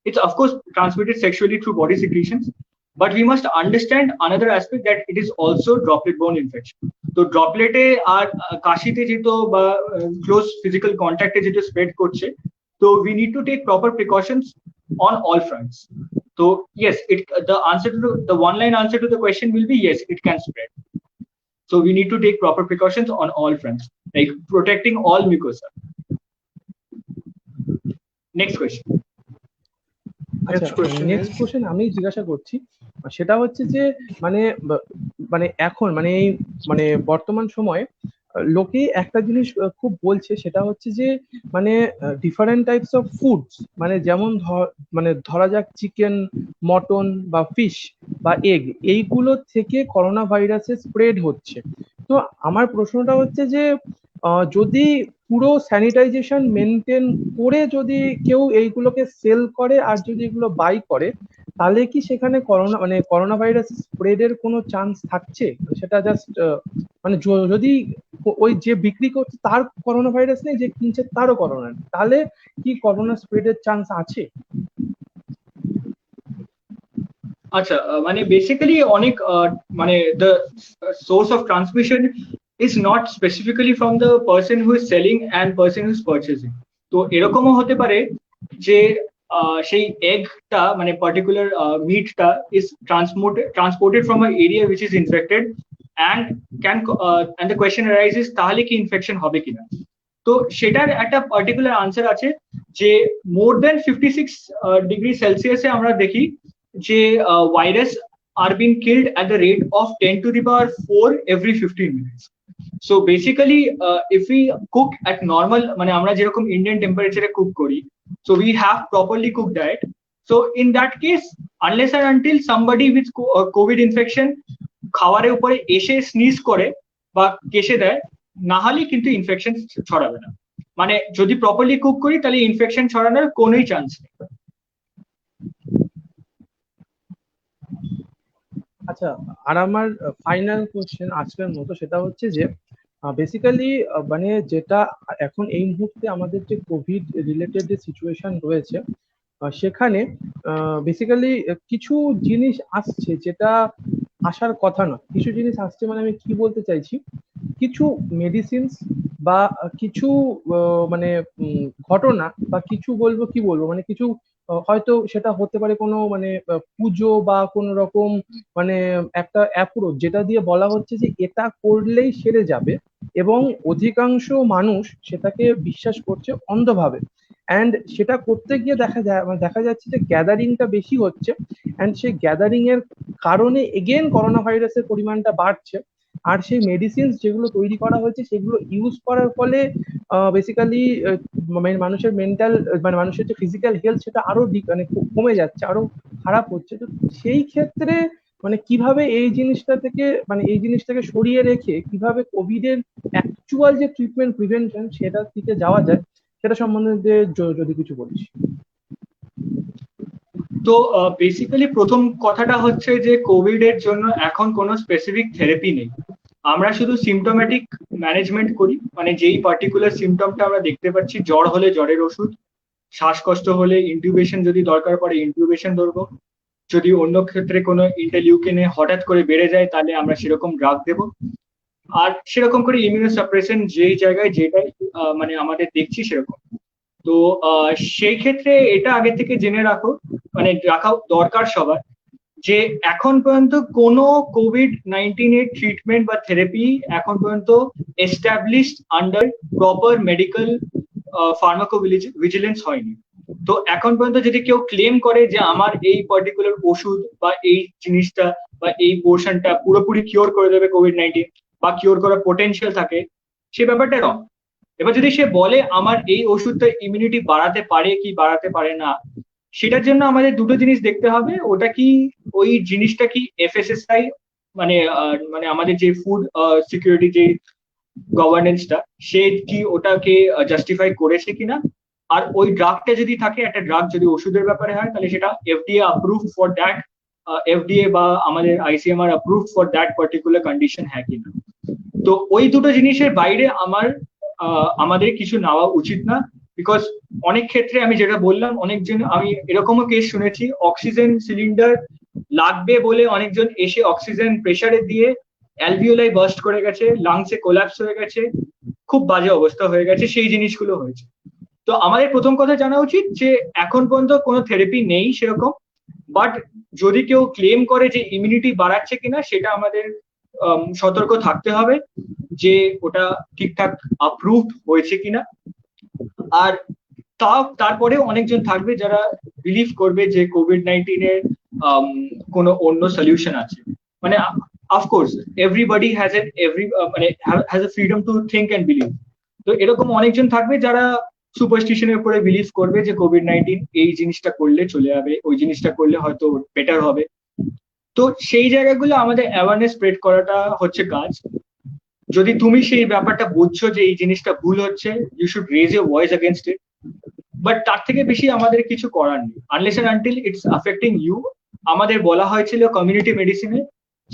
Speaker 2: it's of course transmitted sexually through body secretions. But we must understand another aspect, that it is also droplet-borne infection. So droplet আর কাশিতে যেটা বা close physical contact এ যেটা spread করছে, so we need to take proper precautions on all fronts. So yes, the one-line answer to the question will be yes, it can spread. So we need to take proper precautions on all fronts, like protecting all mucosa. Next question.
Speaker 5: Next question আমি জিজ্ঞাসা করছি, সেটা হচ্ছে যে মানে মানে এখন মানে এই মানে বর্তমান সময়ে লোকে একটা জিনিস খুব বলছে, সেটা হচ্ছে যে মানে ডিফারেন্ট টাইপস অফ ফুডস, মানে যেমন মানে ধরা যাক চিকেন, মটন বা ফিশ বা এগ, এইগুলো থেকে করোনা ভাইরাসের স্প্রেড হচ্ছে। তো আমার প্রশ্নটা হচ্ছে যে যদি পুরো স্যানিটাইজেশন মেনটেন করে যদি কেউ এইগুলোকে সেল করে আর যদি এগুলো বাই করে, তাহলে কি সেখানে করোনা ভাইরাস স্প্রেডের কোনো চান্স থাকছে? সেটা জাস্ট মানে যদি ওই যে বিক্রি করছে তার করোনা ভাইরাস নেই, যে কিনছে তারও করোনা নেই, তাহলে কি করোনা স্প্রেডের চান্স আছে?
Speaker 2: আচ্ছা, মানে বেসিক্যালি অনেক মানে the source of transmission is not specifically from the person who is selling and person who is purchasing. তো এরকমও হতে পারে যে সেই এগটা মানে পার্টিকুলার মিটটা is transported from a area which is infected and and the question arises তাহলে কি ইনফেকশন হবে কিনা। তো সেটার একটা পার্টিকুলার আনসার আছে যে মোর দেন 56 ডিগ্রি সেলসিয়াসে আমরা দেখি যে virus are being killed at the rate of 10⁴ every 15 minutes. So basically, if we cook at normal, মানে আমরা যেরকম ইন্ডিয়ান টেম্পারেচারে কুক করি, so we have properly cooked diet. So in that case, unless and until somebody with COVID infection খাবারের উপরে এসে sneeze করে বা কেশে দেয়, না হলে কিন্তু ইনফেকশন ছড়াবে না। মানে যদি প্রপারলি কুক করি তাহলে ইনফেকশন ছড়ানোর কোনোই চান্স নেই।
Speaker 5: আচ্ছা, আর আমার ফাইনাল কোশ্চেন আজকের মতো, সেটা হচ্ছে যে বেসিক্যালি মানে যেটা এখন এই মুহূর্তে আমাদের যে কোভিড রিলেটেড যে সিচুয়েশন রয়েছে, সেখানে বেসিক্যালি কিছু জিনিস আসছে যেটা আসার কথা নয়। কিছু জিনিস আসছে মানে আমি কি বলতে চাইছি, কিছু মেডিসিনস বা কিছু মানে ঘটনা বা কিছু বলবো মানে কিছু হয়তো সেটা হতে পারে কোনো মানে পুজো বা কোনো রকম মানে একটা অ্যাপ্রোচ, যেটা দিয়ে বলা হচ্ছে যে এটা করলেই সেরে যাবে, এবং অধিকাংশ মানুষ সেটাকে বিশ্বাস করছে অন্ধভাবে। অ্যান্ড সেটা করতে গিয়ে দেখা যাচ্ছে যে গ্যাদারিংটা বেশি হচ্ছে, অ্যান্ড সেই গ্যাদারিং এর কারণে এগেন করোনা ভাইরাসের পরিমাণটা বাড়ছে। আর সেই মেডিসিন যেগুলো তৈরি করা হয়েছে সেগুলো ইউজ করার ফলে বেসিক্যালি মানুষের মেন্টাল মানে মানুষের যে ফিজিক্যাল হেলথ সেটা আরো মানে কমে যাচ্ছে, আরো খারাপ হচ্ছে। তো সেই ক্ষেত্রে মানে কিভাবে এই জিনিসটাকে সরিয়ে রেখে কিভাবে কোভিড এর অ্যাকচুয়াল যে ট্রিটমেন্ট প্রিভেনশন সেটার দিকে যাওয়া যায়, সেটা সম্বন্ধে যদি কিছু বলিস।
Speaker 2: তো বেসিক্যালি প্রথম কথাটা হচ্ছে যে কোভিড এর জন্য এখন কোনো স্পেসিফিক থেরাপি নেই। আমরা শুধু সিমটোম্যাটিক ম্যানেজমেন্ট করি, মানে যেই পার্টিকুলার সিমটমটা আমরা দেখতে পাচ্ছি, জ্বর হলে জ্বরের ওষুধ, শ্বাসকষ্ট হলে ইনটিউবেশন যদি দরকার পড়ে ইনটিউবেশন ধরবো, যদি অন্য ক্ষেত্রে কোনো ইন্টারলিউকিনে হঠাৎ করে বেড়ে যায় তাহলে আমরা সেরকম ড্রাগ দেবো, আর সেরকম করে ইমিউনোসাপ্রেশন যেই জায়গায় যেটাই মানে আমাদের দেখছি সেরকম। তো সেই ক্ষেত্রে এটা আগে থেকে জেনে রাখো, মানে রাখা দরকার সবার, যে এখন পর্যন্ত কোনো COVID-19 এর ট্রিটমেন্ট বা থেরাপি এখন পর্যন্ত এস্টাবলিশড আন্ডার প্রপার মেডিকেল ফার্মাকোভিজিলেন্স হয়নি। তো এখন পর্যন্ত যদি কেউ ক্লেম করে যে আমার এই পার্টিকুলার ওষুধ বা এই জিনিসটা বা এই পোর্শনটা পুরোপুরি কিওর করে দেবে COVID-19 বা কিওর করার পোটেনশিয়াল থাকে, সে ব্যাপারটা রং। এবার যদি সে বলে আমার এই ওষুধটা ইমিউনিটি বাড়াতে পারে কি বাড়াতে পারে না, সেটার জন্য আমাদের দুটো জিনিস দেখতে হবে। ওটা কি ওই জিনিসটা কি FSSAI মানে মানে আমাদের যে ফুড সিকিউরিটি যে গভর্নেন্সটা, সে কি ওটাকে জাস্টিফাই করেছে কিনা। আর ওই ড্রাগটা যদি থাকে, একটা ড্রাগ যদি ওষুধের ব্যাপারে হয় তাহলে সেটা FDA approved for that, FDA বা আমাদের ICMR approved for that particular condition হ্যাঁ কিনা। তো ওই দুটো জিনিসের বাইরে আমাদের কিছু নেওয়া উচিত না। বিকজ অনেক ক্ষেত্রে আমি যেটা বললাম, অনেকজন আমি এরকমও কেস শুনেছি অক্সিজেন সিলিন্ডার লাগবে বলে অনেকজন এসে অক্সিজেন প্রেসারে দিয়ে অ্যালভিওলাই বার্স্ট করে গেছে, লাংসে কোল্যাপস হয়ে গেছে, খুব বাজে অবস্থা হয়ে গেছে, সেই জিনিসগুলো হয়েছে। তো আমাদের প্রথম কথা জানা উচিত যে এখন পর্যন্ত কোনো থেরাপি নেই সেরকম, বাট যদি কেউ ক্লেম করে যে ইমিউনিটি বাড়াচ্ছে কিনা সেটা আমাদের সতর্ক থাকতে হবে যে ওটা ঠিকঠাক অ্যাপ্রুভড হয়েছে কিনা। আর তারপরে অনেকজন থাকবে যারা বিলিভ করবে যে COVID-19 এর কোনো অন্য সলিউশন আছে। মানে of course everybody has a freedom to think and believe. তো এরকম অনেকজন থাকবে যারা সুপারস্টিশনের উপরে বিলিভ করবে যে COVID-19 এই জিনিসটা করলে চলে যাবে, ওই জিনিসটা করলে হয়তো বেটার হবে। তো সেই জায়গাগুলো আমাদের অ্যাওয়ারনেস স্প্রেড করাটা হচ্ছে কাজ। যদি তুমি সেই ব্যাপারটা বুঝছো যে এই জিনিসটা ভুল হচ্ছে, you should raise your voice against it. But তার থেকে বেশি আমাদের কিছু করার নেই, unless and until it's affecting you. আমাদের বলা হয়েছিল কমিউনিটি মেডিসিনে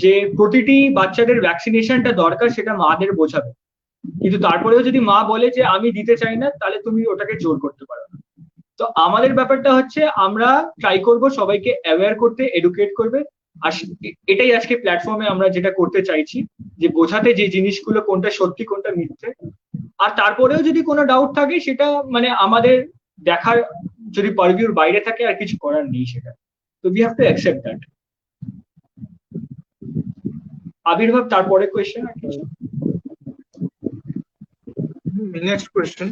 Speaker 2: যে প্রতিটি বাচ্চাদের ভ্যাকসিনেশনটা দরকার, সেটা মাদের বোঝাবে। কিন্তু তারপরেও যদি মা বলে যে আমি দিতে চাই না, তাহলে তুমি ওটাকে জোর করতে পারো না। তো আমাদের ব্যাপারটা হচ্ছে আমরা ট্রাই করব সবাইকে অ্যাওয়্যার করতে, এডুকেট করবে। আর এটাই আজকে প্ল্যাটফর্মে আমরা যেটা করতে চাইছি, যে বোঝাতে যে জিনিসগুলো কোনটা সত্যি কোনটা মিথ্যে। আর তারপরেও যদি কোনো ডাউট থাকে সেটা মানে আমাদের দেখার যদি পারভিউর বাইরে থাকে, আর কিছু করার নেই সেটা। তো we have to accept that. আবির্ভাব, তারপরে কোয়েশ্চেন আর কিছু?
Speaker 1: Next question.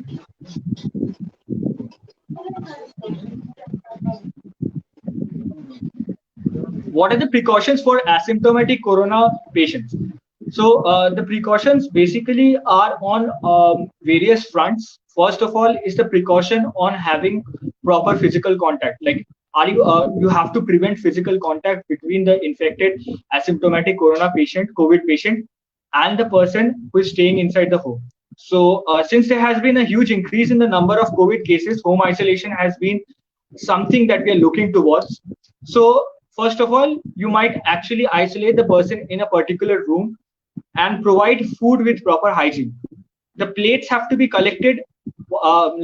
Speaker 2: What are the precautions for asymptomatic corona patients? So the precautions basically are on various fronts. First of all is the precaution on having proper physical contact. Like, are you have to prevent physical contact between the infected asymptomatic corona patient, COVID patient, and the person who is staying inside the home. So since there has been a huge increase in the number of COVID cases, home isolation has been something that we are looking towards. So first of all, you might actually isolate the person in a particular room and provide food with proper hygiene. The plates have to be collected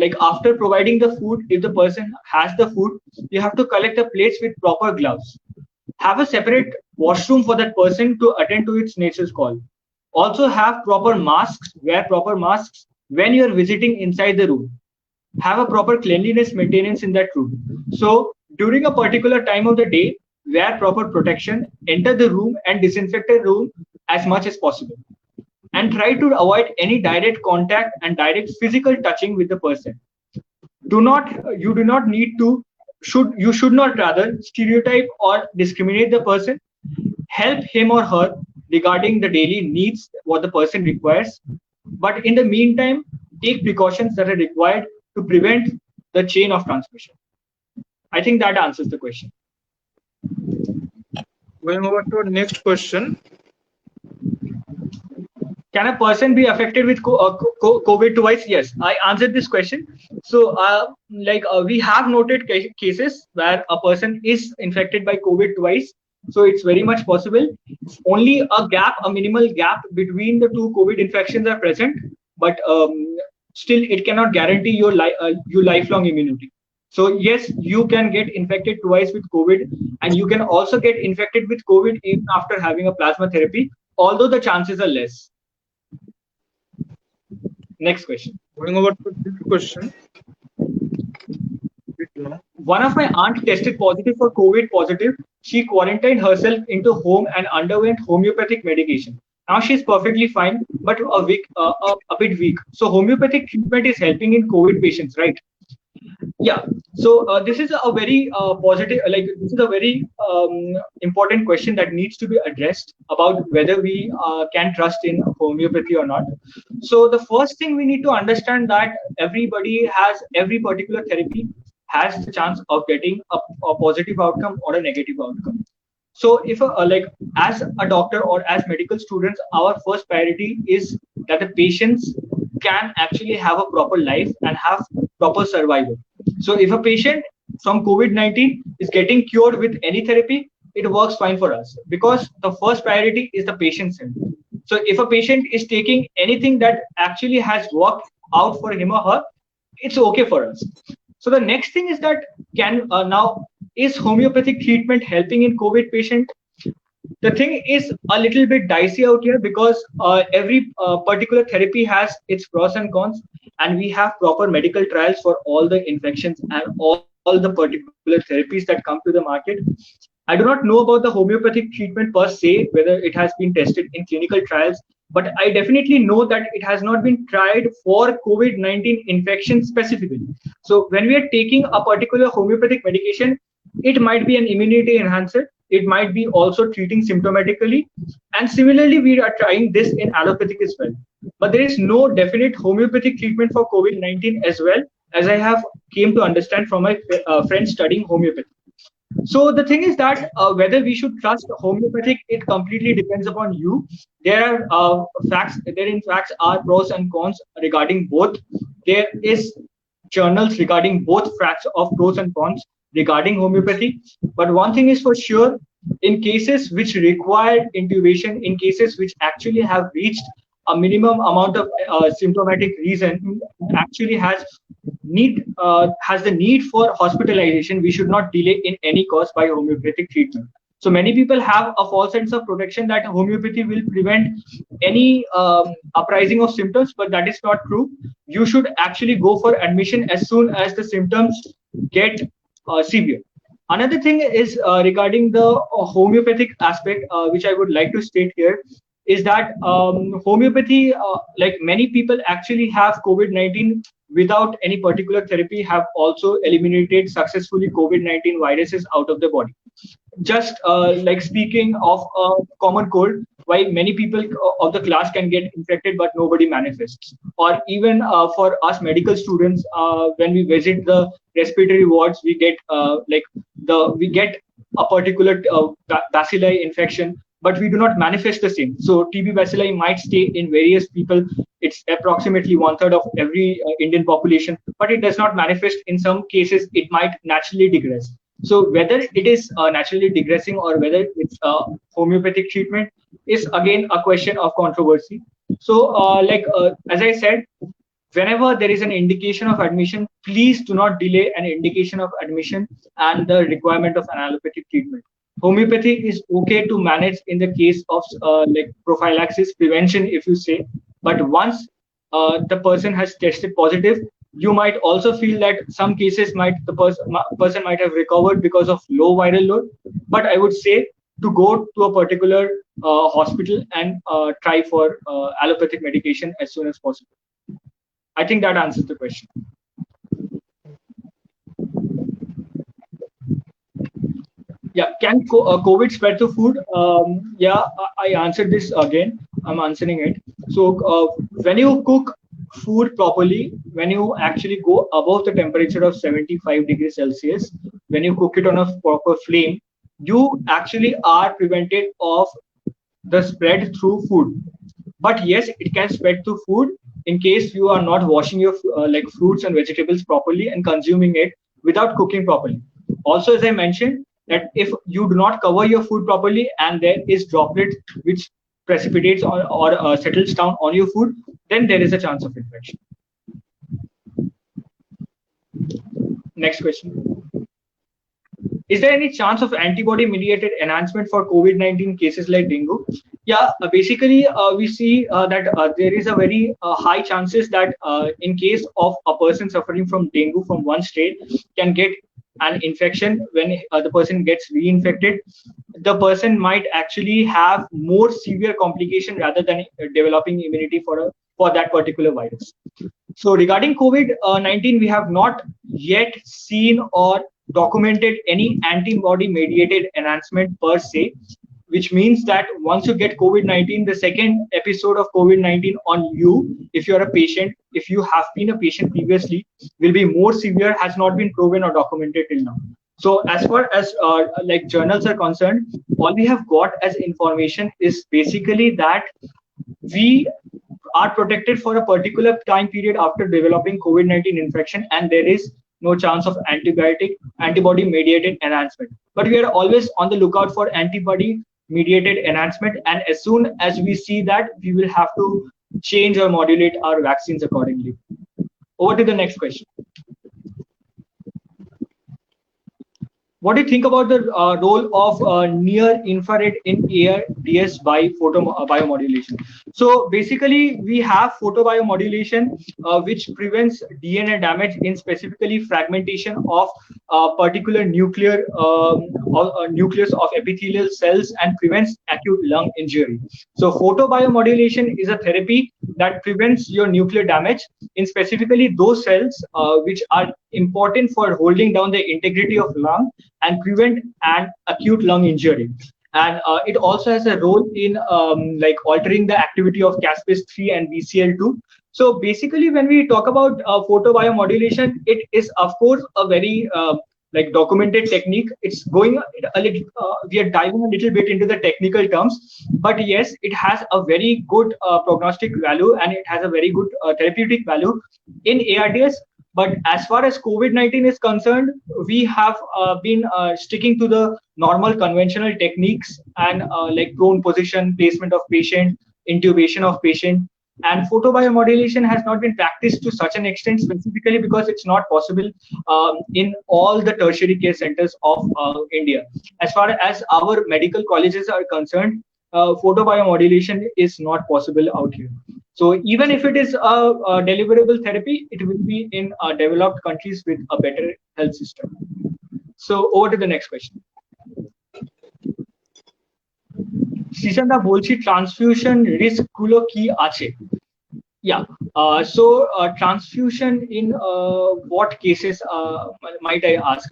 Speaker 2: like after providing the food. If the person has the food, you have to collect the plates with proper gloves. Have a separate washroom for that person to attend to its nature's call. Also have proper masks, wear proper masks when you are visiting inside the room. Have a proper cleanliness maintenance in that room. So during a particular time of the day, wear proper protection, enter the room and disinfect the room as much as possible. And try to avoid any direct contact and direct physical touching with the person. You do not need to, you should not rather stereotype or discriminate the person. Help him or her regarding the daily needs, what the person requires. But in the meantime, take precautions that are required to prevent the chain of transmission. I think that answers the question.
Speaker 1: Going over to our next question.
Speaker 2: Can a person be affected with COVID twice? Yes, I answered this question. So we have noted cases where a person is infected by COVID twice. So it's very much possible. Only a minimal gap between the two COVID infections are present, but still it cannot guarantee your lifelong immunity. So yes, you can get infected twice with COVID, and you can also get infected with COVID even after having a plasma therapy, although the chances are less. Next question.
Speaker 1: Going over to this question.
Speaker 2: One of my aunt tested positive for COVID positive. She quarantined herself into home and underwent homeopathic medication. Now she's perfectly fine, but a bit weak. So homeopathic treatment is helping in COVID patients, right? Yeah. So this is a very positive, this is a very important question that needs to be addressed about whether we can trust in homeopathy or not. So the first thing we need to understand that every particular therapy has the chance of getting a positive outcome or a negative outcome. So if as a doctor or as medical students, our first priority is that the patients can actually have a proper life and have proper survival. So if a patient from COVID-19 is getting cured with any therapy, it works fine for us, because the first priority is the patient's health. So if a patient is taking anything that actually has worked out for him or her, it's okay for us. So the next thing is that now is homeopathic treatment helping in COVID patient? The thing is a little bit dicey out here, because every particular therapy has its pros and cons, and we have proper medical trials for all the infections and all the particular therapies that come to the market. I do not know about the homeopathic treatment per se, whether it has been tested in clinical trials, but I definitely know that it has not been tried for COVID-19 infection specifically. So when we are taking a particular homeopathic medication, it might be an immunity enhancer. It might be also treating symptomatically. And similarly, we are trying this in allopathic as well. But there is no definite homeopathic treatment for COVID-19 as well, as I have came to understand from my friends studying homeopathy. So the thing is that whether we should trust homeopathic, it completely depends upon you. There are facts. There in facts are pros and cons regarding both. There is journals regarding both facts of pros and cons regarding homeopathy. But one thing is for sure: in cases which require intubation, in cases which actually have reached a minimum amount of symptomatic reason, actually has the need for hospitalization, we should not delay in any cause by homeopathic treatment. So many people have a false sense of protection that homeopathy will prevent any uprising of symptoms, but that is not true. You should actually go for admission as soon as the symptoms get severe. Another thing is regarding the homeopathic aspect, which I would like to state here, is that homeopathy, like many people actually have COVID-19 without any particular therapy, have also eliminated successfully COVID-19 viruses out of the body. Just like speaking of a common cold, why many people of the class can get infected but nobody manifests, or even for us medical students, when we visit the respiratory wards, we get a particular bacilli infection, but we do not manifest the same. So TB bacilli might stay in various people. It's approximately 1/3 of every Indian population, but it does not manifest. In some cases, it might naturally digress. So whether it is naturally digressing or whether it's homeopathic treatment is again a question of controversy. So as I said, whenever there is an indication of admission, please do not delay an indication of admission and the requirement of an allopathic treatment. Homeopathy is okay to manage in the case of prophylaxis, prevention, if you say, but once the person has tested positive, you might also feel that some cases the person might have recovered because of low viral load. But I would say to go to a particular hospital and try for allopathic medication as soon as possible. I think that answers the question. Yeah, can COVID spread to food? Yeah, I answered this again. I'm answering it. So when you cook food properly, when you actually go above the temperature of 75 degrees Celsius, when you cook it on a proper flame, you actually are prevented of the spread through food. But yes, it can spread to food in case you are not washing your fruits and vegetables properly and consuming it without cooking properly. Also, as I mentioned, that if you do not cover your food properly and there is droplet which precipitates or settles down on your food, then there is a chance of infection. Next question. Is there any chance of antibody-mediated enhancement for COVID-19 cases like dengue? Yeah, basically, we see that there is a very high chances that in case of a person suffering from dengue from one state can get an infection. When the person gets reinfected, the person might actually have more severe complication rather than developing immunity for that particular virus. So regarding COVID-19, we have not yet seen or documented any antibody-mediated enhancement per se, which means that once you get COVID-19, the second episode of COVID-19 on you, if you're a patient, if you have been a patient previously, will be more severe, has not been proven or documented till now. So as far as journals are concerned, all we have got as information is basically that we are protected for a particular time period after developing COVID-19 infection, and there is no chance of antibody-mediated enhancement. But we are always on the lookout for antibody-mediated enhancement, and as soon as we see that, we will have to change or modulate our vaccines accordingly. Over to the next question. What do you think about the role of near infrared in ARDS by biomodulation? So basically, we have photobiomodulation, which prevents DNA damage in specifically fragmentation of particular nucleus of epithelial cells and prevents acute lung injury. So photobiomodulation is a therapy that prevents your nuclear damage in specifically those cells which are important for holding down the integrity of lung and prevent an acute lung injury. And it also has a role in altering the activity of caspase-3 and BCL2. So basically, when we talk about photobiomodulation, it is of course a very like documented technique. It's going a little, we are diving a little bit into the technical terms, but yes, it has a very good prognostic value and it has a very good therapeutic value in ARDS. But as far as COVID-19 is concerned, we have been sticking to the normal conventional techniques and like prone position, placement of patient, intubation of patient, and photobiomodulation has not been practiced to such an extent, specifically because it's not possible in all the tertiary care centers of India. As far as our medical colleges are concerned, photobiomodulation is not possible out here. So even if it is a deliverable therapy, it will be in developed countries with a better health system. So over to the next question. Sishanda bolchi transfusion risk gulo ki ache? Yeah. So transfusion in what cases might I ask?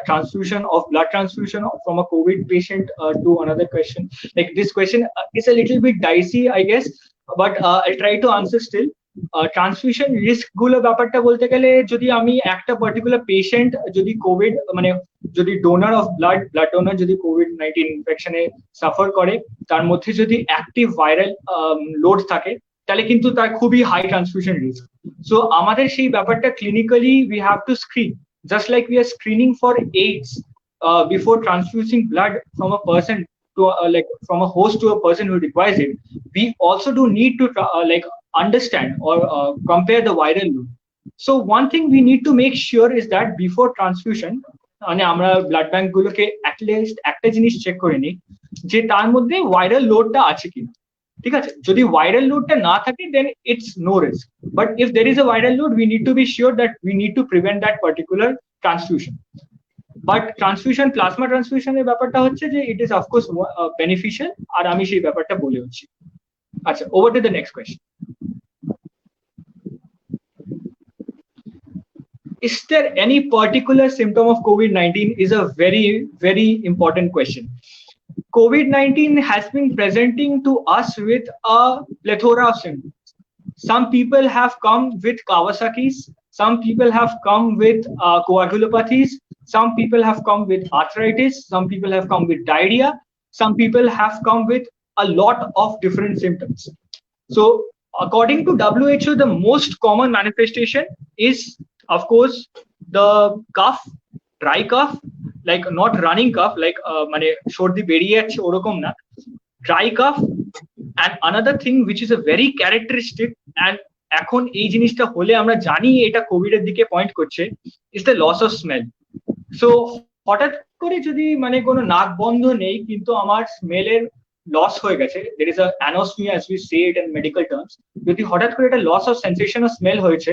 Speaker 2: Transfusion of blood transfusion from a COVID patient to another question. Like this question is a little bit dicey, I guess, but I'll try to answer still. Transfusion risk গুলো ব্যাপারটা বলতে গেলে যদি আমি একটা particular patient যদি Covid মানে যদি ডোনার অফ ব্লাড ডোনার যদি COVID-19 ইনফেকশনে সাফার করে, তার মধ্যে যদি অ্যাক্টিভ ভাইরাল লোড থাকে, তাহলে কিন্তু তার খুবই হাই ট্রান্সফিউশন রিস্ক। সো আমাদের সেই ব্যাপারটা clinically we have to screen, just like we are screening for AIDS before transfusing blood from a person to like from a host to a person who requires it. We also do need to like understand or compare the viral load. So one thing we need to make sure is that before transfusion, মানে আমরা blood bank গুলোকে at least একটা জিনিস check করে নিই যে তার মধ্যে ভাইরাল লোডটা আছে কিনা। ঠিক আছে, যদি ভাইরাল লোডটা না থাকে then it's no risk, but if there is a viral load we need to be sure that we need to prevent that particular transfusion. But transfusion, plasma transfusion এর ব্যাপারটা হচ্ছে যে it is of course beneficial, আর আমি সেই ব্যাপারটা বলে হচ্ছি। আচ্ছা, over to the next question. Is there any particular symptom of COVID-19 is a very, very important question. COVID-19 has been presenting to us with a plethora of symptoms. Some people have come with Kawasaki's, some people have come with coagulopathies, some people have come with arthritis, some people have come with diarrhea, some people have come with a lot of different symptoms. So according to WHO, the most common manifestation is of course the cough, dry cough, like not running cough, like মানে সর্দি বেরিয়ে যাচ্ছে ওরকম না, dry cough. And another thing which is a very characteristic, and এখন এই জিনিসটা হলে আমরা জানি এটা কোভিড এর দিকে পয়েন্ট করছে, is the loss of smell. So হঠাৎ করে যদি মানে কোনো নাক বন্ধ নেই কিন্তু আমার স্মেলের লস হয়ে গেছে, there is a anosmia as we say it in medical terms, যদি হঠাৎ করে একটা loss of sensation of smell হয়েছে,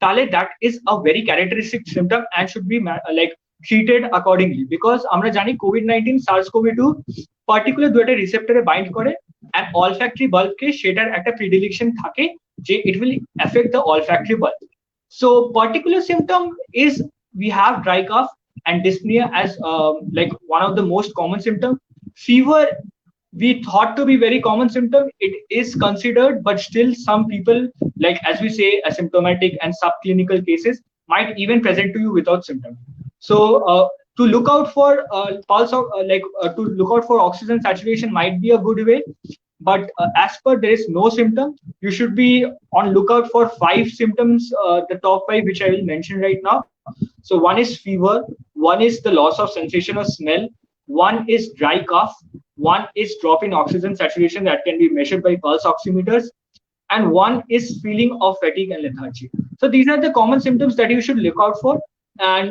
Speaker 2: তাহলে that is a very characteristic symptom and should be like treated accordingly, because আমরা জানি COVID-19 SARS-CoV-2 particular দুটো রিসেপ্টরে bind করে and olfactory bulb কে সেটার একটা predilection থাকে যে it will affect the olfactory bulb. So particular symptom is we have dry cough and dyspnea as like one of the most common symptom. Fever we thought to be very common symptom, it is considered, but still some people, like as we say asymptomatic and subclinical cases, might even present to you without symptoms. So to look out for pulse of to look out for oxygen saturation might be a good way, but as per there is no symptom, you should be on lookout for 5 symptoms, the top 5 which I will mention right now. So one is fever, one is the loss of sensation of smell, one is dry cough, one is drop in oxygen saturation that can be measured by pulse oximeters, and one is feeling of fatigue and lethargy. So these are the common symptoms that you should look out for, and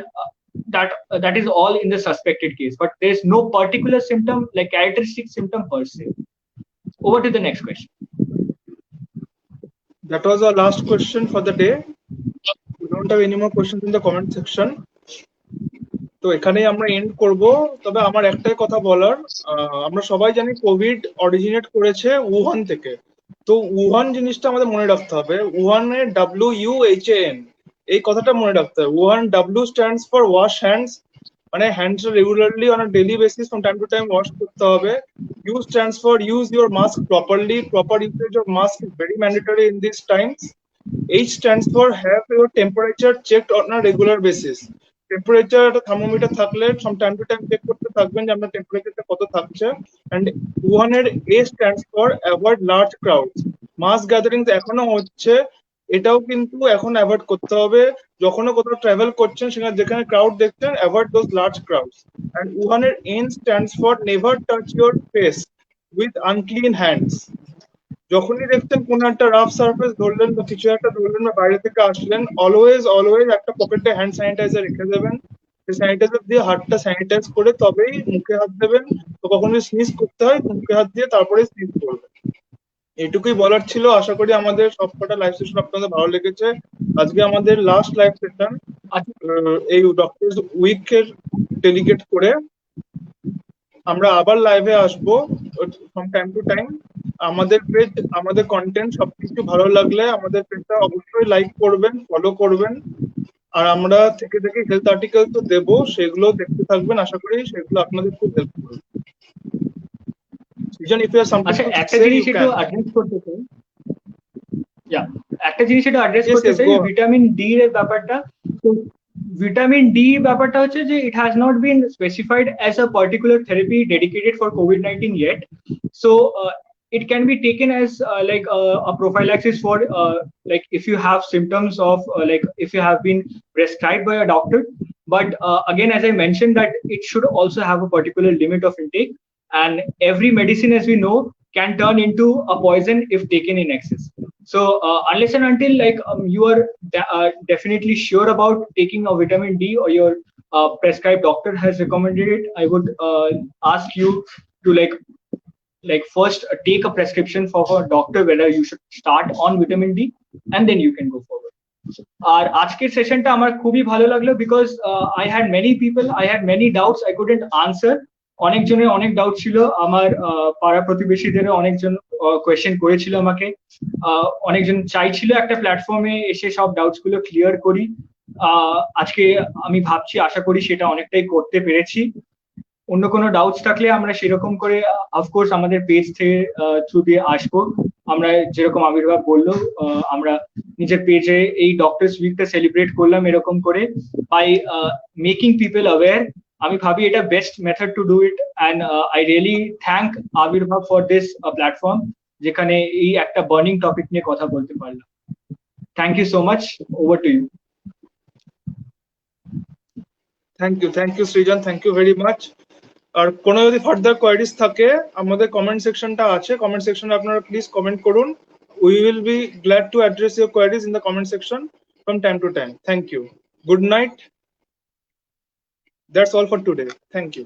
Speaker 2: that is all in the suspected case, but there is no particular symptom like characteristic symptom per se. Over to the next question.
Speaker 1: That was our last question for the day. We don't have any more questions in the comment section. তো এখানেই আমরা and করব। তবে আমার একটাই কথা বলার, আমরা সবাই জানি কোভিড অরিজিনেট করেছে উহান থেকে। তো উহান জিনিসটা আমাদের মনে রাখতে হবে। উহানের WUHAN এই কথাটা মনে রাখতে হবে। Wuhan W stands for wash hands, মানে hands regularly on a daily basis from time to time wash করতে হবে। U stands for use your mask properly. Proper usage of mask is very mandatory in these times. H stands for have your temperature checked on a regular basis. Temperature একটা thermometer থাকলে some time to time check করতে থাকবেন যে আপনার টেম্পারেচারটা কত থাকছে। And উহানের A stands for avoid large crowds. Mass gatherings এখনো হচ্ছে, এটাও কিন্তু এখন অ্যাভয়েড করতে হবে। যখনও কোথাও ট্রাভেল করছেন সেখানে যেখানে ক্রাউড দেখছেন, avoid those large crowds. And উহানের N stands for never touch your face with unclean hands. যখনই দেখছেন কোনো একটা রাফ সারফেস ধরলেন বা কিছু একটা ধরলেন বা বাইরে থেকে আসলেন, অলওয়েজ একটা পকেটে হ্যান্ড স্যানিটাইজার রেখে দেবেন। সেই স্যানিটাইজার দিয়ে হাতটা স্যানিটাইজ করে তবেই মুখে হাত দেবেন। তো কখনো স্নিজ করতে হয় মুখে হাত দিয়ে তারপরে স্নিজ করবেন। এটুকুই বলার ছিল। আশা করি আমাদের সবকটা লাইভ সেশন আপনাদের ভালো লেগেছে। আজকে আমাদের লাস্ট লাইভ সেশন এই ডক্টরস উইকের ডেলিগেট করে। আমরা আবার লাইভে আসবো ফ্রম টাইম টু টাইম। আমাদের পেজ, আমাদের কন্টেন্ট সবকিছু ভালো লাগলে আমাদের পেজটা অবশ্যই লাইক করবেন, ফলো করবেন। আর আমরা থেকে হেলথ আর্টিকেল তো দেবো, সেগুলো দেখতে থাকবেন। আশা করি সেগুলো আপনাদের খুব হেল্প করবে। সৃজন, if you have something
Speaker 2: আচ্ছা,
Speaker 1: to
Speaker 2: একটা
Speaker 1: say,
Speaker 2: জিনিস
Speaker 1: you
Speaker 2: একটু
Speaker 1: can.
Speaker 2: অ্যাড্রেস করতে চাই। একটা জিনিস একটু অ্যাড্রেস
Speaker 1: Yes,
Speaker 2: করতে
Speaker 1: yes,
Speaker 2: চাই,
Speaker 1: go on.
Speaker 2: ভিটামিন ডি এর ব্যাপারটা। ভিটামিন ডি ব্যাপারটা হচ্ছে যে it has not been specified as a particular therapy dedicated for COVID-19 yet. So it can be taken as like a prophylaxis for like if you have symptoms of like if you have been prescribed by a doctor. But again, as I mentioned, that it should also have a particular limit of intake, and every medicine, as we know, can turn into a poison if taken in excess. So unless and until like you are definitely sure about taking a vitamin D, or your prescribed doctor has recommended it, I would ask you to like first take a prescription from a doctor whether you should start on vitamin D, and then you can go forward. আর আজকের সেশনটা আমার খুবই ভালো লাগলো because I had many people, I had many doubts I couldn't answer. অনেকজনের অনেক doubt ছিল, আমার পাড়া প্রতিবেশীদেরও অনেকজন কোয়েশ্চেন করেছিল আমাকে। অনেকজন চাইছিল একটা প্ল্যাটফর্মে এসে সব ডাউটস গুলো ক্লিয়ার করি। আজকে আমি ভাবছি, আশা করি সেটা অনেকটাই করতে পেরেছি। অন্য কোনো ডাউটস থাকলে আমরা সেরকম করে অফকোর্স আমাদের পেজ থেকে থ্রু দিয়ে আসবো। আমরা যেরকম আবির্ভাব বললো, আমরা নিজের পেজে এই ডক্টরস উইকটা সেলিব্রেট করলাম এরকম করে বাই মেকিং পিপল অ্যাওয়্যার। আমি ভাবি এটা best method to do it, and I really thank Abirbhav for this platform, যেখানে এই একটা বার্নিং টপিক নিয়ে কথা বলতে পারলাম। Thank you so much, over to you.
Speaker 1: Thank you Srijan, thank you very much. আর কোনো যদি ফার্দার কোয়ারিজ থাকে, আমাদের কমেন্ট সেকশনটা আছে, কমেন্ট সেকশনে আপনারা প্লিজ কমেন্ট করুন। We will be glad to address your queries in the comment section from time to time. Thank you. Good night. That's all for today. Thank you.